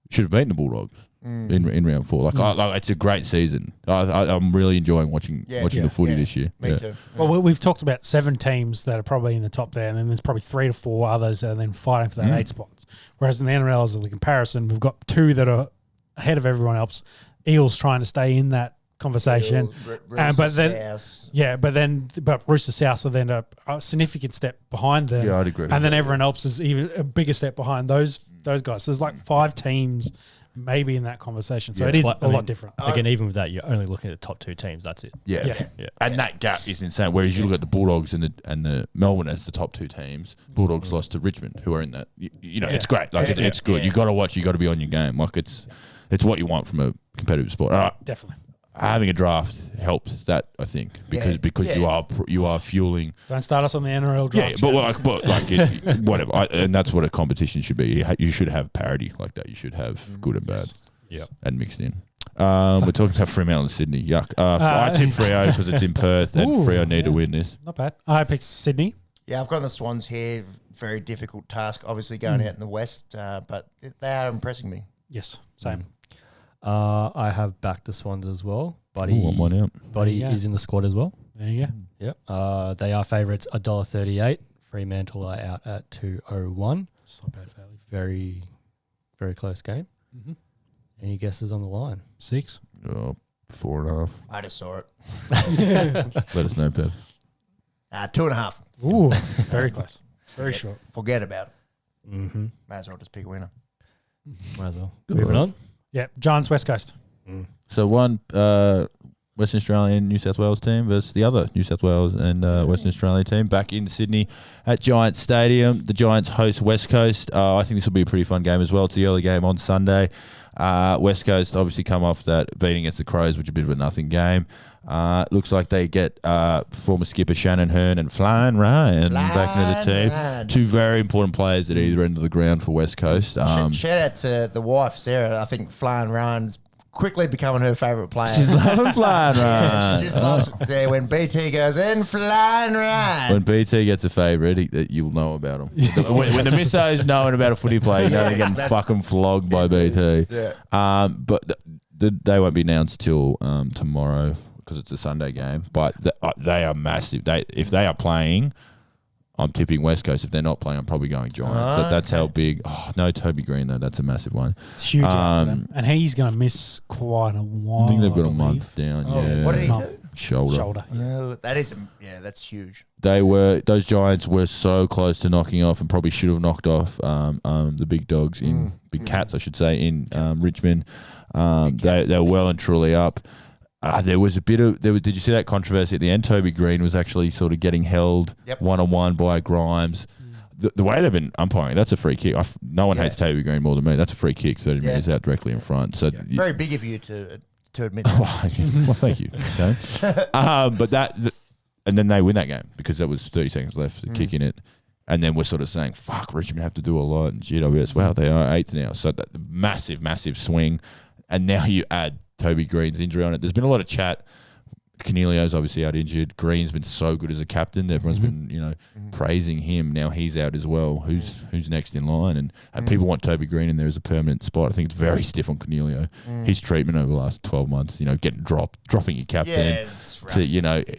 should have beaten the Bulldogs. In round 4, like it's a great season. I'm really enjoying watching the footy this year. Me too. Well, we've talked about 7 teams that are probably in the top there, and then there's probably 3 to 4 others that are then fighting for that 8 spots. Whereas in the NRL, as a comparison, we've got 2 that are ahead of everyone else. Eels trying to stay in that conversation, but Rooster South are then a significant step behind them. Yeah, I'd agree. And then everyone else is even a bigger step behind those guys. So there's like 5 teams. Maybe in that conversation. So it is a lot different. Again, even with that, you're only looking at the top 2 teams. That's it. Yeah. And that gap is insane. Whereas you look at the Bulldogs and the Melbourne as the top 2 teams, Bulldogs lost to Richmond, who are in that. You know, it's great. Like it's good. You got to watch. You got to be on your game. Like it's what you want from a competitive sport. Definitely. Having a draft helps that, I think, because you are fueling. Don't start us on the NRL draft. Whatever. And that's what a competition should be. You should have parity like that. You should have good and bad, and mixed in. We're talking about Fremantle and Sydney. Yuck. I tip Freo because it's in Perth, and Freo need to win this. Not bad. I picked Sydney. Yeah, I've got the Swans here. Very difficult task, obviously going out in the West, but they are impressing me. Yes, same. I have backed the Swans as well. Buddy is in the squad as well. There you go. Yep. They are favourites $1.38. Fremantle are out at 2.01. It's not bad value. Very, very close game. Mm-hmm. Any guesses on the line? 6. 4.5. I just saw it. Let us know, Pep. 2.5. Ooh, very close. Very short. Forget about it. Mm-hmm. May as well just pick a winner. Might as well. Moving on. Yeah, Giants West Coast. So one Western Australian New South Wales team versus the other New South Wales and Western Australian team back in Sydney at Giants Stadium. The Giants host West Coast. I think this will be a pretty fun game as well. It's the early game on Sunday. West Coast obviously come off that beating against the Crows, which is a bit of a nothing game. Looks like they get former skipper Shannon Hearn and Flan Ryan back into the team. Ryan. 2 very important players at either end of the ground for West Coast. Shout out to the wife, Sarah. I think Flan Ryan's quickly becoming her favourite player. She's loving Flan Ryan. She just loves it. When BT goes in, Flan Ryan. When BT gets a favourite, you'll know about him. when the missos knowing about a footy player, you know they're getting fucking flogged by BT. Yeah. But they won't be announced till tomorrow, because it's a Sunday game, but they are massive. If they are playing, I'm tipping West Coast. If they're not playing, I'm probably going Giants. That's how big. Oh, no Toby Green though. That's a massive one. It's huge for them, and he's going to miss quite a while. I think they've got a month down. What did he do? Shoulder. No, that's huge. Those Giants were so close to knocking off, and probably should have knocked off the big dogs big cats, I should say, in Richmond. They're well and truly up. There was a bit of did you see that controversy at the end? Toby Green was actually sort of getting held one-on-one by Grimes. The way they've been umpiring, that's a free kick. No one hates Toby Green more than me. That's a free kick, 30 metres out directly in front. So very big of you to admit. Well, thank you. Okay. And then they win that game because there was 30 seconds left to kick in it. And then we're sort of saying, fuck, Richmond have to do a lot. And GWS, wow, they are 8th now. So that massive, massive swing. And now you add Toby Green's injury on it. There's been a lot of chat. Cornelio's obviously out injured. Green's been so good as a captain. Everyone's been, praising him. Now he's out as well. Who's next in line? And people want Toby Green in there as a permanent spot. I think it's very stiff on Cornelio. His treatment over the last 12 months, getting dropping your captain.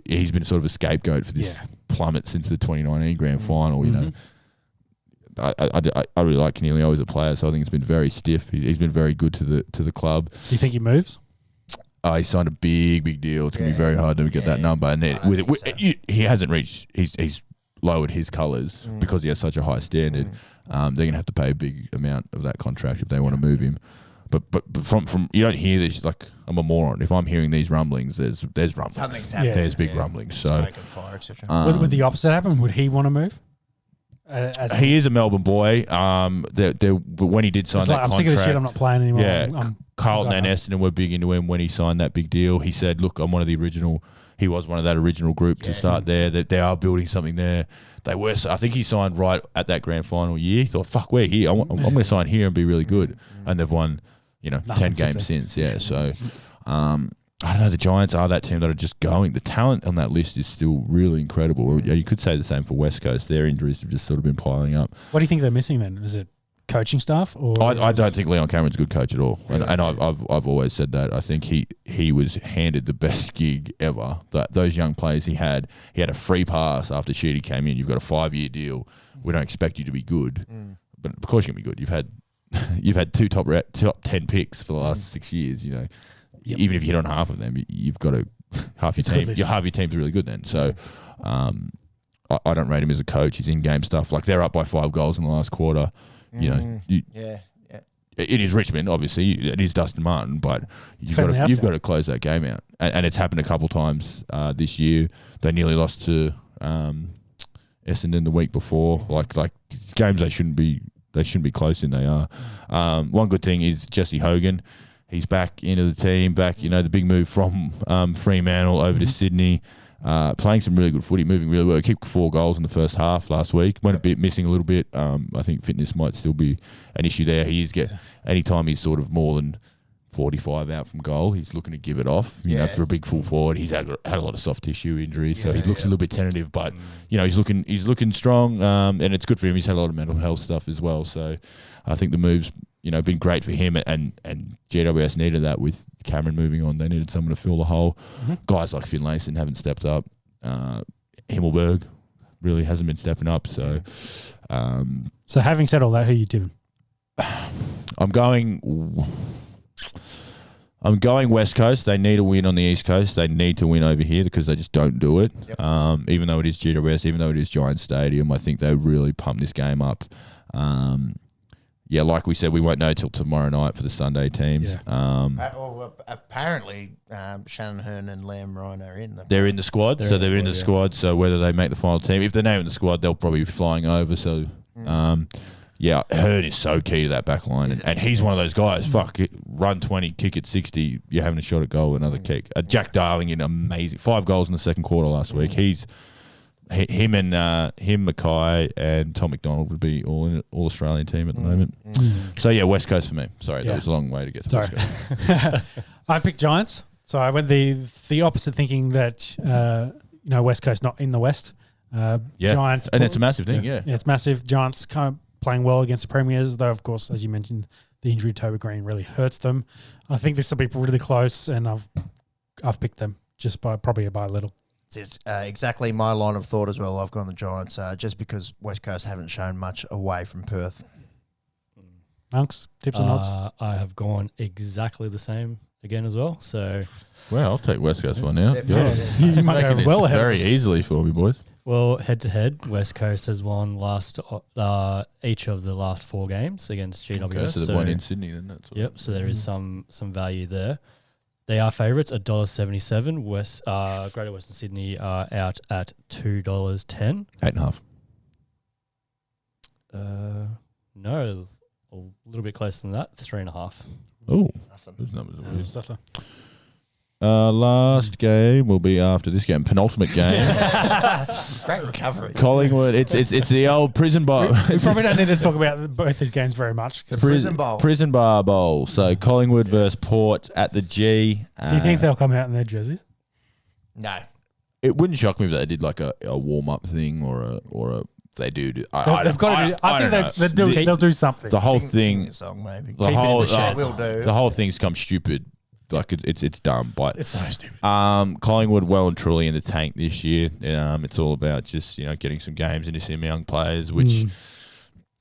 He's been sort of a scapegoat for this plummet since the 2019 grand final. I really like Cornelio as a player, so I think it's been very stiff. He's been very good to the club. Do you think he moves? He signed a big deal. It's going to be very hard to get that number. And then he hasn't reached. He's lowered his colours because he has such a high standard. They're going to have to pay a big amount of that contract if they want to move him. But from you don't hear this, like I'm a moron. If I'm hearing these rumblings, there's rumblings. Something's happening. There's big rumblings. So fire, etc. Would the opposite happen? Would he want to move? He is a Melbourne boy. When he did sign that contract, I'm sick of this shit. I'm not playing anymore. Yeah, Carlton and Essendon were big into him when he signed that big deal. He said, "Look, I'm one of the original." He was one of that original group to start there. That they are building something there. They were. I think he signed right at that grand final year. He thought, "Fuck, we're here. I'm going to sign here and be really good." And they've won, 10 games since. Yeah, so. I don't know, the Giants are that team that are just going. The talent on that list is still really incredible. You could say the same for West Coast. Their injuries have just sort of been piling up. What do you think they're missing then? Is it coaching staff? Or I don't think Leon Cameron's a good coach at all. Really? And I've always said that. I think he was handed the best gig ever. Those young players he had a free pass after Sheedy came in. You've got a 5-year deal. We don't expect you to be good. But of course you're going to be good. You've had two top 10 picks for the last 6 years, Yep. Even if you hit on half of them, you've got half your team's really good then. So I don't rate him as a coach. His in-game stuff, like they're up by 5 goals in the last quarter. It is Richmond, obviously. It is Dustin Martin, but you've got to close that game out. And it's happened a couple times this year. They nearly lost to Essendon the week before. Like games they shouldn't be close in. They are. One good thing is Jesse Hogan. He's back into the team, the big move from Fremantle over to Sydney, playing some really good footy, moving really well. He kicked 4 goals in the first half last week. Went a bit missing a little bit. I think fitness might still be an issue there. Anytime he's sort of more than 45 out from goal, he's looking to give it off. For a big full forward, he's had a lot of soft tissue injuries, so he looks a little bit tentative. But he's looking strong, and it's good for him. He's had a lot of mental health stuff as well. So I think the move's been great for him, and GWS needed that with Cameron moving on. They needed someone to fill the hole. Guys like Finlayson haven't stepped up. Himmelberg really hasn't been stepping up. So, so having said all that, who are you tipping? I'm going West Coast. They need a win on the East Coast. They need to win over here because they just don't do it. Yep. Even though it is GWS, even though it is Giants Stadium, I think they really pump this game up. Like we said, we won't know till tomorrow night for the Sunday teams. Yeah. Apparently, Shannon Hearn and Liam Ryan are in. They're in the squad, they're in the squad. So whether they make the final team, if they're named in the squad, they'll probably be flying over. So, Hearn is so key to that back line. And he's one of those guys, run 20, kick at 60, you're having a shot at goal, another kick. Jack Darling in amazing. 5 goals in the second quarter last week. Him, Mackay, and Tom McDonald would be all Australian team at the moment. So West Coast for me. Sorry, that was a long way to get to West Coast. I picked Giants, so I went the opposite, thinking that West Coast not in the West. Giants, and it's a massive thing. Yeah, it's massive. Giants kind of playing well against the Premiers, though of course, as you mentioned, the injury to Toby Green really hurts them. I think this will be really close, and I've picked them just by a little. It's exactly my line of thought as well. I've gone the Giants just because West Coast haven't shown much away from Perth. Unks, tips and odds? I have gone exactly the same again as well. So, well, I'll take West Coast one now. You might go well ahead very easily for me, boys. Well, head to head, West Coast has won each of the last 4 games against GWS. Okay, so they've won in Sydney then. That's so there is some value there. They are favourites, $1.77. Greater Western Sydney are out at $2.10. 8.5. No, a little bit closer than that, 3.5. Oh, those numbers are weird. Last game will be after this game, penultimate game. Great recovery. Collingwood. It's the old prison bar. We probably don't need to talk about both these games very much. The prison bowl. Prison bar bowl. So Collingwood versus Port at the G. Do you think they'll come out in their jerseys? No. It wouldn't shock me if they did like a warm up thing or a. They do. They've got to do. I think they'll do something. The whole thing. Sing a song, maybe. The whole thing's come stupid. Like it's dumb, but it's so stupid. Collingwood well and truly in the tank this year. It's all about just getting some games into some young players, which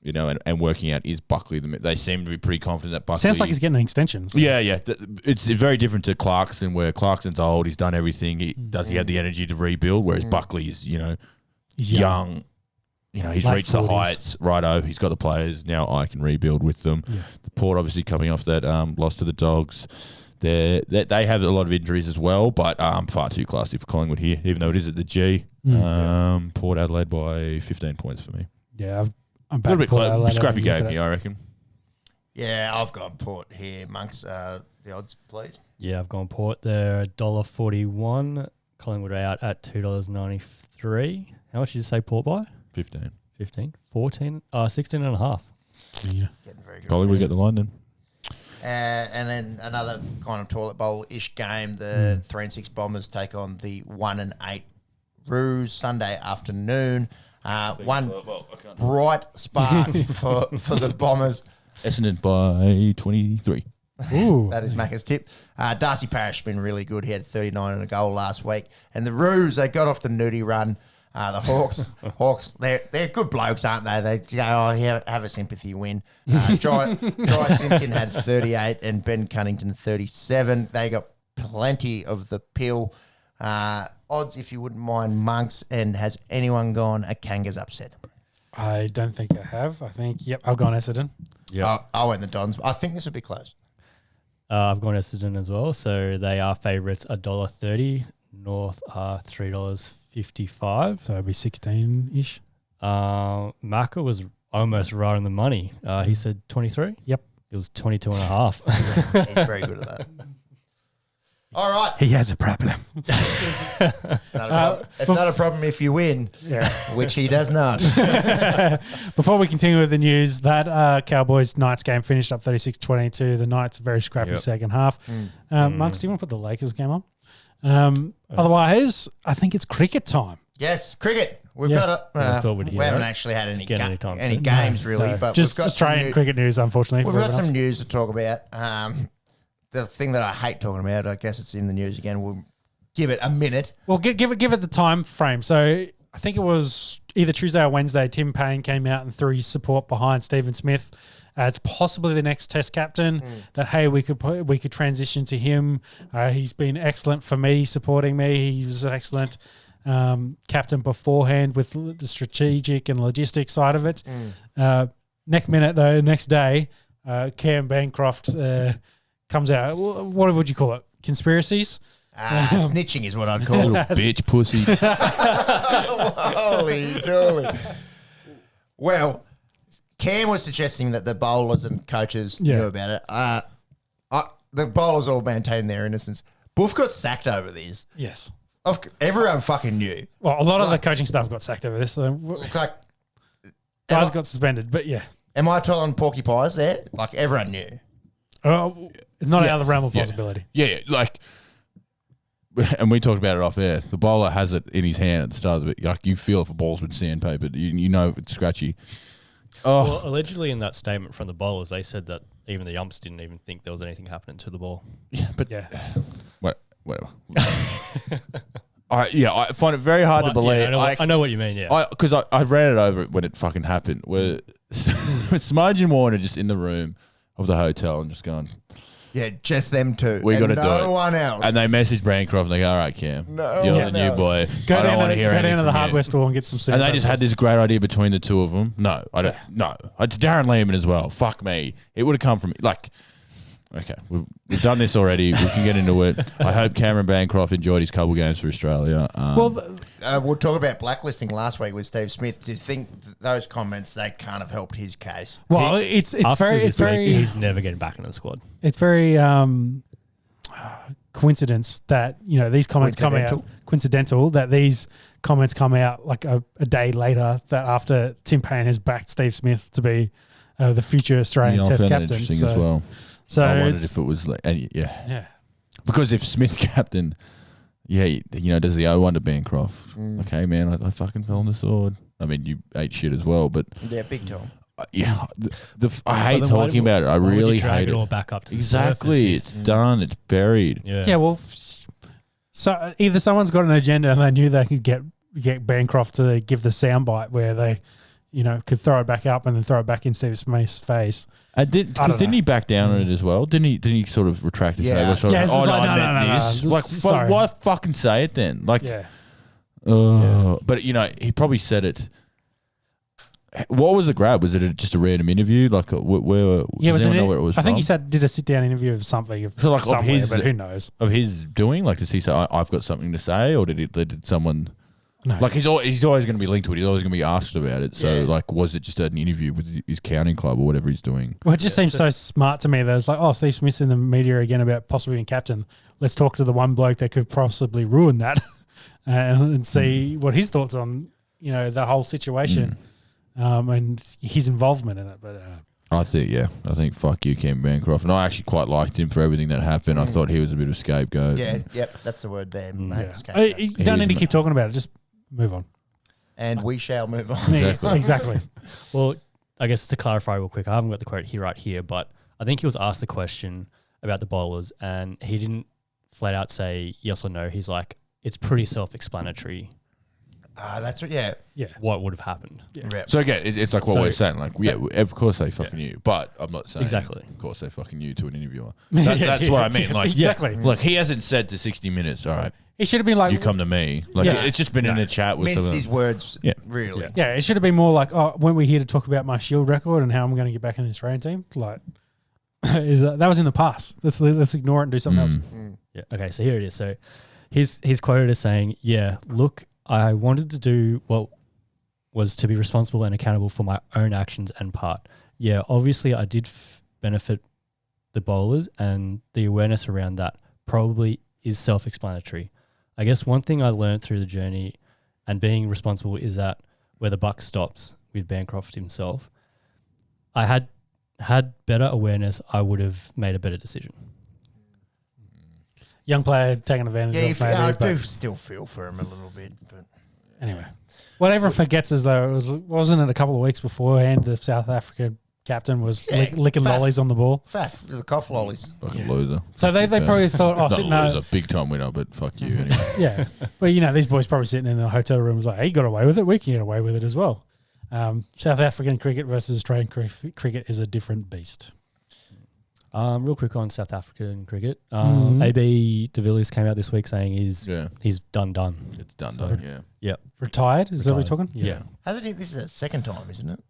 and working out is Buckley. They seem to be pretty confident that Buckley sounds like he's getting an extension. So. Yeah. It's very different to Clarkson, where Clarkson's old. He's done everything. He have the energy to rebuild, whereas Buckley is he's young. He's late reached 40s. The heights. Righto, he's got the players now. I can rebuild with them. Yeah. The Port obviously coming off that loss to the Dogs. They have a lot of injuries as well, but far too classy for Collingwood here, even though it is at the G. Port Adelaide by 15 points for me. Yeah, I'm A back. little bit scrappy game here, I reckon. Yeah, I've got Port here, Monks. The odds, please. Yeah, I've gone Port. They're $1.41. Collingwood are out at $2.93. How much did you say Port by? 15. 15? 14? 16 and a half. Yeah. Getting very good. Probably we get the line then. And then another kind of toilet bowl-ish game. The 3 and 6 Bombers take on the 1 and 8 Roos Sunday afternoon. One bright spark for the Bombers. Essendon by 23. Ooh. That is Macca's tip. Darcy Parish has been really good. He had 39 and a goal last week. And the Roos, they got off the nudie run. The Hawks, they're good blokes, aren't they? They go, have a sympathy win. Jai Simpkin had 38 and Ben Cunnington 37. They got plenty of the pill. Odds, if you wouldn't mind, Monks. And has anyone gone a Kangas upset? I don't think I have. I think, I've gone Essendon. Yeah, I went the Dons. I think this will be close. I've gone Essendon as well. So they are favourites $1.30. North are $3.55. So it'll be 16-ish. Macca was almost right on the money. He said 23. Yep. It was 22 and a half. He's very good at that. All right. He has a problem. It's not a problem if you win, which he does not. Before we continue with the news, that Cowboys-Knights game finished up 36-22. The Knights, very scrappy second half. Monks, do you want to put the Lakers game on? Otherwise, I think it's cricket time. Yes, cricket. We've got we haven't actually had any games really, but just we've got Australian cricket news, unfortunately. We've got some news to talk about. The thing that I hate talking about, I guess it's in the news again. We'll give it a minute. Well, give it the time frame. So I think it was either Tuesday or Wednesday. Tim Payne came out and threw his support behind Stephen Smith. It's possibly the next Test captain. That we could transition to him. He's been excellent for me, supporting me. He was an excellent captain beforehand with the strategic and logistic side of it. Next day, Cam Bancroft comes out. What would you call it? Conspiracies? Snitching is what I'd call it. Little bitch pussy. Holy dooly. Well, Cam was suggesting that the bowlers and coaches knew about it. The bowlers all maintained their innocence. Boof got sacked over this. Yes. Everyone fucking knew. Well, a lot of the coaching staff got sacked over this. So guys got suspended, but yeah. Am I telling porky pies there? Like, everyone knew. It's not out of the realm of possibility. Yeah, like, and we talked about it off air. The bowler has it in his hand at the start of it. Like, you feel if a ball's been sandpapered. You know it's scratchy. Well, allegedly in that statement from the bowlers, they said that even the umps didn't even think there was anything happening to the ball. Yeah, but whatever. I find it very hard to believe. I know what you mean. Yeah, because I read it over when it fucking happened. Where Smudge and Warner just in the room of the hotel and just going, yeah, just them two. We got to do it. No one else. And they message Bancroft and they go, all right, Cam, you're the new boy. Go down to the hardware store and get some soup. And they just had this great idea between the two of them. No, I don't. No, it's Darren Lehman as well. Fuck me. It would have come from like. Okay, we've done this already. We can get into it. I hope Cameron Bancroft enjoyed his couple games for Australia. We'll talk about blacklisting last week with Steve Smith. Do you think those comments, they can't have helped his case? Well, it's very he's never getting back into the squad. It's very coincidence that these comments come out. Coincidental that these comments come out like a day later. That after Tim Payne has backed Steve Smith to be the future Australian Test captain. Interesting as well. So I wondered if it was like, because if Smith's captain, does he owe one to Bancroft? Okay, man, I fucking fell on the sword. I mean, you ate shit as well, but big time. I hate talking about it. I really hate it. All back up to exactly. It's done. It's buried. Yeah. Well, so either someone's got an agenda and they knew they could get Bancroft to give the soundbite where they, could throw it back up and then throw it back in Steve Smith's face. Didn't he back down on it as well? Didn't he sort of retract his statement? No. Why fucking say it then? Like, but he probably said it. What was the grab? Was it just a random interview? Like, where? Yeah, does anyone know where it was? I think from? he said did a sit down interview of something. So like somewhere, of his, but who knows? Of his doing? Like, does he say I've got something to say, or did someone? No. Like he's always going to be linked to it. He's always going to be asked about it. So like, was it just an interview with his counting club or whatever he's doing? Well, it just seems so smart to me. That it's like, oh, Steve Smith's in the media again about possibly being captain. Let's talk to the one bloke that could possibly ruin that, and see what his thoughts on the whole situation, and his involvement in it. But I think fuck you, Cam Bancroft, and I actually quite liked him for everything that happened. I thought he was a bit of a scapegoat. Yeah, yep, that's the word there, mate. You don't need to keep talking about it. Just move on. And we shall move on. Exactly. Well, I guess to clarify real quick, I haven't got the quote right here, but I think he was asked the question about the bowlers, and he didn't flat out say yes or no. He's like, it's pretty self-explanatory. That's what, yeah. What would have happened? Yeah. So again, it's like what we're saying. Like, of course they fucking you, but I'm not saying exactly. Of course they fucking you to an interviewer. That's what I mean. Like, exactly. Look, he hasn't said to 60 Minutes. All right. He should have been like, you come to me. Like, it's just been in a chat with minced his words. Really. Yeah. It should have been more like, oh, weren't we here to talk about my Shield record and how I'm going to get back in the Australian team? Like, that was in the past. Let's ignore it and do something else. Yeah. Okay. So here it is. So he's quoted as saying, "Yeah, look, I wanted to do what was to be responsible and accountable for my own actions and part. Yeah, obviously I did benefit the bowlers, and the awareness around that probably is self-explanatory. I guess one thing I learned through the journey and being responsible is that where the buck stops with Bancroft himself, I had better awareness, I would have made a better decision." Young player taking advantage of maybe. I do still feel for him a little bit. But anyway, what everyone forgets is, though, wasn't it a couple of weeks beforehand the South African captain was licking lollies on the ball? Faff, the cough lollies. Fucking loser. So they probably thought, oh, sitting there. Loser, big time winner, but fuck you anyway. Yeah. But, these boys probably sitting in a hotel room was like, hey, you got away with it. We can get away with it as well. South African cricket versus Australian cricket is a different beast. Real quick on South African cricket. AB de Villiers came out this week saying he's done. It's done, yeah. Yep. Retired? Is that what we're talking? Yeah. Hasn't he? This is the second time, isn't it?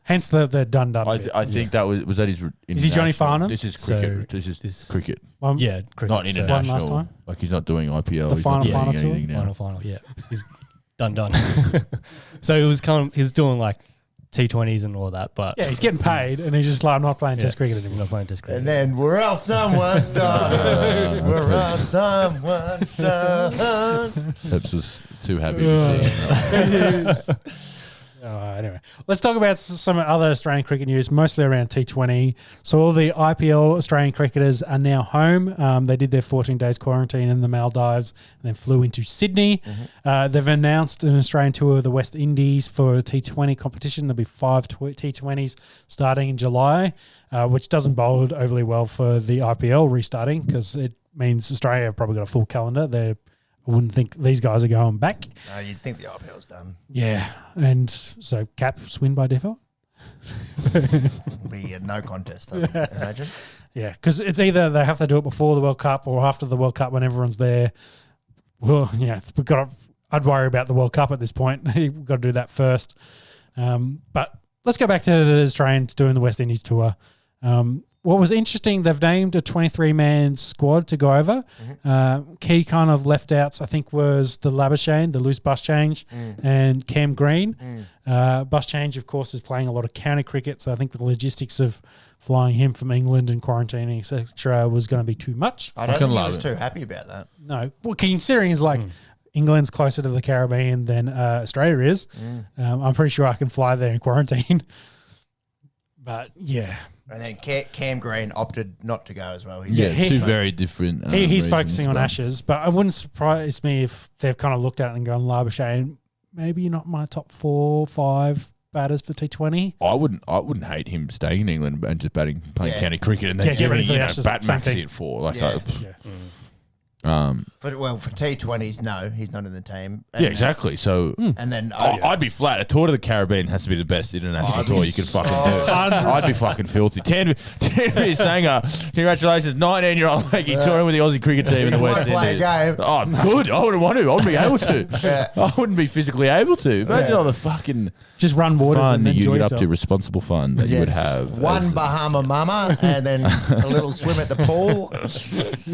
Hence the done. I think that was that his. Is he Johnny Farnham? This is cricket. This is cricket. Cricket. Not international. One last time? Like he's not doing IPL. The he's final now. Final. Yeah. He's done. So it was he's doing like T20s and all that, but he's getting paid, and he's just like, I'm not playing Test cricket anymore. Not playing Test cricket. And then we're all someone's daughter. We're all someone's son. Peps was too happy to see. Anyway, let's talk about some other Australian cricket news, mostly around T20. So all the IPL Australian cricketers are now home. They did their 14 days quarantine in the Maldives and then flew into Sydney. They've announced an Australian tour of the West Indies for a T20 competition. There'll be 5 T20s starting in July, which doesn't bode overly well for the IPL restarting because it means Australia have probably got a full calendar. I wouldn't think these guys are going back. No, you'd think the IPL's done. Yeah, and so Caps win by default? It'll be a no contest, I imagine. Yeah, because it's either they have to do it before the World Cup or after the World Cup when everyone's there. Well, I'd worry about the World Cup at this point. We've got to do that first. But let's go back to the Australians doing the West Indies tour. What was interesting, they've named a 23-man squad to go over. Key kind of left outs, I think, was the Labuschagne, the loose bus change, and Cam Green. Bus change, of course, is playing a lot of county cricket, so I think the logistics of flying him from England and quarantining, etc., was going to be too much. I don't think I was too happy about that. No. Well, considering it's like England's closer to the Caribbean than Australia is, I'm pretty sure I can fly there in quarantine. But, yeah. And then Cam Green opted not to go as well. Two very different. He's focusing on Ashes, but it wouldn't surprise me if they've kind of looked at it and gone, Labuschagne, maybe you're not my top 4 or 5 batters for T20. I wouldn't hate him staying in England and just playing county cricket and then giving bat maxi at 4. For T20s, no, he's not in the team. And exactly. So, and then I'd be flat. A tour to the Caribbean has to be the best international tour you could fucking do. I'd be fucking filthy. Tanvir Sangha, congratulations, 19-year-old Maggie touring with the Aussie cricket team in the West Indies. Play a game. Oh, good. I wouldn't want to. I wouldn't be able to. I wouldn't be physically able to. Imagine all the fucking just run waters fun and that enjoy you'd get yourself. up to, responsible fun that you would have. One Bahama Mama and then a little swim at the pool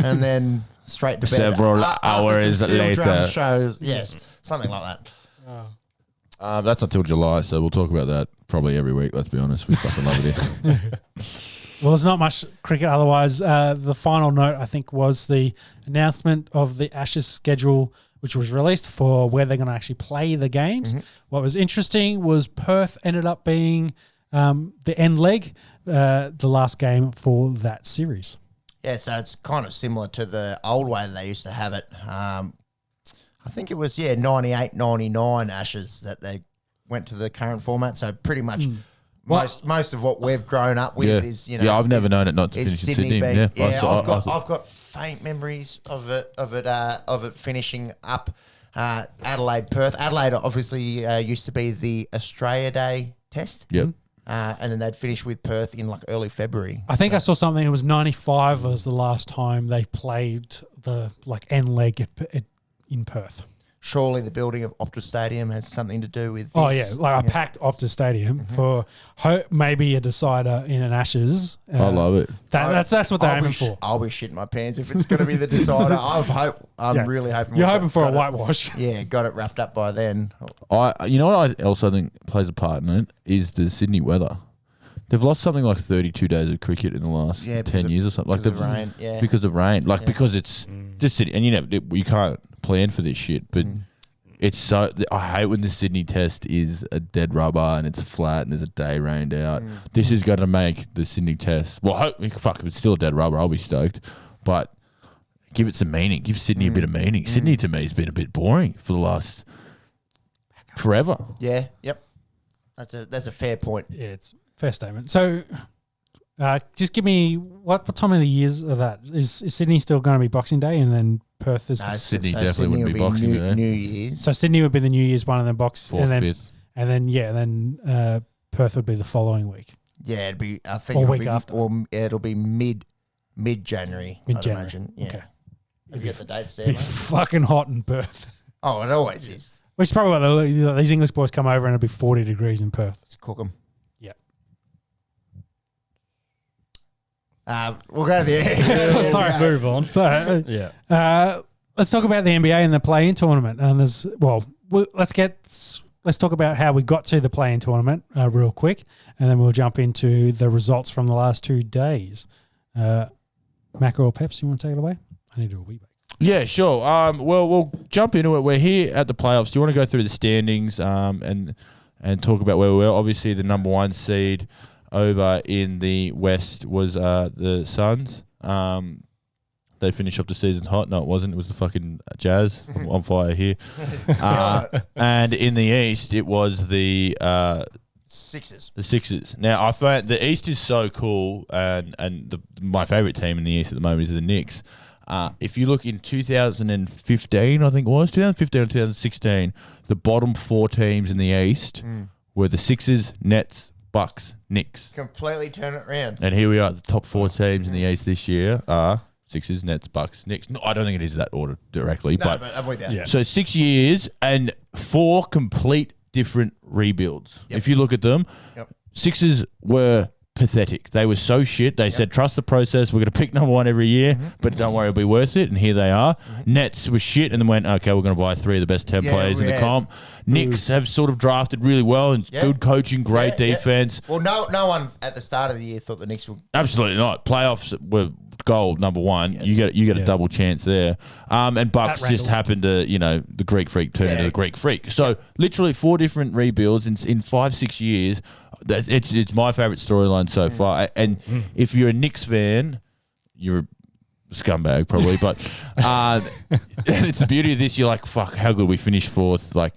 and then straight to bed. Several hours later. Drum shows, yes, something like that. That's not till July, so we'll talk about that probably every week. Let's be honest, we fucking love it here. Well, there's not much cricket otherwise. The final note, I think, was the announcement of the Ashes schedule, which was released for where they're going to actually play the games. Mm-hmm. What was interesting was Perth ended up being the end leg, the last game for that series. Yeah, so it's kind of similar to the old way they used to have it. I think it was, 98, 99 Ashes that they went to the current format. So pretty much most of what we've grown up with is, I've never known it not to finish in Sydney. I've got faint memories of it finishing up Adelaide, Perth. Adelaide obviously used to be the Australia Day test. Yep. And then they'd finish with Perth in like early February. I think I saw something. It was 95 was the last time they played the end leg in Perth. Surely the building of Optus Stadium has something to do with this. Oh, yeah. A packed Optus Stadium for maybe a decider in an Ashes. I love it. That's what they're aiming for. I'll be shitting my pants if it's going to be the decider. I'm really hoping. You're hoping for a whitewash. Yeah, got it wrapped up by then. You know what I also think plays a part in it is the Sydney weather. They've lost something like 32 days of cricket in the last 10 years or something. Because of rain, yeah. Because of rain. Because it's just Sydney. And, you can't plan for this shit. But it's so... I hate when the Sydney test is a dead rubber and it's flat and there's a day rained out. This is going to make the Sydney test... Well, if it's still a dead rubber, I'll be stoked. But give it some meaning. Give Sydney a bit of meaning. Sydney, to me, has been a bit boring for the last... forever. Yeah, yep. That's a fair point. Yeah, it's... Fair statement. So, just give me what time of the years of that? Is Sydney still going to be Boxing Day, and then Perth is Sydney definitely wouldn't be Boxing Day. New Year's. So Sydney would be the New Year's one, and then Boxing 4th, 5th, and then Perth would be the following week. Yeah, it'd be. I think week after, or it'll be mid January. I'd imagine. Yeah. Okay. Have you got the dates there? It'd be fucking hot in Perth. Oh, it always is. Which is probably why these English boys come over and it'll be 40 degrees in Perth. Let's cook them. Yeah. We'll go to the Sorry, move on. So, let's talk about the NBA and the play-in tournament. And let's talk about how we got to the play-in tournament real quick, and then we'll jump into the results from the last 2 days. Macro or Peps, you want to take it away? I need to do a wee bit. Yeah, sure. Well, we'll jump into it. We're here at the playoffs. Do you want to go through the standings and talk about where we were? Obviously, the number 1 seed over in the West was the Suns. They finished off the season hot. No, it wasn't. It was the fucking Jazz. I'm on fire here. And in the East, it was the Sixers. The Sixers. Now, I find the East is so cool, and my favourite team in the East at the moment is the Knicks. If you look in 2015, I think it was, 2015 or 2016, the bottom 4 teams in the East were the Sixers, Nets, Bucks, Knicks. Completely turn it around. And here we are, the top 4 teams in the East this year are Sixers, Nets, Bucks, Knicks. No, I don't think it is that order directly. No, but I'm with you. Yeah. So 6 years and 4 complete different rebuilds. Yep. If you look at them, Sixers were pathetic. They were so shit. They said, trust the process. We're going to pick number 1 every year, but don't worry, it'll be worth it. And here they are. Nets was shit and then went, okay, we're going to buy 3 of the best 10 players in the comp. Knicks have sort of drafted really well and good coaching, great defense. Well, no one at the start of the year thought the Knicks would. Absolutely not. Playoffs were gold, number 1. Yes. You get a double chance there. And Bucks just happened to, the Greek freak turn into the Greek freak. So literally 4 different rebuilds in 5-6 years. It's my favourite storyline so far. And if you're a Knicks fan, you're a scumbag probably. But it's the beauty of this. You're like, fuck, how good we finished 4th. Like,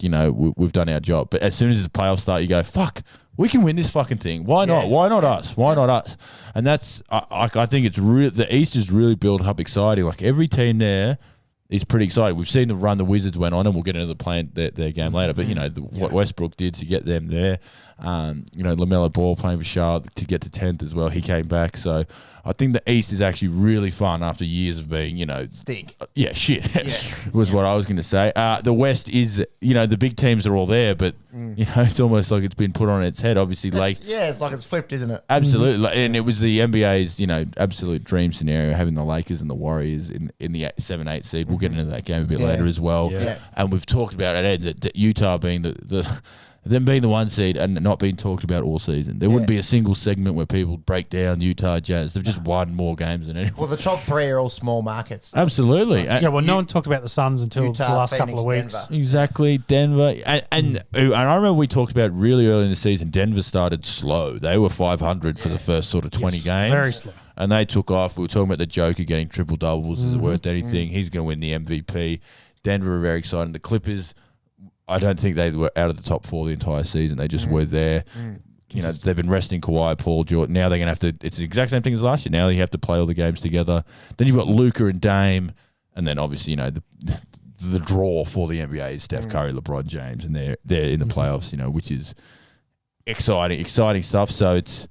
we've done our job. But as soon as the playoffs start, you go, fuck, we can win this fucking thing. Why not? Why not us? Why not us? And that's, I think it's real. The East is really built up exciting. Like every team there is pretty exciting. We've seen the run the Wizards went on, and we'll get into their game later. But what Westbrook did to get them there, LaMelo Ball playing for Charlotte to get to 10th as well. He came back. So I think the East is actually really fun after years of being, stink. Shit was what I was going to say. The West is, the big teams are all there, but it's almost like it's been put on its head. Obviously, it's like it's flipped, isn't it? Absolutely, and it was the NBA's, absolute dream scenario having the Lakers and the Warriors in the 7-8 seed. We'll get into that game a bit later as well. Yeah. And we've talked about at Eds that Utah being them being the 1 seed and not being talked about all season. There wouldn't be a single segment where people break down Utah Jazz. They've just won more games than anyone. Well, the top 3 are all small markets. Absolutely. No one talked about the Suns until Utah, the last Phoenix, couple of weeks. Denver. Exactly, Denver. And I remember we talked about really early in the season, Denver started slow. They were 500 for the first sort of 20 games. Very slow. And they took off. We were talking about the Joker getting triple-doubles. Is it worth anything? He's going to win the MVP. Denver are very exciting. The Clippers, I don't think they were out of the top 4 the entire season. They just were there. They've been resting Kawhi, Paul George. Now they're going to have to. It's the exact same thing as last year. Now you have to play all the games together. Then you've got Luka and Dame, and then obviously the draw for the NBA is Steph Curry, LeBron James, and they're in the playoffs. Which is exciting stuff. So it's.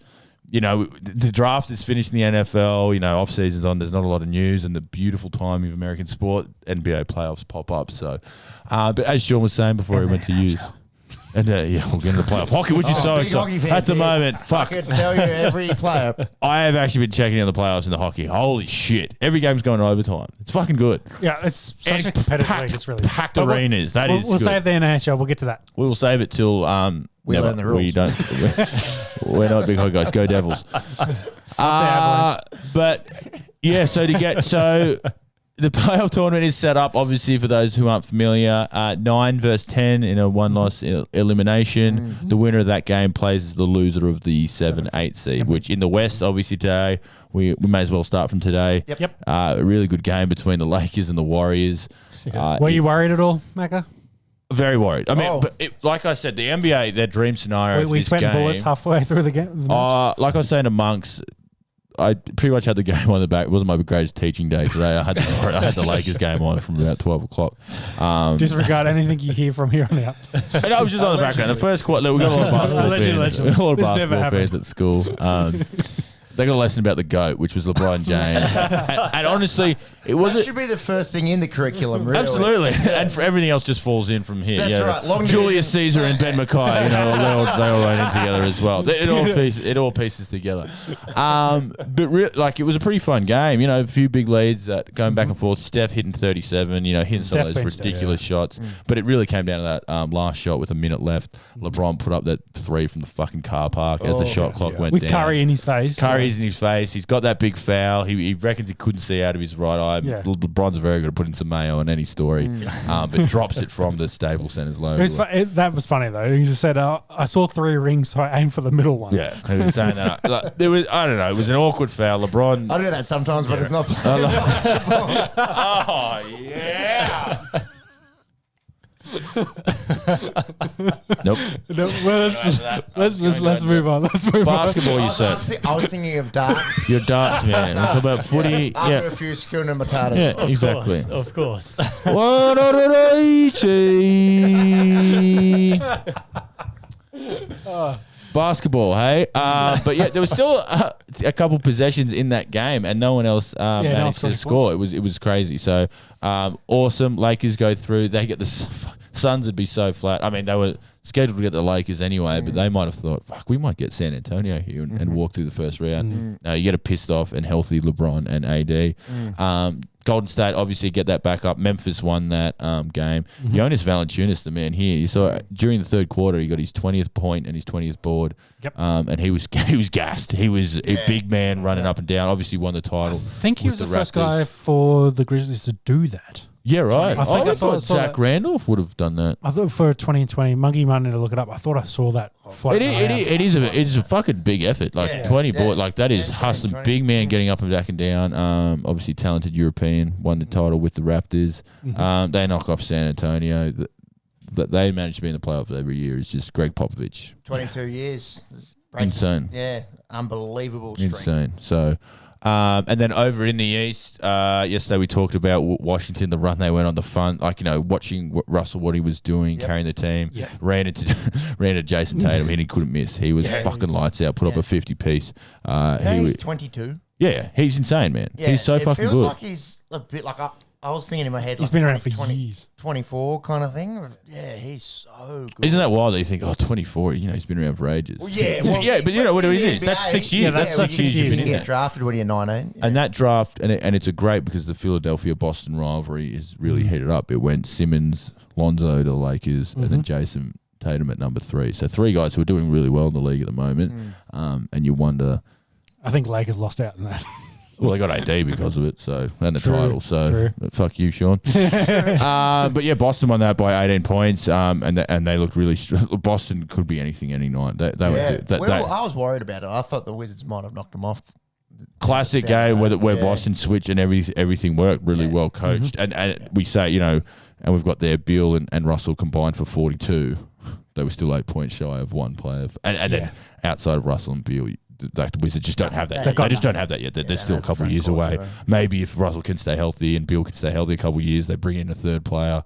The draft is finished in the NFL. Off season's on. There's not a lot of news, and the beautiful time of American sport, NBA playoffs pop up. So, but as Sean was saying before, he went to use. And we'll get into the playoff hockey, which is so exciting at the moment. Fuck, I can tell you every player. I have actually been checking out the playoffs in the hockey. Holy shit! Every game's going to overtime. It's fucking good. Yeah, it's such a competitive league. It's really packed arenas. We'll good. Save the NHL. We'll get to that. We will save it till we learn the rules. We don't. We're not big hockey guys. Go Devils. But yeah, so the playoff tournament is set up, obviously, for those who aren't familiar. 9 versus 10 in a one-loss elimination. The winner of that game plays as the loser of the 7-8 seed, which in the West, obviously, today, we may as well start from today. Yep. A really good game between the Lakers and the Warriors. Were you worried at all, Macca? Very worried. I mean, like I said, the NBA, their dream scenario we sweating bullets halfway through the game. Like I was saying to Monks, I pretty much had the game on the back. It wasn't my greatest teaching day today. I had the Lakers game on from about 12 o'clock. Disregard anything you hear from here on out. And I was just on the background. The first quarter, we got a lot of basketball fans. A lot of basketball fans at school. They got a lesson about the GOAT, which was LeBron James. and honestly, it wasn't. That should be the first thing in the curriculum, really. Absolutely. And for everything else just falls in from here. That's right. Julius Caesar and Ben McKay, they all run in together as well. It all pieces together. But it was a pretty fun game. A few big leads going back and forth. Steph hitting 37, hitting some of those ridiculous shots. But it really came down to that last shot with a minute left. LeBron put up that 3 from the fucking car park as the shot clock went down. With Curry in his face. In his face. He's got that big foul. He reckons he couldn't see out of his right eye. Yeah. LeBron's very good at putting some mayo on any story, but drops it from the Staples Center's logo. That was funny though. He just said, "I saw 3 rings, so I aimed for the middle one." Yeah, he was saying that. I don't know. It was an awkward foul. LeBron. I do that sometimes, but it's not. Oh yeah. Nope. Well, let's move on. Basketball, you said. I was thinking of darts. You're darts, man. We're talking about footy. After a few skuna matatas. Yeah, exactly. Of course. Basketball, hey? But yeah, there was still a couple possessions in that game, and no one else managed to score. It was crazy. So awesome. Lakers go through. They get the Suns would be so flat. I mean, they were scheduled to get the Lakers anyway, but they might have thought, fuck, we might get San Antonio here and walk through the first round. No, you get a pissed off and healthy LeBron and AD. Golden State obviously get that back up. Memphis won that game. Jonas Valanciunas, the man here, you saw during the third quarter, he got his 20th point and his 20th board. Yep. And he was gassed. He was a big man running up and down. Obviously won the title. I think he was the first guy for the Grizzlies to do that. Yeah, right. I thought Zach Randolph would have done that. I thought for 2020, Muggy might need to look it up. I thought I saw that. It is a fucking big effort. Like 20 board, like that is hustling. Big man getting up and back and down. Obviously talented European, won the title with the Raptors. They knock off San Antonio. That they manage to be in the playoffs every year is just Greg Popovich. 22 years. Insane. Yeah, unbelievable streak. Insane. So, And then over in the East, yesterday we talked about Washington, the run they went on the front. Like, watching Russell, what he was doing, carrying the team. Yep. Ran into Jason Tatum and he couldn't miss. He was fucking lights out, put up a 50-piece. He's 22. Yeah, he's insane, man. Yeah, he's so fucking good. It feels like he's a bit like I was thinking in my head. He's been around for years. 24 kind of thing. Yeah, he's so good. Isn't that wild that you think, 24, he's been around for ages. Well, yeah. But you know what it is? That's 6 years. That's 6 years. You get drafted when you're 19. And that draft, and it's a great because the Philadelphia-Boston rivalry is really heated up. It went Simmons, Lonzo to the Lakers, and then Jason Tatum at number 3. So 3 guys who are doing really well in the league at the moment. And you wonder... I think Lakers lost out in that. Well, they got AD because of it, and the title. So fuck you, Sean. But yeah, Boston won that by 18 points, and they looked really. Boston could be anything any night. I was worried about it. I thought the Wizards might have knocked them off. Classic game where Boston switched and everything worked really well coached. And we say and we've got there Beal and Russell combined for 42. They were still 8 points shy of one player, and then outside of Russell and Beal. The Wizards just don't have that. They just don't have that yet. They're still a couple of years away. Maybe if Russell can stay healthy and Bill can stay healthy a couple of years, they bring in a third player.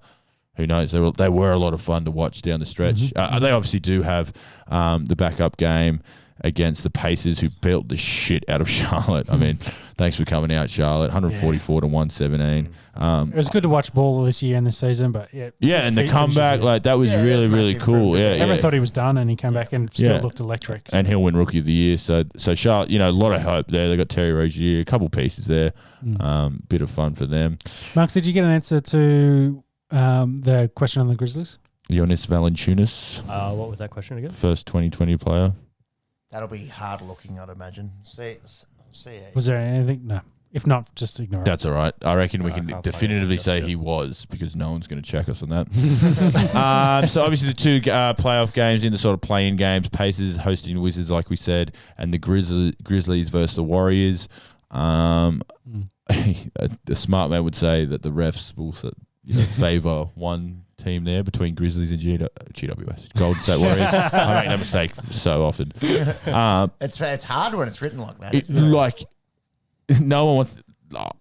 Who knows? They were a lot of fun to watch down the stretch. They obviously do have the backup game against the Pacers, who built the shit out of Charlotte. I mean, thanks for coming out, Charlotte. 144 to 117. It was good to watch ball this year and this season, but and the comeback, that was really cool. Everyone thought he was done, and he came back and still looked electric. And he'll win Rookie of the Year. So Charlotte, a lot of hope there. They got Terry Rozier, a couple pieces there. Bit of fun for them. Marks, did you get an answer to the question on the Grizzlies? Jonas Valanciunas. What was that question again? First 2020 player. That'll be hard looking, I'd imagine. See. Was there anything? No. If not, just ignore it. That's all right. I reckon we can definitively say he was, because no one's going to check us on that. So obviously the 2 playoff games in the sort of play-in games, Pacers hosting Wizards, like we said, and the Grizzlies versus the Warriors. The smart man would say that the refs will favour one team there between Grizzlies and GWS, Golden State Warriors. I make that mistake so often. It's hard when it's written like that. No one wants.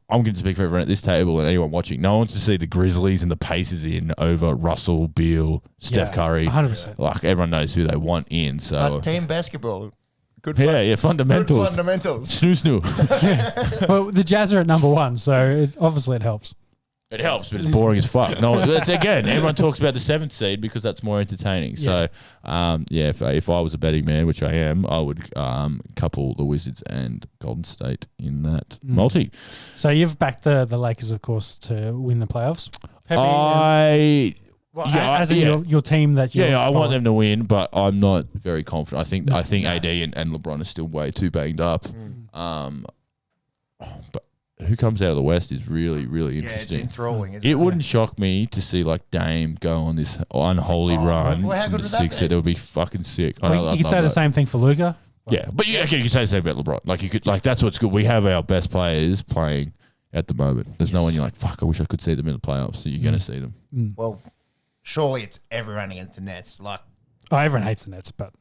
I'm going to speak for everyone at this table and anyone watching. No one wants to see the Grizzlies and the Pacers in over Russell, Beal, Steph Curry. 100%. Like, everyone knows who they want in. So team basketball. Good fundamentals. Good fundamentals. Snoo. Well, the Jazz are at number 1, so obviously it helps. It helps, but it's boring as fuck. No, again, everyone talks about the 7th seed because that's more entertaining. So, if I was a betting man, which I am, I would couple the Wizards and Golden State in that multi. So you've backed the Lakers, of course, to win the playoffs. Your team that you I want them to win, but I'm not very confident. I think AD and LeBron are still way too banged up. But who comes out of the West is really, really interesting. Yeah, it's enthralling, isn't it? It wouldn't shock me to see Dame go on this unholy run. Well, how good would that be? That would be fucking sick. You could say the same thing for Luka. Yeah, but you can say the same about LeBron. That's what's good. We have our best players playing at the moment. There's no one you're like, fuck, I wish I could see them in the playoffs. So you're going to see them. Well, surely it's everyone against the Nets. Everyone hates the Nets, but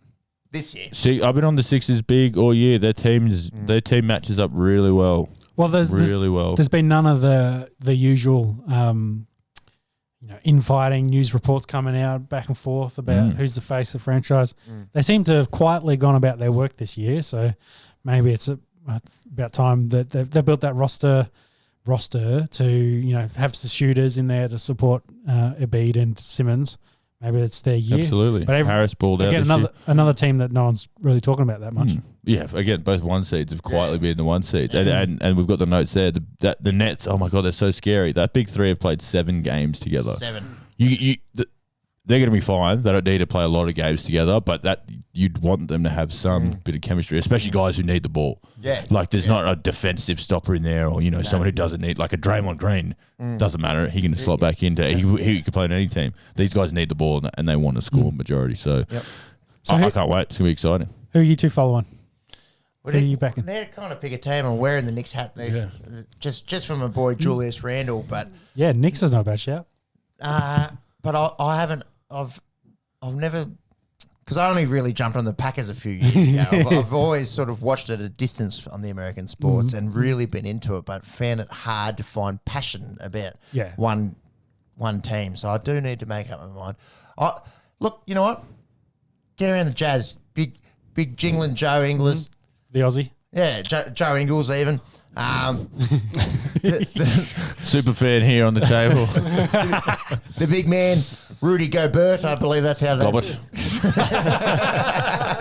this year. See, I've been on the Sixers big all year. Their team matches up really well. Well, there's been none of the usual, infighting news reports coming out back and forth about who's the face of the franchise. They seem to have quietly gone about their work this year, so maybe it's about time that they've built that roster to have the shooters in there to support Embiid and Simmons. Maybe it's their year. Absolutely. But Harris balled out. Again, another team that no one's really talking about that much. Yeah, again, both 1 seeds have quietly been the 1 seeds. And we've got the notes there. The Nets, oh my God, they're so scary. That big 3 have played 7 games together. 7. They're going to be fine. They don't need to play a lot of games together, but you'd want them to have some bit of chemistry, especially guys who need the ball. Yeah. There's not a defensive stopper in there or, someone who doesn't need, like a Draymond Green. Doesn't matter. He can slot back into he can play on any team. These guys need the ball and they want to score majority. So, I can't wait. It's going to be exciting. Who are you two following? Who are you backing? They're kind of pick a team. I'm wearing the Knicks hat. Just from my boy Julius Randle. But yeah, Knicks is not a bad shout. But I haven't. I've never because I only really jumped on the Packers a few years ago. I've always sort of watched at a distance on the American sports and really been into it, but found it hard to find passion about one team. So I do need to make up my mind. Look, you know what? Get around the Jazz. Big jingling Joe Ingles. The Aussie. Yeah, Joe Ingles even. Super fan here on the table. The big man, Rudy Gobert, I believe that's how that... Gobert.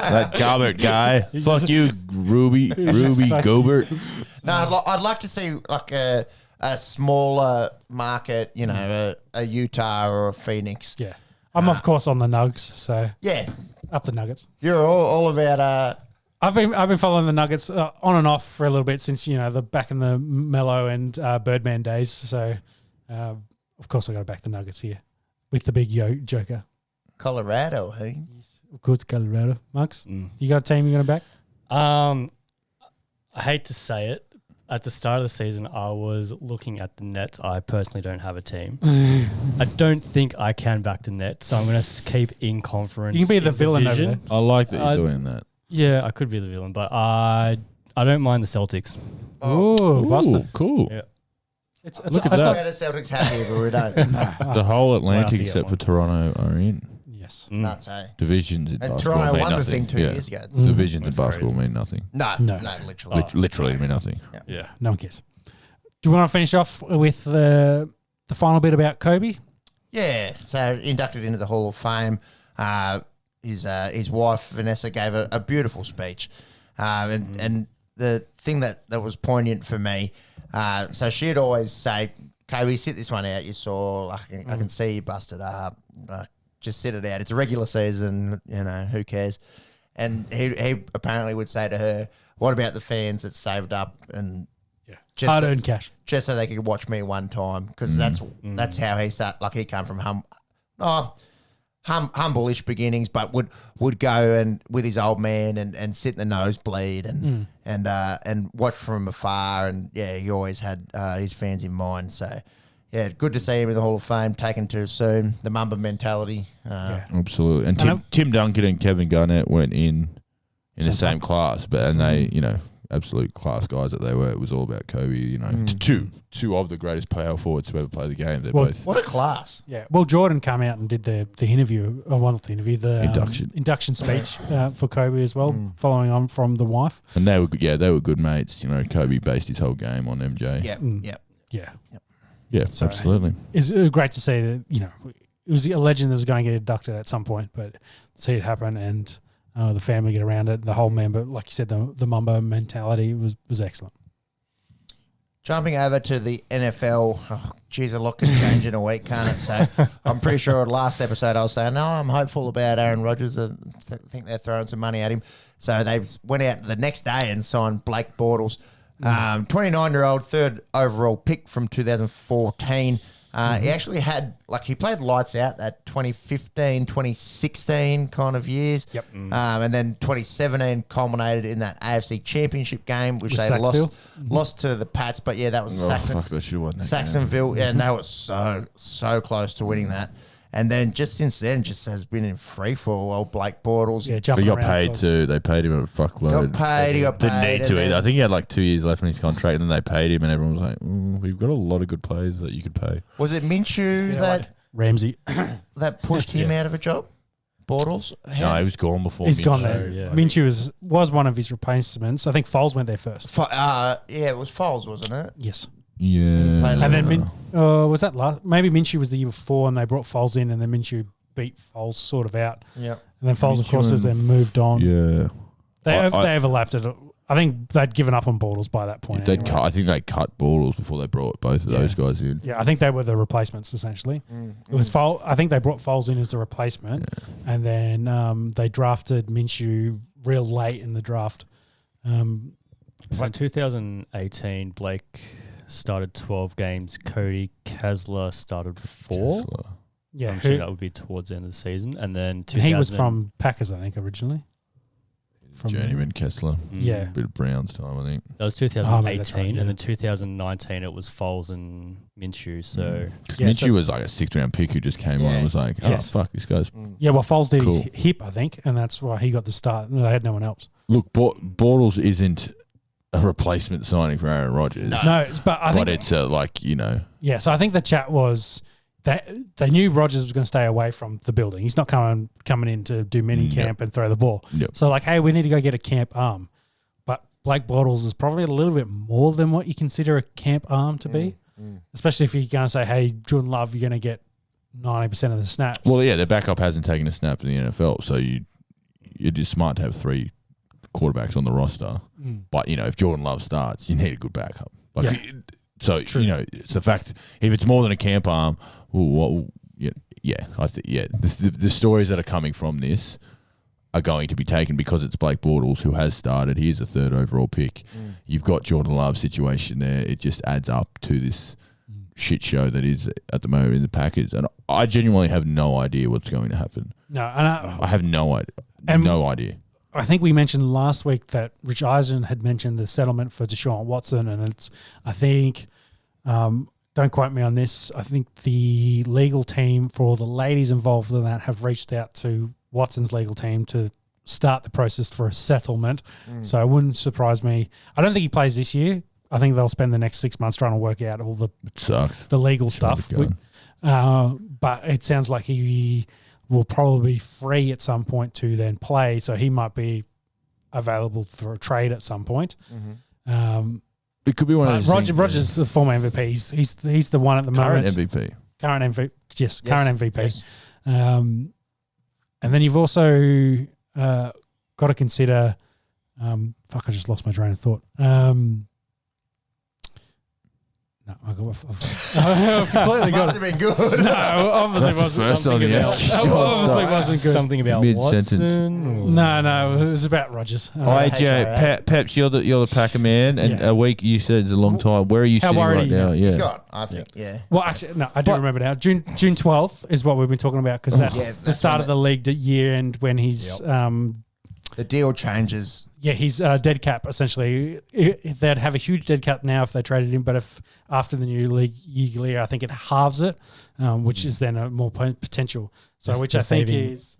That Gobert guy. Fuck you, Ruby Gobert. No, I'd like to see like a smaller market, you know, a Utah or a Phoenix. Yeah. I'm, of course, on the Nugs, so... Yeah. Up the Nuggets. You're all about... I've been following the Nuggets on and off for a little bit since, you know, the back in the Mello and Birdman days. So, of course, I got to back the Nuggets here with the big joker. Colorado, hey? Yes, of course, Colorado. Max, you got a team you're going to back? I hate to say it. At the start of the season, I was looking at the Nets. I personally don't have a team. I don't think I can back the Nets, so I'm going to keep in conference. You can be the villain over there. I like that you're doing that. Yeah, I could be the villain, but I don't mind the Celtics. Oh, Boston. Cool. Yeah. Look at that. The Celtics happy, but we don't. The whole Atlantic except for Toronto are in. Yes. Nuts, eh? Divisions in And basketball Toronto mean won nothing. the thing 2 years ago. Divisions in That's basketball crazy. mean nothing. No, literally. Literally mean nothing. Yeah, no one cares. Do you want to finish off with the final bit about Kobe? Yeah, so inducted into the Hall of Fame. His wife, Vanessa, gave a beautiful speech. And the thing that was poignant for me, so she'd always say, Kobe, sit this one out. You saw, I can see you busted up. Just sit it out. It's a regular season, you know, who cares? And he apparently would say to her, what about the fans that saved up and hard-earned cash, just so they could watch me one time? Because that's how he started. Like, he come from humble-ish beginnings, but would go and with his old man and sit in the nosebleed and watch from afar. And yeah, he always had his fans in mind. So yeah, good to see him in the Hall of Fame, taken too soon. The Mamba mentality. Absolutely. And Tim Duncan and Kevin Garnett went in the same class, and they, you know, absolute class guys that they were. It was all about Kobe, you know. Two of the greatest power forwards to ever play the game. They're both. What a class. Yeah. Well, Jordan came out and did the interview, not the interview, the induction speech for Kobe as well, following on from the wife. And they were good mates. You know, Kobe based his whole game on MJ. Yeah, So absolutely. It's great to see that, you know, it was a legend that was going to get inducted at some point, but see it happen and the family get around it, the whole member, like you said, the Mamba mentality was excellent. Jumping over to the NFL, a lot can change in a week, can't it? So I'm pretty sure last episode I was saying, no, I'm hopeful about Aaron Rodgers. I think they're throwing some money at him. So they went out the next day and signed Blake Bortles, 29-year-old, third overall pick from 2014. He actually had, he played lights out that 2015, 2016 kind of years. Yep. And then 2017 culminated in that AFC Championship game, which With they Saxville. lost to the Pats. But yeah, that was Fuck, they should have won that Saxonville. Yeah, and they were so close to winning that. And then just since then, just has been in free fall. Old Blake Bortles. Yeah, So jumping he got around paid was- too. They paid him a fuckload. He got paid. Didn't need to either. I think he had 2 years left on his contract, and then they paid him, and everyone was like, "We've got a lot of good players that you could pay." Was it Minshew Ramsey. that pushed him out of a job? Bortles? No, he was gone before. He's gone Minshew. there. yeah. Minshew was one of his replacements. I think Foles went there first. It was Foles, wasn't it? Yes. Yeah. Played And then was that last? Maybe Minshew was the year before, and they brought Foles in, and then Minshew beat Foles sort of out. Yeah. And then Foles, of Minshew course, has and then moved on. Yeah. They I- overlapped it. I think they'd given up on Bortles by that point. They'd anyway. cut. I think they cut Bortles before they brought both of those guys in. Yeah, I think they were the replacements essentially. It was Foles. I think they brought Foles in as the replacement, and then they drafted Minshew real late in the draft. So in 2018, Blake started 12 games. Cody Kessler started 4. Yeah, I'm sure that would be towards the end of the season. And then and he was from Packers, I think, originally. from Journeyman Kessler. Yeah. Bit of Brown's time, I think. That was 2018, right, yeah. and then 2019 it was Foles and Minshew. So Minshew was like a 6th round pick who just came on and was like, oh, fuck, this guy's Yeah, well, Foles did cool. his hip, I think, and that's why he got the start. They had no one else. Look, Bortles isn't a replacement signing for Aaron Rodgers. No, but I think... But it's like, you know... Yeah, so I think the chat was that they knew Rodgers was going to stay away from the building. He's not coming in to do mini camp and throw the ball. Yep. So, like, hey, we need to go get a camp arm. But Blake Bortles is probably a little bit more than what you consider a camp arm to be, especially if you're going to say, hey, Jordan Love, you're going to get 90% of the snaps. Well, yeah, their backup hasn't taken a snap in the NFL, so you're just smart to have 3 quarterbacks on the roster. But, you know, if Jordan Love starts, you need a good backup. Like, so, True. you know, it's the fact, if it's more than a camp arm, I think, the stories that are coming from this are going to be taken because it's Blake Bortles who has started. He is a 3rd overall pick. You've got Jordan Love's situation there. It just adds up to this shit show that is at the moment in the Packers. And I genuinely have no idea what's going to happen. No, and I have no idea. No idea. I think we mentioned last week that Rich Eisen had mentioned the settlement for Deshaun Watson, and it's, I think, don't quote me on this, I think the legal team for all the ladies involved in that have reached out to Watson's legal team to start the process for a settlement. So it wouldn't surprise me. I don't think he plays this year. I think they'll spend the next 6 months trying to work out all the legal stuff. But it sounds like he will probably be free at some point to then play, so he might be available for a trade at some point. It could be one of those Rogers, the former MVP, he's the one at the moment. Current MVP. Yes, current MVP. Yes. And then you've also got to consider. I just lost my train of thought. No, I completely got Must have been good. No, obviously wasn't something about. Obviously wasn't good. Something about Watson. No, it was about Rogers. AJ, Peps, you're the Packer man, and a week you said is a long time. Where are you sitting right now? Yeah, Scott, I think, Well, actually, no, I do remember now. June 12th is what we've been talking about because that's the start of the league year end when he's the deal changes. Yeah, he's dead cap, essentially. They'd have a huge dead cap now if they traded him, but if after the new league year, I think it halves it, which is then a more potential. So, which I think is...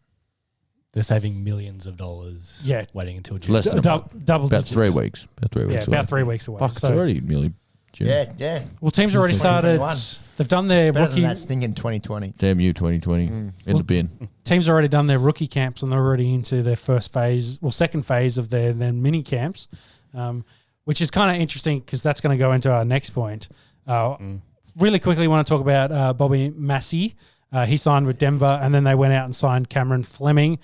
They're saving millions of dollars waiting until June. Less than double about digits. 3 weeks. About 3 weeks away. Fuck, it's already nearly June. Yeah. Well, teams already started. They've done their Better rookie. than that stinking 2020. Damn you, 2020. In the bin. Teams already done their rookie camps and they're already into their second phase of their mini camps, which is kind of interesting because that's going to go into our next point. Really quickly, want to talk about Bobby Massey. He signed with Denver, and then they went out and signed Cameron Fleming,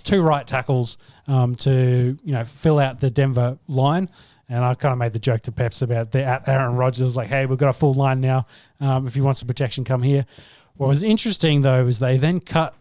2 right tackles to fill out the Denver line. And I kind of made the joke to Peps about Aaron Rodgers, like, hey, we've got a full line now. If you want some protection, come here. What was interesting, though, is they then cut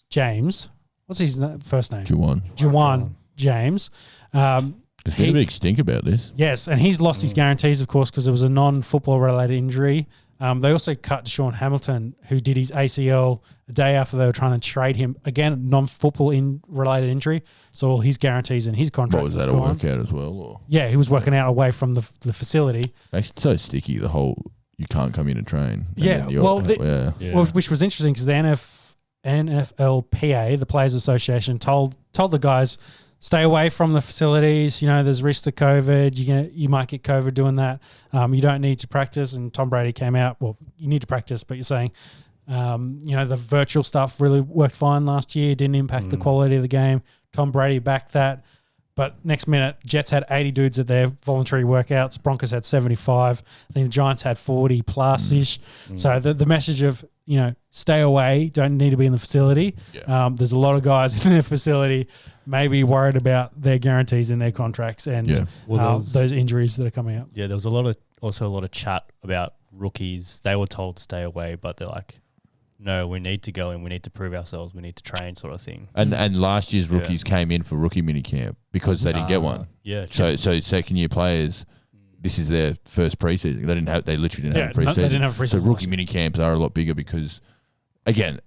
James. What's his first name? Juwan James. There's been a big stink about this. Yes, and he's lost his guarantees, of course, because it was a non-football related injury. They also cut Deshaun Hamilton, who did his ACL a day after they were trying to trade him. Again, non-football related injury. So all his guarantees and his contract. What was that, a workout as well? Or? Yeah, he was working out away from the facility. It's so sticky, the whole you can't come in and train. Which was interesting because the NFLPA, the Players Association, told the guys, stay away from the facilities. There's risk to COVID. You might get COVID doing that. You don't need to practice. And Tom Brady came out. Well, you need to practice, but you're saying, the virtual stuff really worked fine last year. Didn't impact the quality of the game. Tom Brady backed that. But next minute, Jets had 80 dudes at their voluntary workouts. Broncos had 75. I think the Giants had 40 plus ish. So the message of, stay away, don't need to be in the facility. Yeah. There's a lot of guys in their facility maybe worried about their guarantees in their contracts and those injuries that are coming up. Yeah, there was a lot of chat about rookies. They were told to stay away, but they're like, no, we need to go in. We need to prove ourselves. We need to train, sort of thing. And last year's rookies came in for rookie minicamp because they didn't get one. Yeah. So second year players, this is their first preseason. They literally didn't have a preseason. They didn't have a preseason. So rookie minicamps are a lot bigger because, again,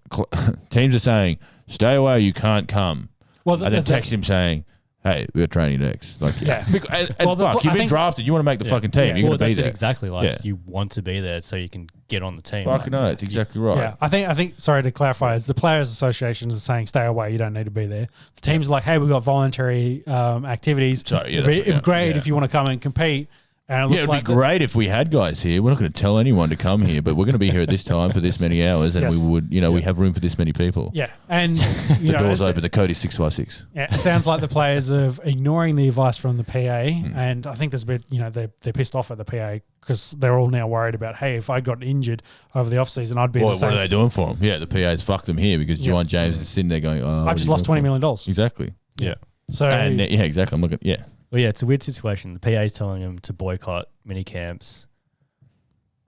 teams are saying, stay away. You can't come. and then text him saying, hey, we're training next. Like, yeah. You've been drafted. You want to make the fucking team. You're going to be there. Exactly. Like, you want to be there so you can get on the team. Fucking no, it's exactly right. Yeah, I think. Sorry to clarify, is the Players Association is saying stay away. You don't need to be there. The teams are like, hey, we've got voluntary activities. It'd be great if you want to come and compete. And it it'd be great if we had guys here. We're not going to tell anyone to come here, but we're going to be here at this time for this many hours, and we would, we have room for this many people. Yeah, and the door's open. The code is 656. Yeah, it sounds like the players are ignoring the advice from the PA, and I think there's a bit, they're pissed off at the PA because they're all now worried about, hey, if I got injured over the off season, I'd be. Well, what are they doing for them? Yeah, the PA's fucked them here because Juwan James is sitting there going, "Oh, I just lost $20 million." Exactly. Yeah. So exactly. I'm looking. Yeah. Well, yeah, it's a weird situation. The PA's telling them to boycott mini camps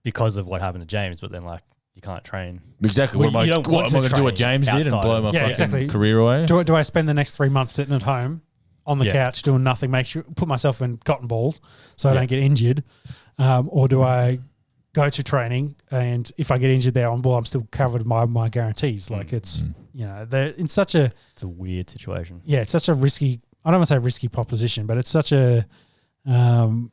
because of what happened to James, but then you can't train. Exactly. What am I going to do what James did and blow my fucking career away? Do I spend the next 3 months sitting at home on the couch doing nothing, put myself in cotton balls so I don't get injured, or do I go to training and if I get injured there, I'm still covered by my guarantees. Like it's they're in such a weird situation. Yeah, it's such a risky. I don't want to say risky proposition, but it's such a, it's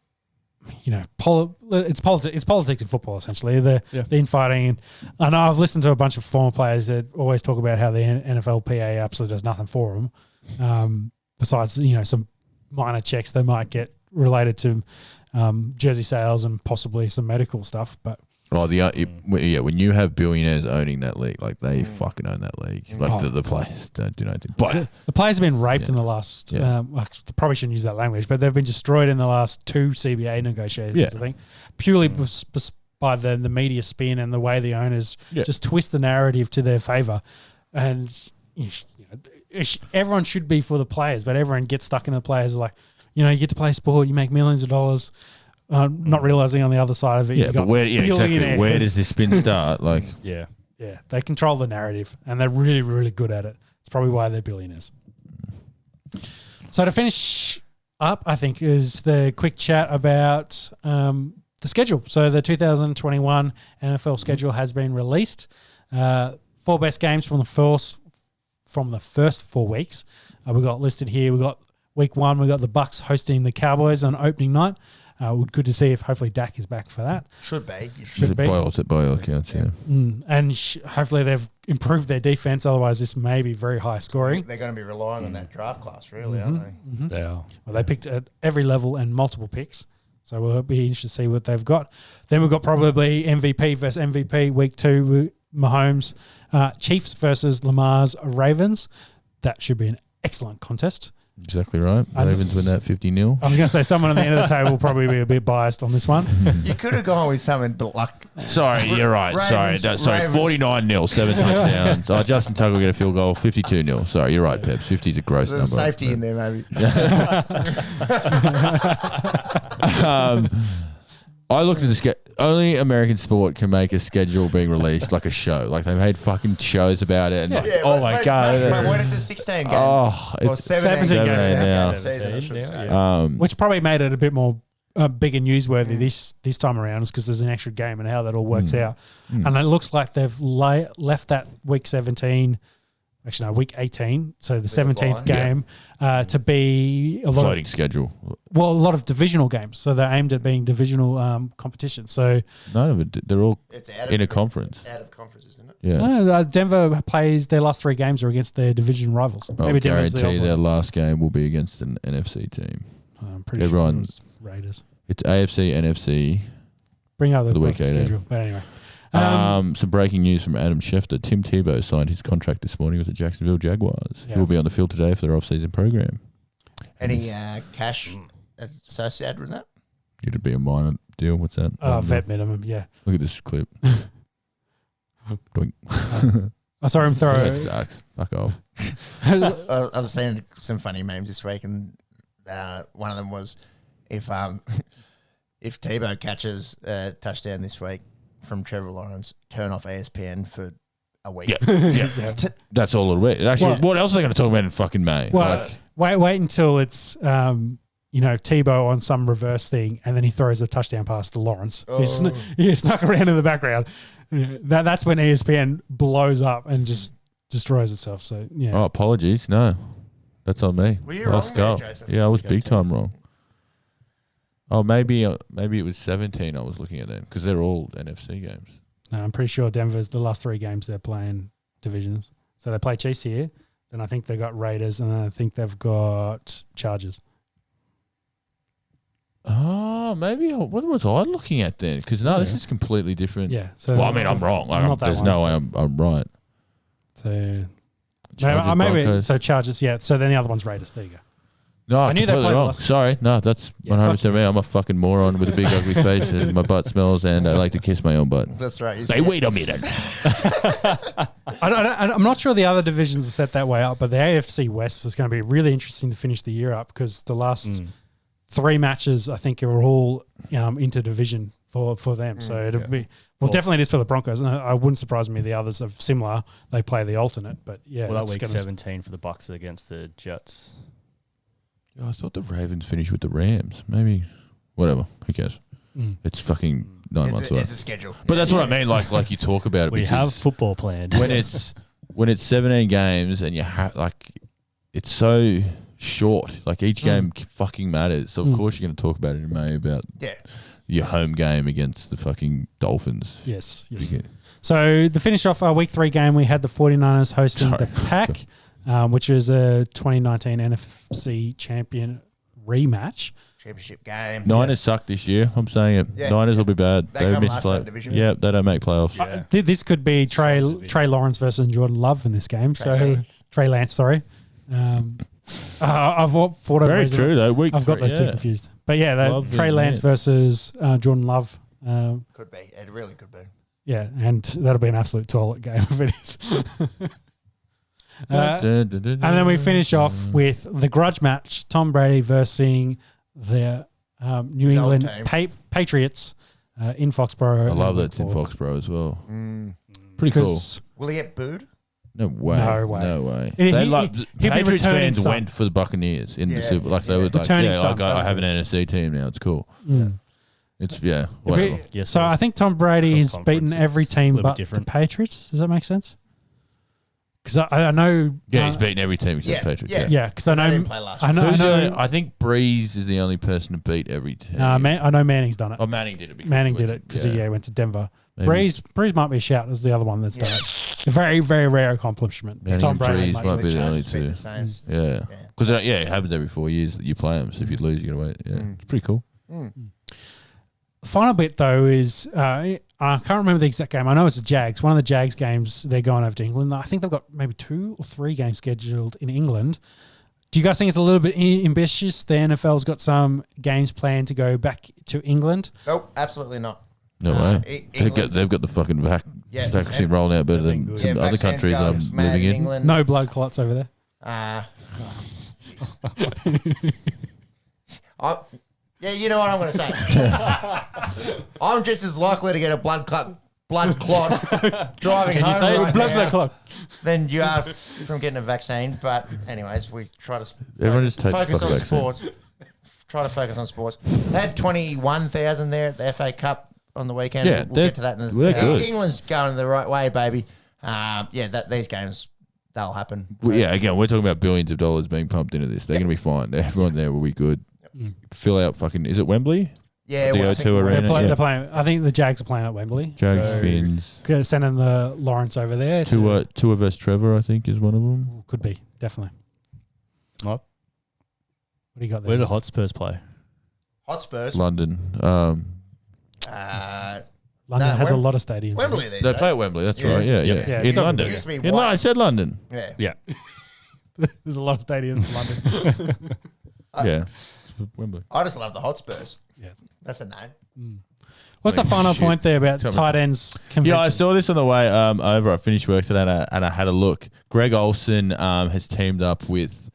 politics in football essentially. The infighting. I know I've listened to a bunch of former players that always talk about how the NFL PA absolutely does nothing for them. Besides, some minor checks they might get related to jersey sales and possibly some medical stuff, but. When you have billionaires owning that league, like they fucking own that league. Like the players don't do nothing. But the players have been raped in the last. I probably shouldn't use that language, but they've been destroyed in the last 2 CBA negotiations. I think purely by the media spin and the way the owners just twist the narrative to their favor, and everyone should be for the players, but everyone gets stuck in the players. Like you get to play sport, you make millions of dollars. Not realizing on the other side of it, but where does this spin start? Like, they control the narrative, and they're really, really good at it. It's probably why they're billionaires. So to finish up, I think is the quick chat about the schedule. So the 2021 NFL schedule has been released. 4 best games from the first 4 weeks. We got listed here. We got week 1. We got the Bucks hosting the Cowboys on opening night. Good to see if hopefully Dak is back for that. Should be. By all accounts, yeah. And hopefully they've improved their defense. Otherwise, this may be very high scoring. They're going to be relying on that draft class, really, aren't they? They are. Well, they picked at every level and multiple picks. So we'll be interested to see what they've got. Then we've got probably MVP versus MVP. Week 2, Mahomes. Chiefs versus Lamar's Ravens. That should be an excellent contest. Exactly right. Ravens win that 50-0. I was going to say someone on the end of the table will probably be a bit biased on this one. You could have gone with something like... Sorry, you're right. Ravens, sorry, 49-0. 7 touchdowns. Justin Tucker will get a field goal. 52-0. Sorry, you're right, Peps. 50 is a gross number. There's safety in there, maybe. I looked at the schedule. Only American sport can make a schedule being released like a show. Like they made fucking shows about it. And oh my God. When it's a 16 game. Oh, it's 17 games now. 17, which probably made it a bit more bigger newsworthy this time around is because there's an extra game and how that all works out. And it looks like they've left that week 17... Actually, no, week 18, so the 17th game, to be a lot floating schedule. Well, a lot of divisional games. So they're aimed at being divisional competition. So none of it. They're all in a conference. Out of conference, isn't it? Yeah. Denver plays their last 3 games are against their division rivals. Maybe guarantee their last game will be against an NFC team. I'm pretty sure it's Raiders. It's AFC, NFC. Bring out the week schedule. But anyway. Some breaking news from Adam Schefter. Tim Tebow signed his contract this morning with the Jacksonville Jaguars. He will be on the field today for their off-season program. Any cash associated with that? It'd be a minor deal. What's that? Vet minimum, yeah. Look at this clip. I saw him throw. That sucks. Fuck off. I've seen some funny memes this week, and one of them was if Tebow catches a touchdown this week from Trevor Lawrence, turn off ESPN for a week. Yeah. That's all it'll be. Actually, what else are they going to talk about in fucking May? Well, wait until it's Tebow on some reverse thing, and then he throws a touchdown pass to Lawrence. He snuck around in the background. That's when ESPN blows up and just destroys itself. So yeah. Oh, apologies. No. That's on me. Were you wrong there, Joseph? Yeah, I was big time wrong. Oh, maybe it was 17 I was looking at them because they're all NFC games. No, I'm pretty sure Denver's the last 3 games they're playing divisions. So they play Chiefs here, then I think they got Raiders, and then I think they've got Chargers. Oh, maybe what was I looking at then? Because this is completely different. Yeah. So well, I mean, I'm wrong. There's no way I'm right. So Chargers, maybe Broncos. so Chargers. Yeah. So then the other one's Raiders. There you go. No, I knew they played wrong. last. Sorry, no, that's 100% me. I'm a fucking moron with a big ugly face and my butt smells and I like to kiss my own butt. That's right. Hey, wait a minute. I'm not sure the other divisions are set that way up, but the AFC West is going to be really interesting to finish the year up because the last 3 matches I think are all inter-division for them. So it'll be definitely it is for the Broncos. And I wouldn't surprise me the others are similar. They play the alternate, but yeah. Well, that week 17 for the Bucks against the Jets. I thought the Ravens finished with the Rams. Maybe, whatever. Who cares? It's fucking 9 months away. It's a schedule. But that's what I mean. Like you talk about it. We have football planned. When it's 17 games and you have it's so short. Like each game fucking matters. So of course you're going to talk about it in May about your home game against the fucking Dolphins. Yes. So to finish off our week 3 game, we had the 49ers hosting the Pack. Which was a 2019 NFC champion rematch. Championship game. Niners suck this year. I'm saying it. Yeah. Niners will be bad. They missed that division. Yeah, they don't make playoffs. Yeah. This could be Trey Lawrence versus Jordan Love in this game. Trey Lance, sorry. I've for whatever Very reason, true though. I've got those 2 confused. But yeah, Trey Lance versus Jordan Love. Could be. It really could be. Yeah, and that'll be an absolute toilet game if it is. And then we finish off with the grudge match: Tom Brady versus the New England Patriots in Foxborough. I love that it's in Foxborough as well. Pretty cool. Will he get booed? No way. No way. Patriots fans went for the Buccaneers in the Super. Like they would like, I have an NFC team now. It's cool. It's whatever. So I think Tom Brady has beaten every team but the Patriots. Does that make sense? Because I know... Yeah, he's beaten every team except the Patriots. Yeah, because I know... I think Breeze is the only person to beat every team. I know Manning's done it. Oh, Manning did it. Manning did it because he went to Denver. Breeze might be a shout as the other one that's done it. A very, very rare accomplishment. Manning Tom and Brady Breeze might be the only 2. Yeah. Because it happens every 4 years that you play them. So if you lose, you got to wait. Yeah, it's pretty cool. Final bit, though, is I can't remember the exact game. I know it's the Jags. One of the Jags games, they're going over to England. I think they've got maybe 2 or 3 games scheduled in England. Do you guys think it's a little bit ambitious? The NFL's got some games planned to go back to England? Nope, absolutely not. No way. They've got the fucking vaccine rolling out better than some other countries I'm living in. England. No blood clots over there. Yeah, you know what I'm going to say. I'm just as likely to get a blood clot driving Can home you say right blood clot than you are from getting a vaccine. But anyways, we try to focus on sports. Try to focus on sports. They had 21,000 there at the FA Cup on the weekend. Yeah, we'll get to that. England's going the right way, baby. These games, they'll happen. Well, again, we're talking about billions of dollars being pumped into this. They're going to be fine. Everyone there will be good. Fill out fucking... Is it Wembley? Yeah, the O2 Arena. They're playing. I think the Jags are playing at Wembley. Finns. Sending the Lawrence over there. Tua versus Trevor, I think, is one of them. Could be, definitely. What do you got there? Where do Hotspurs play? Hotspurs? London. London has a lot of stadiums. Wembley there. They play at Wembley, that's right. Yeah. In London. I said London. Yeah. There's a lot of stadiums in London. Wembley. I just love the Hotspurs. Yeah. That's a name. What's the final point there about tight ends convention? Yeah, I saw this on the way over. I finished work today and I had a look. Greg Olsen has teamed up with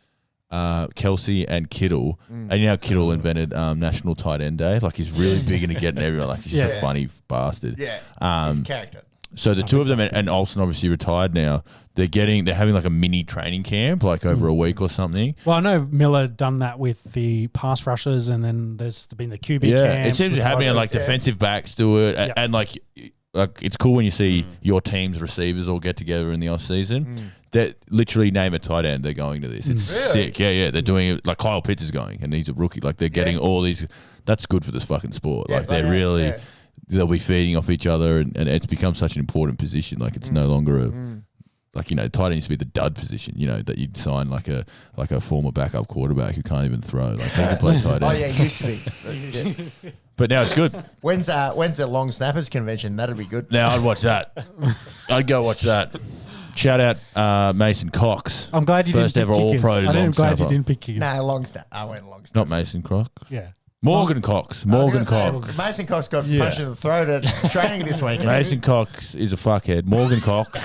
Kelsey and Kittle. And you know how Kittle invented National Tight End Day? Like he's really big into getting everyone. Like he's just a funny bastard. Yeah. He's a character. So the two of them and Olsen obviously retired now. They're having like a mini training camp, like over a week or something. Well, I know Miller done that with the pass rushers, and then there's been the QB camp. It seems to be happening. Like defensive backs do it, and like like it's cool when you see your team's receivers all get together in the off season. That literally name a tight end. They're going to this. It's sick. Yeah. They're doing it like Kyle Pitts is going, and he's a rookie. Like they're getting all these. That's good for this fucking sport. Like they're really. Yeah. They'll be feeding off each other, and it's become such an important position. Like it's no longer a. Like, you know, tight end used to be the dud position, you know, that you'd sign like a former backup quarterback who can't even throw. Like, they can play tight end. Oh, yeah, it used to be. But now it's good. When's the long snappers convention? That'd be good. Now I'd watch that. I'd go watch that. Shout out Mason Cox. I'm glad you First didn't pick ever kickers. All-Pro I'm glad you didn't pick kickers. No, long snap. I went long snap. Not Mason Cox. Yeah. Morgan Cox. Morgan Cox. Mason Cox got punched in the throat at training this week. Mason Cox is a fuckhead. Morgan Cox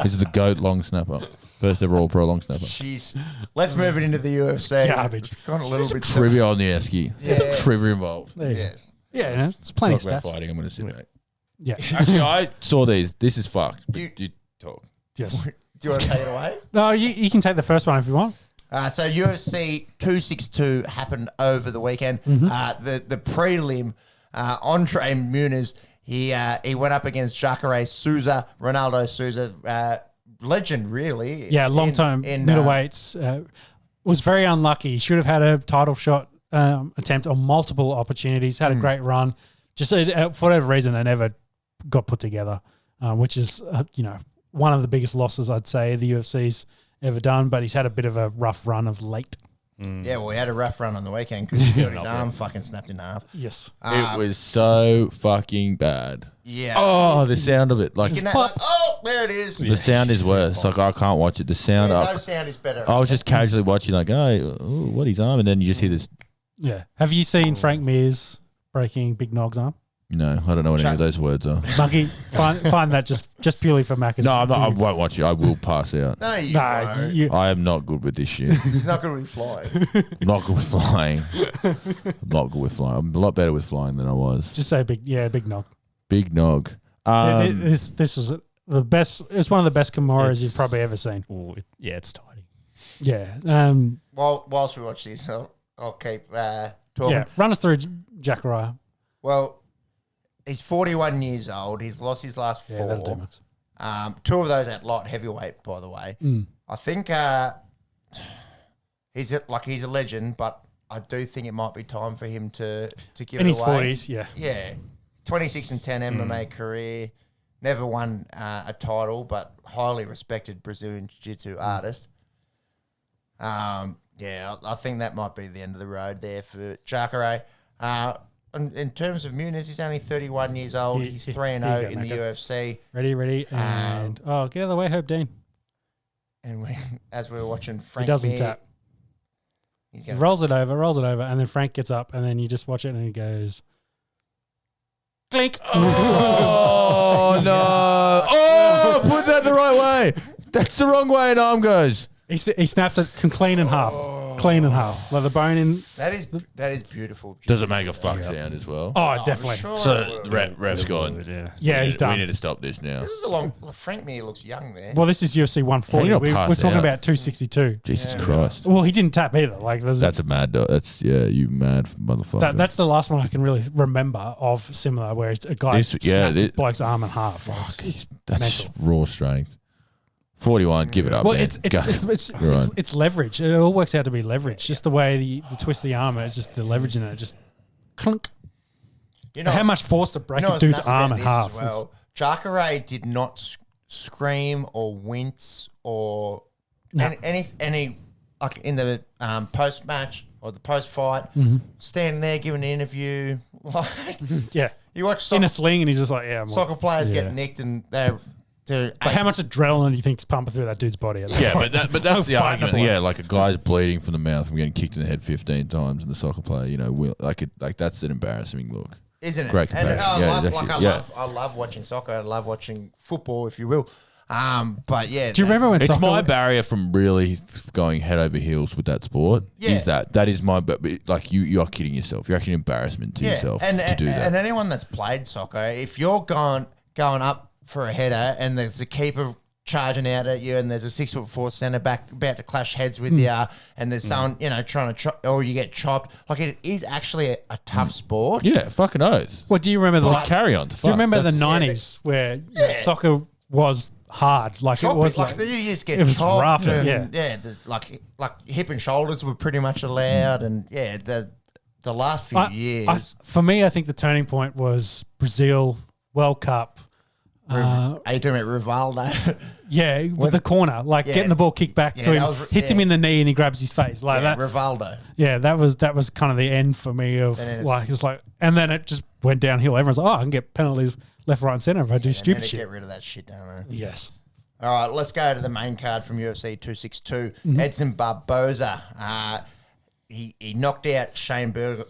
is the GOAT long snapper. First ever All-Pro long snapper. Jeez. Let's move it into the UFC. Garbage. It's gone a little bit trivia on the Esky. There's some trivia involved. Yes. Yeah, no, it's plenty of Talk about stats. fighting. I'm going to sit back. Yeah. Actually, I saw these. This is fucked. But you talk. Yes. Do you want to take it away? No, you can take the first one if you want. So UFC 262 happened over the weekend. The prelim, Andre Muniz, he went up against Jacare Souza, Ronaldo Souza, legend really. Yeah, long time in middleweights. Was very unlucky. He should have had a title shot attempt on multiple opportunities. Had a great run. Just for whatever reason, they never got put together, which is one of the biggest losses I'd say the UFC's ever done, but he's had a bit of a rough run of late. Yeah, well, he had a rough run on the weekend because he got his arm fucking snapped in half. Yes. It was so fucking bad. Yeah. Oh, the sound of it. Like, there it is. The sound is worse. Like, I can't watch it. The sound up. No sound is better. I was just casually watching, like, what his arm? And then you just hear this. Yeah. Have you seen Frank Mears breaking Big Nog's arm? No, I don't know what any of those words are. Monkey, find that just purely for Mac. No, I'm not, I won't watch it. I will pass out. No, you won't. I am not good with this shit. He's not good with flying. Not good with flying. I'm not good with flying. I'm a lot better with flying than I was. Just say Big Nog. Big Nog. This was the best. It's one of the best Kimuras you've probably ever seen. It's tidy. Yeah. Whilst we watch this, I'll keep talking. Yeah, run us through Jacare. Well, he's 41 years old. He's lost his last 4. That'll do much. 2 of those at light heavyweight, by the way. I think he's a legend, but I do think it might be time for him to give in it his away. 40s. Yeah. Yeah, 26-10 MMA career. Never won a title, but highly respected Brazilian Jiu-Jitsu artist. Yeah, I think that might be the end of the road there for Jacare. In terms of Muniz, he's only 31 years old. He's 3-0 in the UFC. Ready, and get out of the way, Herb Dean. And as we were watching Frank, he doesn't tap. He rolls it over, and then Frank gets up, and then you just watch it, and he goes, clink. Oh no! Oh, put that the right way. That's the wrong way an arm goes. He snapped it clean in half. Clean in half. Like the bone in. That is beautiful. Does it make a fuck sound as well? Oh, definitely. Sure So ref's gone. Yeah, he's done. We need to stop this now. This is a long. Frank Mir looks young there. Well, this is UFC 140. How do you We're not pass talking out? about 262. Jesus Christ. Well, he didn't tap either. Like That's a mad dog. That's, you mad motherfucker. that's the last one I can really remember of similar, where it's a guy snapped a bloke's arm in half. Like, it's That's mental. raw strength. 41, give it up. Well, man. it's leverage. It all works out to be leverage. Just the way the twist of the arm, it's just the leverage in it. Just clunk. You know how much force to break a dude's arm in half. Well, Jacare did not scream or wince or any like in the post match or the post fight, standing there giving an interview. Like, yeah, you watch in a sling, and he's just like, soccer players get nicked, and they're. But how much adrenaline do you think's pumping through that dude's body? Yeah, but that's the argument. Yeah, like a guy's bleeding from the mouth from getting kicked in the head 15 times, and the soccer player, like that's an embarrassing look. Isn't it? Great comparison. I love watching soccer. I love watching football, if you will. But yeah, do you remember when it's my barrier from really going head over heels with that sport? Yeah. Is that is my like you are kidding yourself. You're actually an embarrassment to yourself to do that. And anyone that's played soccer, if you're going up for a header and there's a keeper charging out at you, and there's a 6'4" centre back about to clash heads with you, and there's someone trying to or you get chopped. Like, it is actually a tough sport. Yeah, fucking oaths. Well, do you remember the carry-ons? Do you remember the 90s where soccer was hard? Like, it was like you just get it was chopped, rough. and like hip and shoulders were pretty much allowed, and the last few years. For me, I think the turning point was Brazil World Cup. Are you talking about Rivaldo? Yeah, with the corner, getting the ball kicked back to him, hits him in the knee, and he grabs his face like that. Rivaldo. Yeah, that was kind of the end for me of and then it just went downhill. Everyone's like, I can get penalties left, right, and center if I do stupid shit. Get rid of that shit, don't they? Yes. All right, let's go to the main card from UFC 262. Edson Barboza. He knocked out Shane Burgos.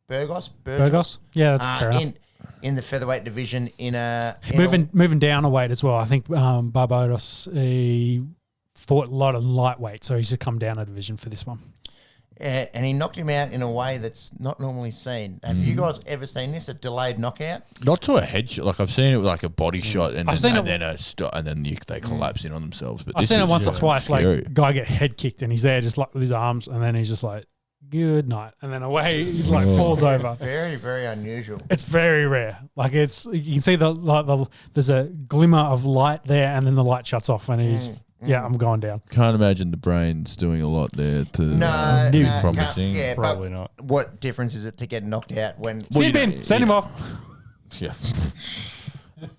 Yeah, that's fair enough. In the featherweight division moving down a weight as well. I think Barbados he fought a lot of lightweight, so he's just come down a division for this one. Yeah, and he knocked him out in a way that's not normally seen. Have you guys ever seen this? A delayed knockout? Not to a headshot. Like, I've seen it with like a body shot, and then they collapse in on themselves. But I've seen it once or twice. Scary. Like, guy get head kicked, and he's there just like with his arms, and then he's just like, good night, and then away he falls over. Very, very unusual. It's very rare. Like, you can see there's a glimmer of light there, and then the light shuts off, and he's I'm going down. Can't imagine the brain's doing a lot there to promising. Yeah, probably not. What difference is it to get knocked out when? Send him off. Yeah.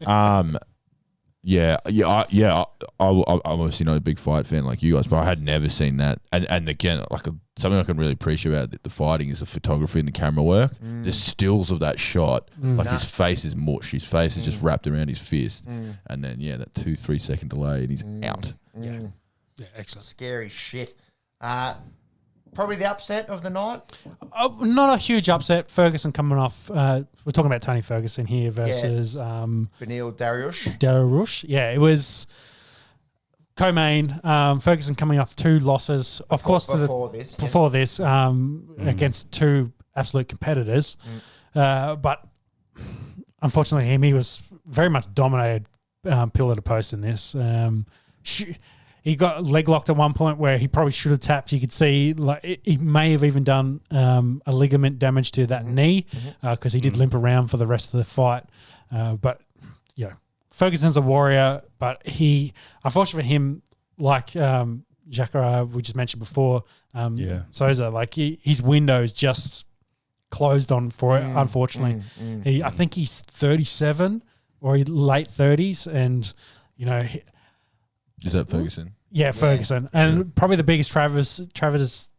I'm obviously not a big fight fan like you guys, but I had never seen that. And again, something I can really appreciate about the fighting is the photography and the camera work. The stills of that shot, his face is mush. His face is just wrapped around his fist, and then that 2-3 second delay, and he's out. Yeah, excellent. Scary shit. Probably the upset of the night. Not a huge upset. Ferguson coming off. We're talking about Tony Ferguson here versus Beneil Dariush. Dariush. Yeah, it was co-main. Ferguson coming off 2 losses. Of course, before this, against 2 absolute competitors. But unfortunately, he was very much dominated pillar to post in this. He got leg locked at one point where he probably should have tapped. You could see he may have even done a ligament damage to that knee because he did limp around for the rest of the fight. But Ferguson's a warrior, but unfortunately for him, like Jacare we just mentioned before, Souza, his window's just closed on for it. Unfortunately, I think he's 37 or late 30s, and is that Ferguson? Yeah, Ferguson. And probably the biggest travesty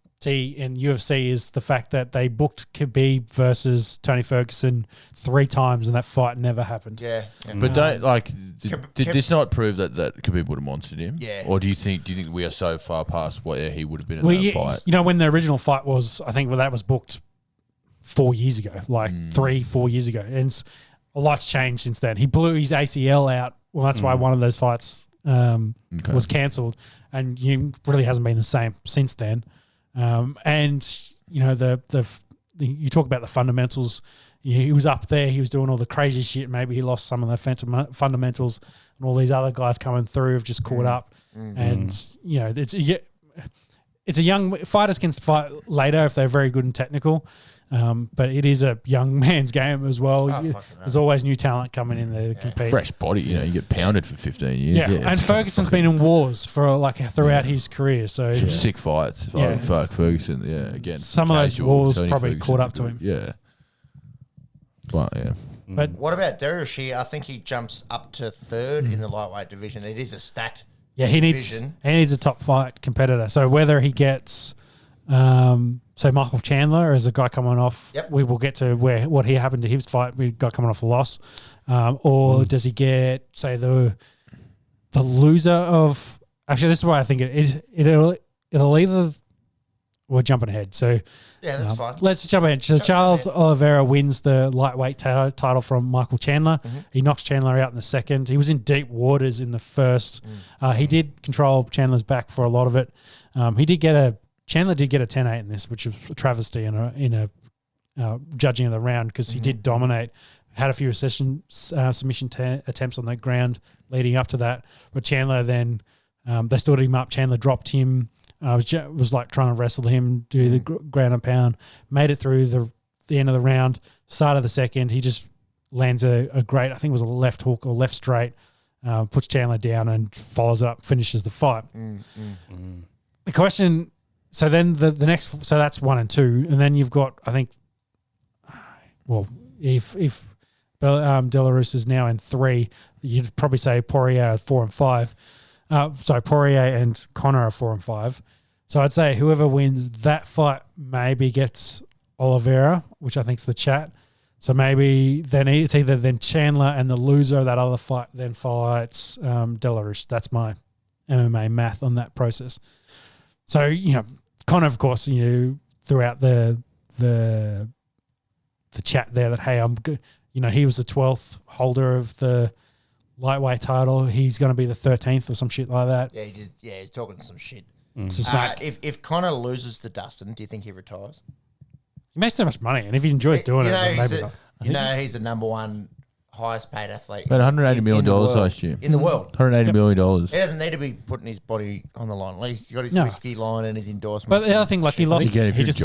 in UFC is the fact that they booked Khabib versus Tony Ferguson 3 times, and that fight never happened. Yeah. But did this not prove that Khabib would have monstered him? Yeah. Or do you think we are so far past where he would have been in that fight? When the original fight was, I think that was booked 4 years ago, 3-4 years ago. And a lot's changed since then. He blew his ACL out. Well, that's why one of those fights was cancelled, and really hasn't been the same since then. And you talk about the fundamentals. He was up there. He was doing all the crazy shit. Maybe he lost some of the fundamentals, and all these other guys coming through have just caught up. And it's a young fighters can fight later if they're very good and technical. But it is a young man's game as well. There's always new talent coming in there to compete. Fresh body, you get pounded for 15 years. Yeah. And Ferguson's been in wars for throughout his career. So some sick fights. Fuck Ferguson. Yeah, again. Some of those wars probably Ferguson caught up to him. Yeah. But yeah. But what about Dariush here? I think he jumps up to 3rd in the lightweight division. It is a stat. Yeah, he needs a top fight competitor. So whether he gets Michael Chandler as a guy coming off, we will get to what he happened to his fight. We got coming off a loss, or does he get the loser of? Actually, this is why I think it is. It'll either. We're jumping ahead, so that's fine. Let's jump ahead. So Charles Oliveira wins the lightweight title from Michael Chandler. He knocks Chandler out in the second. He was in deep waters in the first. He did control Chandler's back for a lot of it. Chandler did get a 10-8 in this, which was a travesty in a judging of the round because he did dominate. had a few submission attempts on the ground leading up to that. But Chandler then, they stood him up. Chandler dropped him. Was like trying to wrestle him, do the ground and pound. Made it through the end of the round. Start of the second, he just lands a great, I think it was a left hook or left straight, puts Chandler down and follows it up, finishes the fight. The question, so then the next, so that's 1 and 2, and then you've got, I think, well, if Delarus is now in 3, you'd probably say Poirier are 4 and 5. Poirier and Connor are 4 and 5. So I'd say whoever wins that fight maybe gets Oliveira, which I think is the chat. So maybe then it's either then Chandler and the loser of that other fight then fights Delarus. That's my MMA math on that process. So, Connor, of course, throughout the chat there that, hey, I'm good. He was the 12th holder of the lightweight title. He's going to be the 13th or some shit like that. Yeah, he's talking some shit. If Connor loses to Dustin, do you think he retires? He makes so much money, and if he enjoys doing it, then maybe not. He's the number one highest paid athlete. But $180 million last year. In the world. $180 million. He doesn't need to be putting his body on the line. He's got his whiskey line and his endorsement. But the other thing, he lost. He just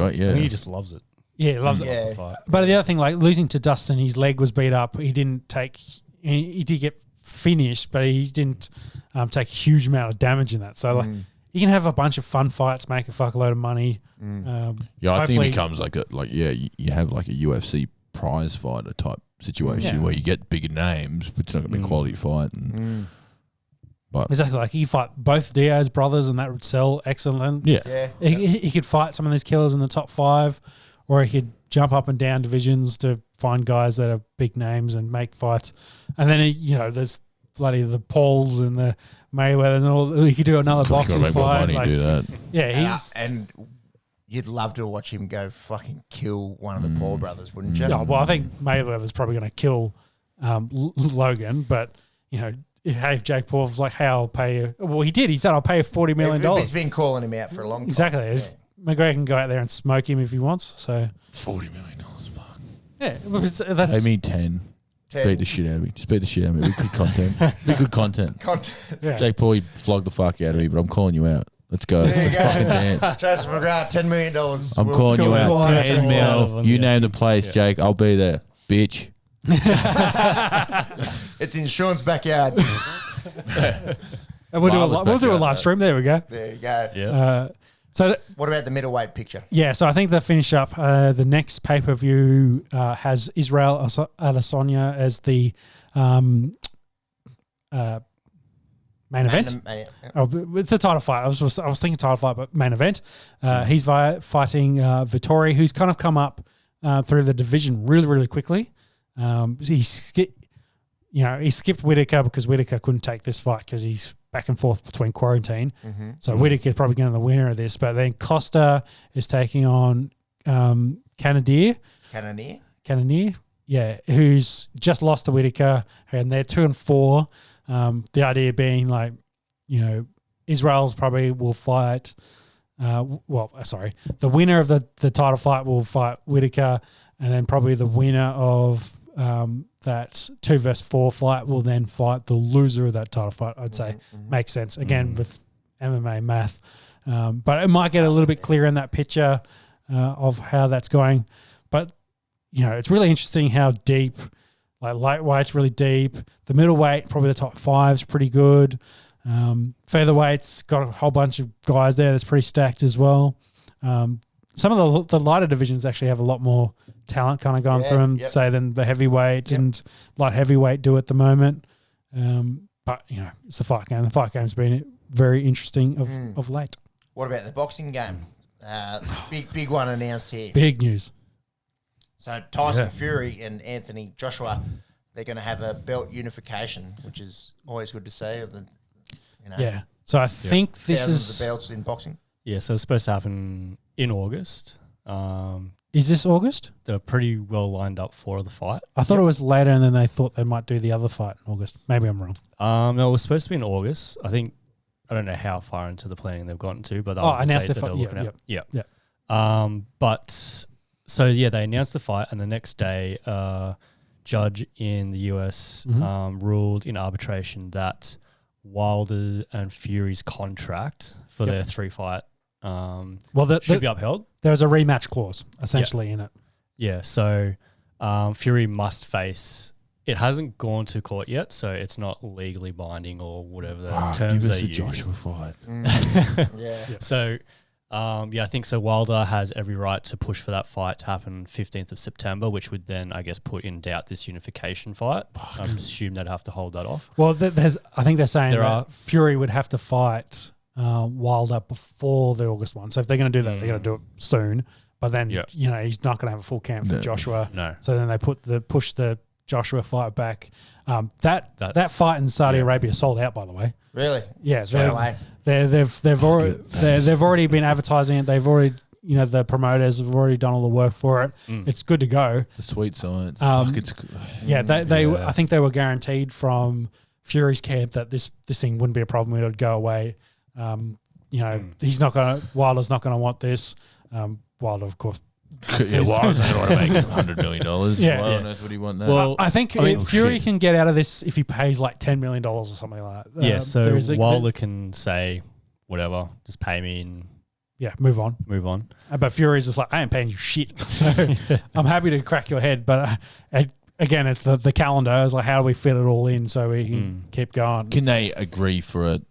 loves it. Yeah, he loves it. Yeah. But the other thing, losing to Dustin, his leg was beat up. He didn't take. He did get finished, but he didn't take a huge amount of damage in that. So you can have a bunch of fun fights, make a fuckload of money. I think it becomes you have like a UFC prize fighter type situation where you get bigger names, but it's not going to be a quality fight. But exactly, you fight both Diaz brothers, and that would sell excellent. Yeah. He could fight some of these killers in the top 5, or he could jump up and down divisions to find guys that are big names and make fights. And then there's bloody the Pauls and the Mayweather and all. He could do another boxing make more fight. money do that. Yeah, and you'd love to watch him go fucking kill one of the Paul brothers, wouldn't you? Yeah, well, I think Mayweather's probably going to kill Logan, but if Jake Paul's like, hey, I'll pay you. Well, he did. He said, I'll pay you $40 million. He's been calling him out for a long time. Exactly. If McGregor can go out there and smoke him if he wants. So $40 million, fuck. Yeah, that's. Pay me 10. Beat the shit out of me. Just beat the shit out of me. Be good content. Be good content. Yeah. Jake Paul, you flogged the fuck out of me, but I'm calling you out. Let's go. Let's fucking dance. Travis McGrath, $10 million. I'm calling you out. 10 mil. You name the place, Jake. I'll be there. Bitch. It's in Sean's backyard. We'll do a live stream. There we go. There you go. Yeah. So what about the middleweight picture? Yeah, so I think they'll finish up. The next pay-per-view has Israel Adesanya as the main event. It's a title fight. I was thinking title fight, but main event. He's fighting Vittori, who's kind of come up through the division really, really quickly. He skipped Whittaker because Whittaker couldn't take this fight because he's back and forth between quarantine. So Whittaker's probably going to be the winner of this. But then Costa is taking on Cannonier. Yeah, who's just lost to Whittaker, and they're 2-4. The idea being Israel's probably will fight. The winner of the title fight will fight Whittaker, and then probably the winner of that 2 versus 4 fight will then fight the loser of that title fight. I'd say makes sense again with MMA math, but it might get a little bit clearer in that picture of how that's going. But it's really interesting how deep. Like lightweight's really deep. The middleweight, probably the top 5 is pretty good. Featherweight's got a whole bunch of guys there that's pretty stacked as well. Some of the lighter divisions actually have a lot more talent kind of going through them, say, than the heavyweight and light heavyweight do at the moment. But, it's the fight game. The fight game's been very interesting of late. What about the boxing game? Big one announced here. Big news. So Tyson Fury and Anthony Joshua, they're going to have a belt unification, which is always good to see. Yeah. So I think this is the belts in boxing. Yeah. So it's supposed to happen in August. Is this August? They're pretty well lined up for the fight. I thought it was later, and then they thought they might do the other fight in August. Maybe I'm wrong. No, it was supposed to be in August. I don't know how far into the planning they've gotten to, but that was the date that they're looking at. Yeah. But. So, they announced the fight, and the next day, judge in the US ruled in arbitration that Wilder and Fury's contract for their 3-fight should be upheld. There's a rematch clause essentially in it. Yeah, so Fury must face. It hasn't gone to court yet, so it's not legally binding or whatever the terms they use. Joshua fight. Yeah. So, I think so. Wilder has every right to push for that fight to happen 15th of September, which would then, I guess, put in doubt this unification fight. I assume they'd have to hold that off. Well, I think they're saying that Fury would have to fight Wilder before the August one. So if they're going to do that, they're going to do it soon. But then, he's not going to have a full camp for Joshua. No. So then they push the Joshua fight back. That fight in Saudi Arabia sold out, by the way. Really? Yeah, Straight they've already been advertising it. They've already, the promoters have already done all the work for it. It's good to go. The sweet science. I think they were guaranteed from Fury's camp that this thing wouldn't be a problem. It would go away. Wilder's not going to want this. Wilder, of course. Wilder's not going to make $100 million. Wilder knows what he wants now. Well, I think Fury can get out of this if he pays like $10 million or something like that. So Wilder can say, whatever, just pay me and move on. But Fury's just like, I ain't paying you shit. So I'm happy to crack your head. But again, it's the calendar. It's like, how do we fit it all in so we can keep going? Can they agree for a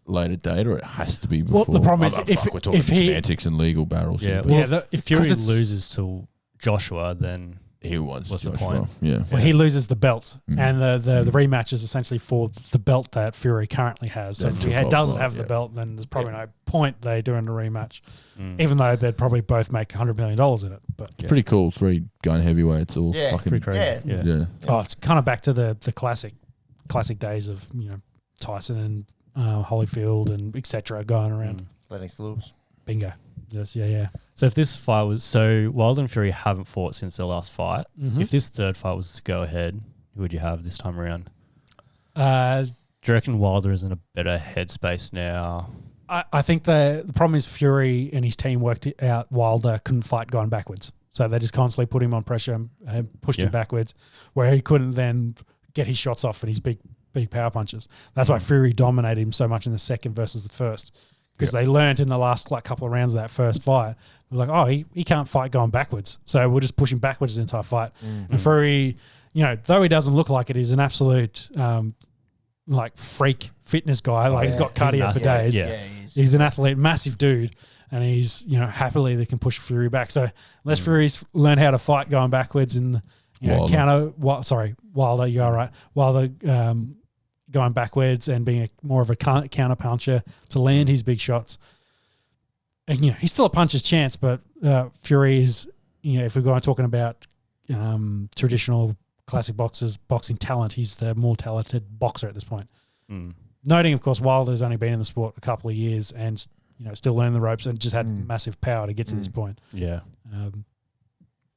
later date, or it has to be before? Well, the problem is we're talking semantics and legal battles. If Fury loses to Joshua, then he wants what's Joshua. the point? Yeah. Well, he loses the belt, and the rematch is essentially for the belt that Fury currently has. So if he doesn't have the belt, then there's probably no point they doing a rematch, even though they'd probably both make $100 million in it. But it's pretty cool. 3 going heavyweights, all fucking pretty crazy. Yeah. Oh, it's kind of back to the classic days of Tyson and Holyfield and etc. going around. Lennox Lewis. Bingo. Yes, yeah. So if this fight was Wilder and Fury haven't fought since their last fight. If this third fight was to go ahead, who would you have this time around? Do you reckon Wilder is in a better headspace now? I think the problem is Fury and his team worked it out. Wilder couldn't fight going backwards, so they just constantly put him on pressure and pushed him backwards, where he couldn't then get his shots off and his big power punches. That's why Fury dominated him so much in the second versus the first, because they learned in the last couple of rounds of that first fight. It was like, he can't fight going backwards, so we'll just push him backwards the entire fight. And Fury, though he doesn't look like it, he's an absolute freak fitness guy. He's got cardio for days. He's an athlete, massive dude, and he's happily they can push Fury back. So unless Fury's learned how to fight going backwards and Wilder, you're all right. Wilder going backwards and being more of a counter puncher to land his big shots. And, he's still a puncher's chance, but Fury is, if we're going talking about traditional classic boxing talent, he's the more talented boxer at this point. Noting, of course, Wilder's only been in the sport a couple of years and, still learning the ropes and just had massive power to get to this point. Yeah.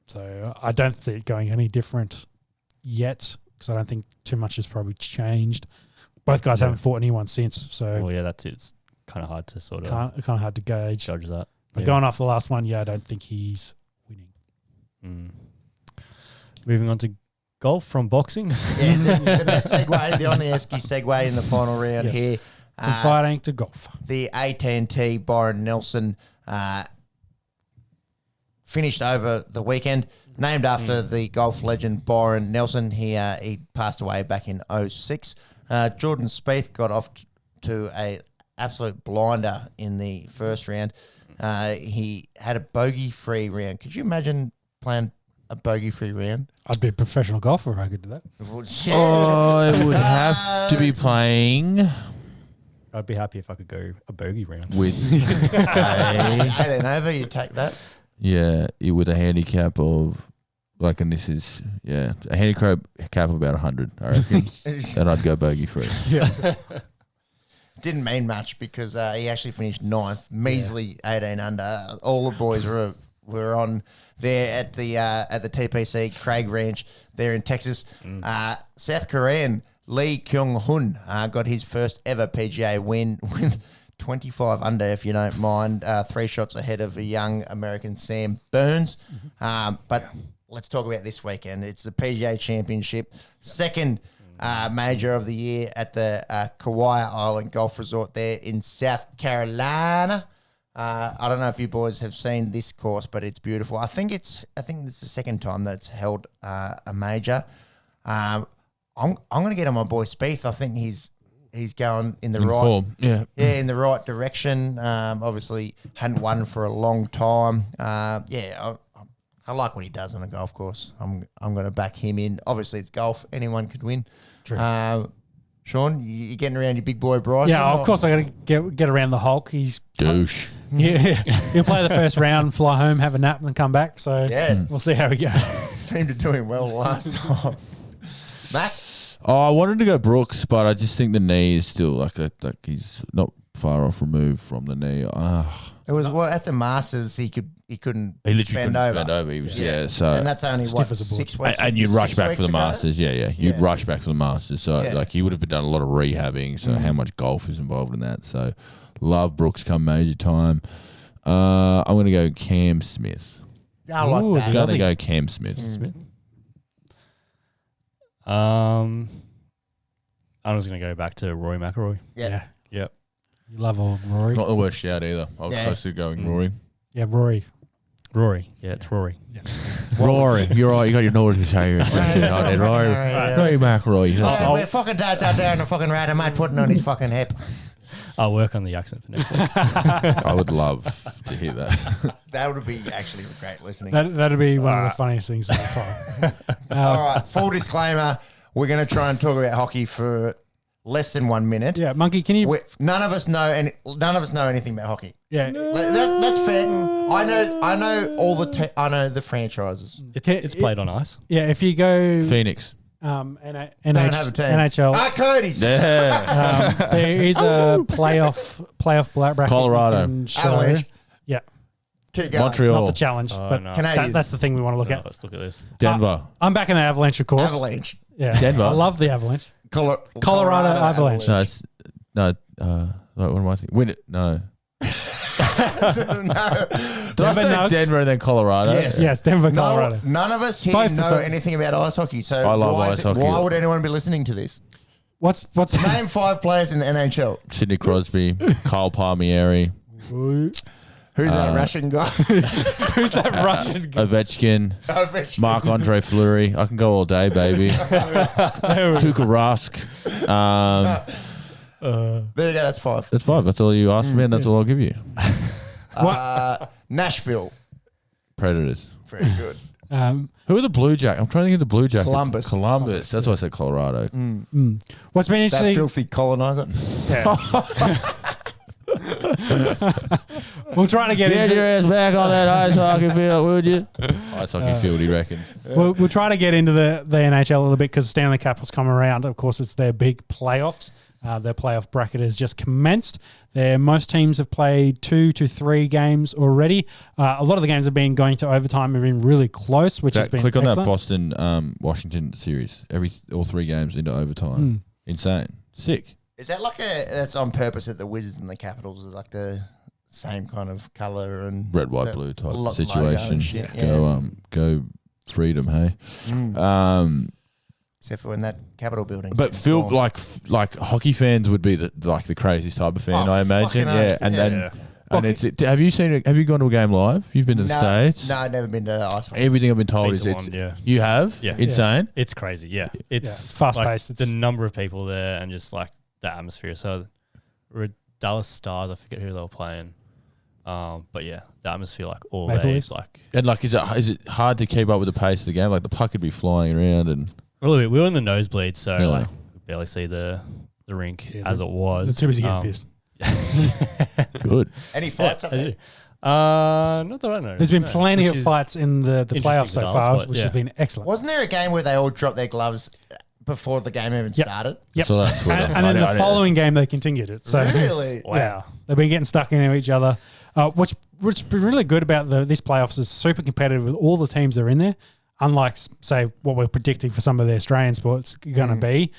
So I don't think going any different yet, because I don't think too much has probably changed. Both guys haven't fought anyone since, so that's it. It's kind of hard to sort of kind of hard to gauge. Judge that. But going off the last one, I don't think he's winning. Moving on to golf from boxing. The segue, the On The Esky segue in the final round here. From fighting to golf. The A10T Byron Nelson finished over the weekend, named after the golf legend Byron Nelson. He passed away back in 2006. Jordan Spieth got off to a absolute blinder in the first round. He had a bogey-free round. Could you imagine playing a bogey-free round? I'd be a professional golfer if I could do that. I would have to be playing. I'd be happy if I could go a bogey round. With 18 over, you take that? Yeah, with a handicap of, and this is, a handicap of about 100, I reckon. And I'd go bogey free. Yeah. Didn't mean much because he actually finished 9th, measly 18 under. All the boys were on there at the TPC Craig Ranch there in Texas. South Korean Lee Kyung-hun got his first ever PGA win with 25 under, if you don't mind, 3 shots ahead of a young American Sam Burns. But let's talk about this weekend. It's the PGA Championship, second major of the year at the Kauai Island Golf Resort there in South Carolina. I don't know if you boys have seen this course, but it's beautiful. I think this is the second time that it's held a major. I'm going to get on my boy Spieth. I think he's going in the right form. in the right direction. Obviously hadn't won for a long time. I like what he does on a golf course. I'm going to back him in. Obviously it's golf. Anyone could win. True. Sean, you getting around your big boy Bryson? Yeah, of course I got to get around the Hulk. He's douche. Yeah, he'll play the first round, fly home, have a nap, and then come back. So we'll see how we go. Seemed to do him well last time. Mac? Oh, I wanted to go Brooks, but I just think the knee is still like he's not far off removed from the knee. It was at the Masters he couldn't He literally bend couldn't over. bend over. He was so and that's only Stiff what, as a board. 6 weeks. and you'd rush 6 back for the weeks ago? Masters. You'd rush back for the Masters. So like he would have done a lot of rehabbing. So how much golf is involved in that? So love Brooks come major time. I'm going to go Cam Smith. I like that. I'm going to go Cam Smith. I'm just going to go back to Rory McIlroy. Yeah. Yep. You love old Rory. Not the worst shout either. I was close to going Rory. Yeah, Rory. Rory. Yeah, it's Rory. Yeah. Rory, you're right. You got your Northern Shire. Rory McIlroy. We're fucking dads out there in the fucking rat and mate putting on his fucking hip. I'll work on the accent for next week. I would love to hear that. That would be actually great listening. That'd be one of the funniest things of the time. All right, full disclaimer. We're going to try and talk about hockey for less than 1 minute. Yeah, Monkey, can you? None of us know anything about hockey. Yeah, That's fair. I know I know the franchises. It's played on ice. Yeah, if you go Phoenix. Don't have a team. NHL. Cody's. Yeah. There is a playoff bracket. Colorado. you can show. Avalanche. Yeah, Keep going. Montreal. not the challenge, but no. Canadians. that's the thing we want to look at. Let's look at this. Denver. I'm back in the Avalanche, of course. Avalanche. Yeah, Denver. I love the Avalanche. Colorado Avalanche. No, what am I thinking? Win it. No. Did I say Nuggets. Denver and then Colorado? Yes, Denver, Colorado. None of us here Both the know same. anything about ice hockey. So I love ice hockey. Why would anyone be listening to this? What's Name 5 players in the NHL. Sidney Crosby, Kyle Palmieri, Who's that Russian guy? who's that Russian guy? Ovechkin, Marc-Andre Fleury. I can go all day, baby. Tuukka Rask. There you go. That's 5. That's 5. That's all you asked me, and that's all I'll give you. Nashville. Predators. Very good. Who are the Blue Jackets? I'm trying to think of the Blue Jackets. Columbus. That's why I said Colorado. What's been That interesting? filthy colonizer. We'll try to get Get into. your ass back on that ice hockey field, would you? Ice hockey field, he reckons. We'll try to get into the NHL a little bit because Stanley Cup has come around. Of course, it's their big playoffs. Their playoff bracket has just commenced. Most teams have played 2 to 3 games already. A lot of the games have been going to overtime, have been really close, which has been Click on excellent. that Boston Washington series. All 3 games into overtime. Insane. Sick. Is that that's on purpose that the Wizards and the Capitals are like the same kind of colour and Red, white, blue type logo situation. and shit, yeah. Go freedom, hey. Except for when that Capitol building. But Phil, like hockey fans would be the craziest type of fan, I imagine. fucking Yeah, oath, and yeah. then and have you gone to a game live? You've been to the States? No, I've never been to ice hockey. Everything I've been told Been is to it's one, yeah. You have? Yeah. Insane. It's crazy. Yeah. It's fast-paced. Like, the number of people there and just like the atmosphere. So Dallas Stars, I forget who they were playing. But yeah, the atmosphere like all Maple day Leafs? is like And like, is it hard to keep up with the pace of the game? Like the puck could be flying around and a little bit. We were in the nosebleed, so Really? like we could barely see the rink as it was. It's too busy getting pissed. good. Any fights up there? Not that I know. There's been No, plenty which of is fights in the interesting playoffs for so Dallas, far, but which yeah. has been excellent. Wasn't there a game where they all dropped their gloves before the game even started? Yep. So that's what and then the following game they continued it. So Really? yeah, they've been getting stuck into each other. Which has been really good about this playoffs is super competitive with all the teams that are in there. Unlike, say, what we're predicting for some of the Australian sports going to be.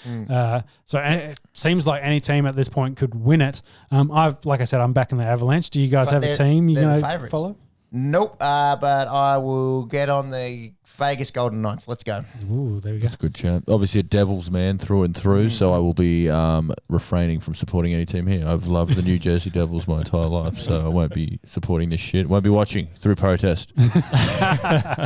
So it seems like any team at this point could win it. Like I said, I'm back in the Avalanche. Do you guys But have a team you're they're the going to favourites. follow? Nope, but I will get on the Vegas Golden Knights. Let's go. Ooh, there we go. That's a good champ. Obviously a Devils man through and through, so I will be refraining from supporting any team here. I've loved the New Jersey Devils my entire life, so I won't be supporting this shit. Won't be watching through protest.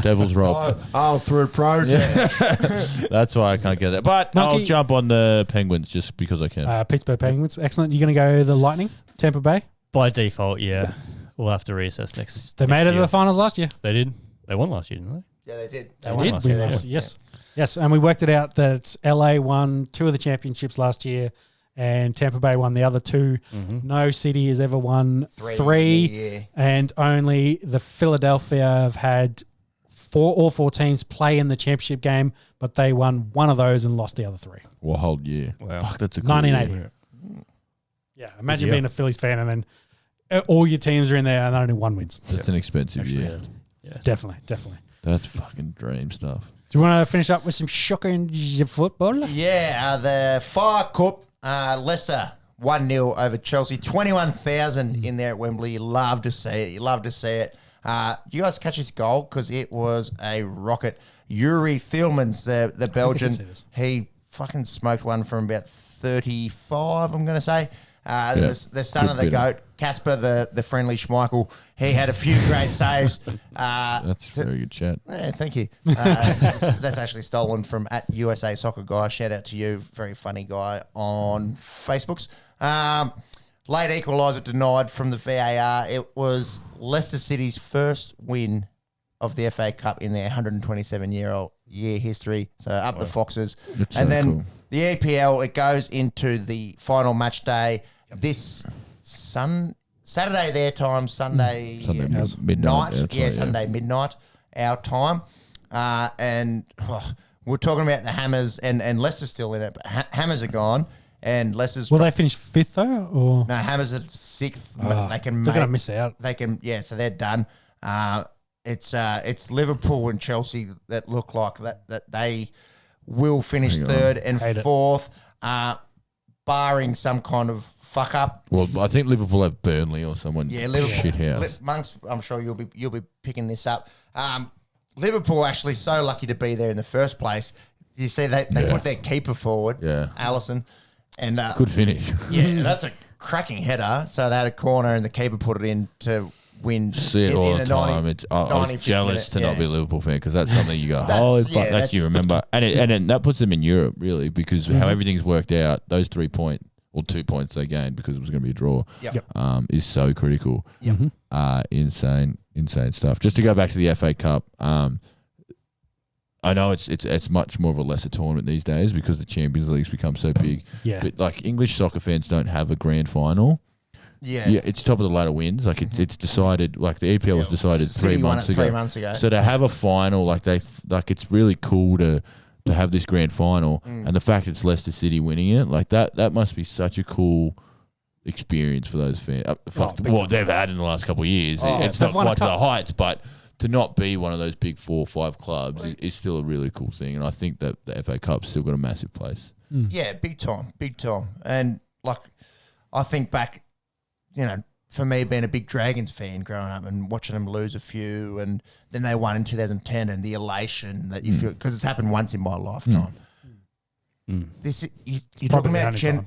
Devils robbed. Oh, through protest. That's why I can't get that. But Monkey. I'll jump on the Penguins just because I can. Pittsburgh Penguins. Excellent. You're going to go the Lightning? Tampa Bay? By default, yeah. We'll have to reassess next. They made it to year. the finals last year. They did. They won last year, didn't they? Yeah, they did. They won did last win year, last yeah. year. Yes. Yes. And we worked it out that LA won 2 of the championships last year and Tampa Bay won the other 2. Mm-hmm. No city has ever won 3. Yeah. And only the Philadelphia have had all 4 teams play in the championship game, but they won one of those and lost the other 3. Well, whole year. Wow. Fuck, that's a cool 1980. year. Yeah. Imagine Yeah. being a Phillies fan and then all your teams are in there and only one wins. That's an expensive Actually, year. yeah. Definitely. Definitely. That's fucking dream stuff. Do you want to finish up with some shocking football? Yeah, the Fire Cup, Leicester 1-0 over Chelsea. 21,000 in there at Wembley. You love to see it. You love to see it. You guys catch his goal because it was a rocket. Yuri Thielmans, the Belgian, see this. he fucking smoked one from about 35, I'm going to say. The son Good of the bit of- GOAT, Casper, the friendly Schmeichel, he had a few great saves. That's very good chat. Yeah, thank you. That's actually stolen from at USA Soccer Guy. Shout out to you, very funny guy on Facebooks. Late equaliser denied from the VAR. It was Leicester City's first win of the FA Cup in their 127-year history. So up the Foxes. That's and so then cool. the EPL, it goes into the final match day this Saturday their time, Sunday midnight. night. Yeah, Sunday midnight our time. And we're talking about the Hammers, and Leicester's still in it, but Hammers are gone, and Leicester's... Will they finish 5th though? Or No, Hammers are 6th. But they can they're going to miss out. They can, yeah, so they're done. It's Liverpool and Chelsea that look like that they will finish Hang on. 3rd and Hate it. 4th, barring some kind of fuck up. Well, I think Liverpool have Burnley or someone. Yeah, Liverpool. Shit house. Monks, I'm sure you'll be picking this up. Liverpool actually so lucky to be there in the first place. You see they put their keeper forward, Allison, and Good finish. yeah, that's a cracking header. So they had a corner and the keeper put it in to win. See it all the time. I was 95th jealous to minute, not be a Liverpool fan because that's something you go, That's- holy yeah, fuck, that's you remember. And that puts them in Europe, really, because how everything's worked out, those 2 points they gained because it was going to be a draw, is so critical. Insane stuff. Just to go back to the FA Cup, I know it's much more of a lesser tournament these days because the Champions League's become so big. Yeah. But like English soccer fans don't have a grand final. Yeah. Yeah, it's top of the ladder wins. Like it's decided. Like the EPL was decided City 3 won months it ago. 3 months ago. So to have a final, like it's really cool to have this grand final, and the fact it's Leicester City winning it, like that must be such a cool experience for those fans. What they've had in the last couple of years, it's not quite to the heights, but to not be one of those big 4 or 5 clubs is still a really cool thing. And I think that the FA Cup's still got a massive place. Yeah, big time. And like, I think back, for me being a big Dragons fan growing up and watching them lose a few, and then they won in 2010, and the elation that you feel because it's happened once in my lifetime. This you're talking Probably about the only time.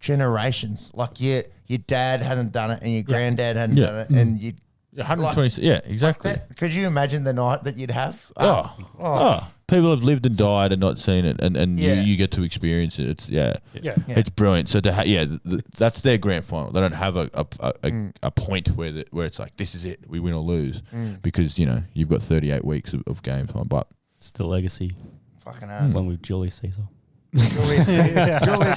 generations. Like your dad hasn't done it, and your granddad hadn't done it, and you. 120. Yeah, exactly. Could you imagine the night that you'd have? People have lived and died and not seen it, and Yeah. you get to experience it. It's Yeah. it's brilliant. So that's their grand final. They don't have a point where it's like this is it, we win or lose, because you've got 38 weeks of game time. But It's the legacy. Fucking hell. One with Julius Caesar. Julius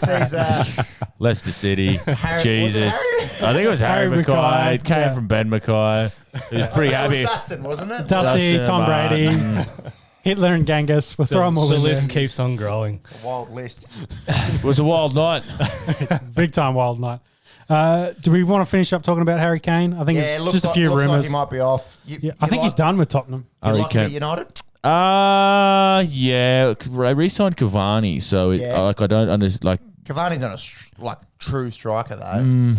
Caesar. Leicester City, Harry- Jesus, was it I think it was Harry Harry Mackay. Mackay, It came yeah. from Ben Mackay. He was pretty That was happy. Dustin, wasn't it? Dusty, Dustin Tom Brady, Martin. Hitler and Genghis. We'll throw them all The in list there. keeps on growing. It's a wild list. It was a wild night. Big time wild night. Do we want to finish up talking about Harry Kane? I think Yeah, it it's looks just a few looks like rumours. he might be off. I think he's done with Tottenham. You Harry like him at Kane. United? Yeah. I re-signed Cavani, so I don't understand. Like, Cavani's not a true striker though.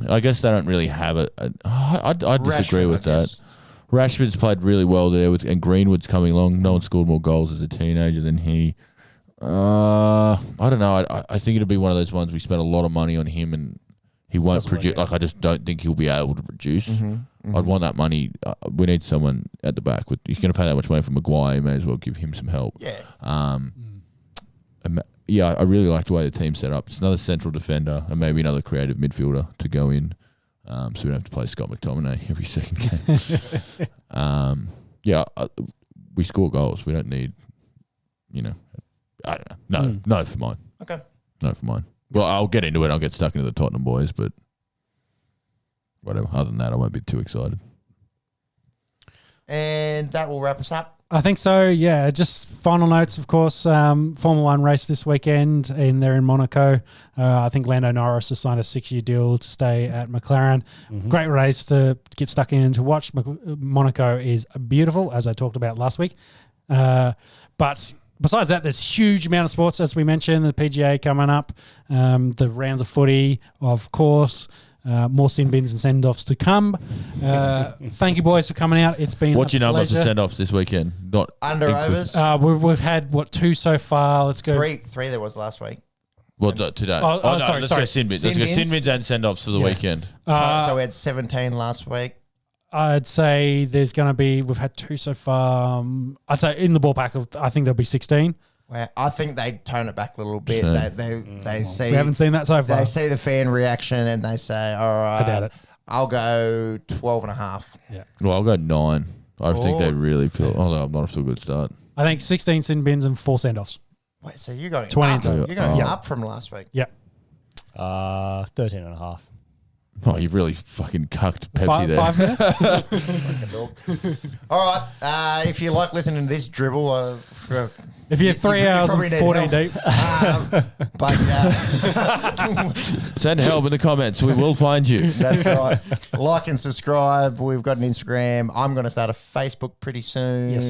I guess they don't really have it. I'd disagree Rashford, with I that. guess. Rashford's played really well there, and Greenwood's coming along. No one scored more goals as a teenager than he. I don't know. I think it'll be one of those ones we spent a lot of money on him, and he won't produce. Like, I just don't think he'll be able to produce. I'd want that money. We need someone at the back. You're going to pay that much money for Maguire. You may as well give him some help. Yeah. Yeah, I really like the way the team's set up. It's another central defender and maybe another creative midfielder to go in. So we don't have to play Scott McTominay every second game. We score goals. We don't need, I don't know. No for mine. Okay. No for mine. Well, I'll get into it. I'll get stuck into the Tottenham boys, but whatever. Other than that, I won't be too excited. And that will wrap us up. I think so, yeah. Just final notes, of course. Formula One race this weekend, and they're in Monaco. I think Lando Norris has signed a 6-year deal to stay at McLaren. Great race to get stuck in and to watch. Monaco is beautiful, as I talked about last week. But besides that, there's huge amount of sports, as we mentioned. The PGA coming up, the rounds of footy, of course. More sin bins and send-offs to come. Thank you, boys, for coming out. It's been what do you know pleasure. about the send-offs this weekend? Not under overs. We've had 2 so far. Let's go. Three there was last week. Well, today. Sorry. Let's go sin bins. Let's go sin bins and send-offs for the weekend. So we had 17 last week. I'd say there's going to be. We've had 2 so far. I'd say in the ballpark of. I think there'll be 16. Well, I think they tone it back a little bit. Sure. They see. We haven't seen that so far. They see the fan reaction and they say, "All right, I doubt it. I'll go 12.5." Yeah. Well, I'll go 9. I think they really feel. Although I'm not off to a good start. I think 16 sin bins and 4 send-offs. Wait, so you're going 20 up? You're going up from last week. Yeah. 13.5. Oh, you've really fucking cucked Pepsi there. 5 minutes? All right. If you like listening to this dribble, if you're 3 hours and 14 deep. Send help in the comments. We will find you. That's right. Like and subscribe. We've got an Instagram. I'm going to start a Facebook pretty soon, et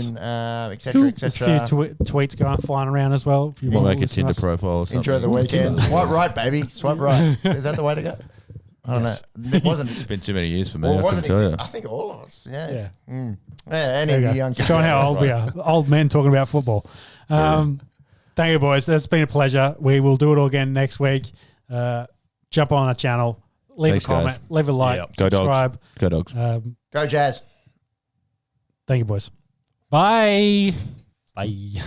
cetera, et There's cetera. a few tweets going flying around as well. If you We'll want make to a Tinder listen to us. profile or something. Enjoy the weekend. Swipe right, baby. Swipe right. Is that the way to go? I don't know. It wasn't. It's been too many years for me. Well, it I can wasn't. tell you. I think all of us. Yeah. Yeah. Yeah. Any of you young kids. Showing how old we are. Old men talking about football. Thank you, boys. It's been a pleasure. We will do it all again next week. Jump on our channel. Leave a comment. Guys. Leave a like. Yep. Go Subscribe. Dogs. Go Dogs. Go Jazz. Thank you, boys. Bye. Bye.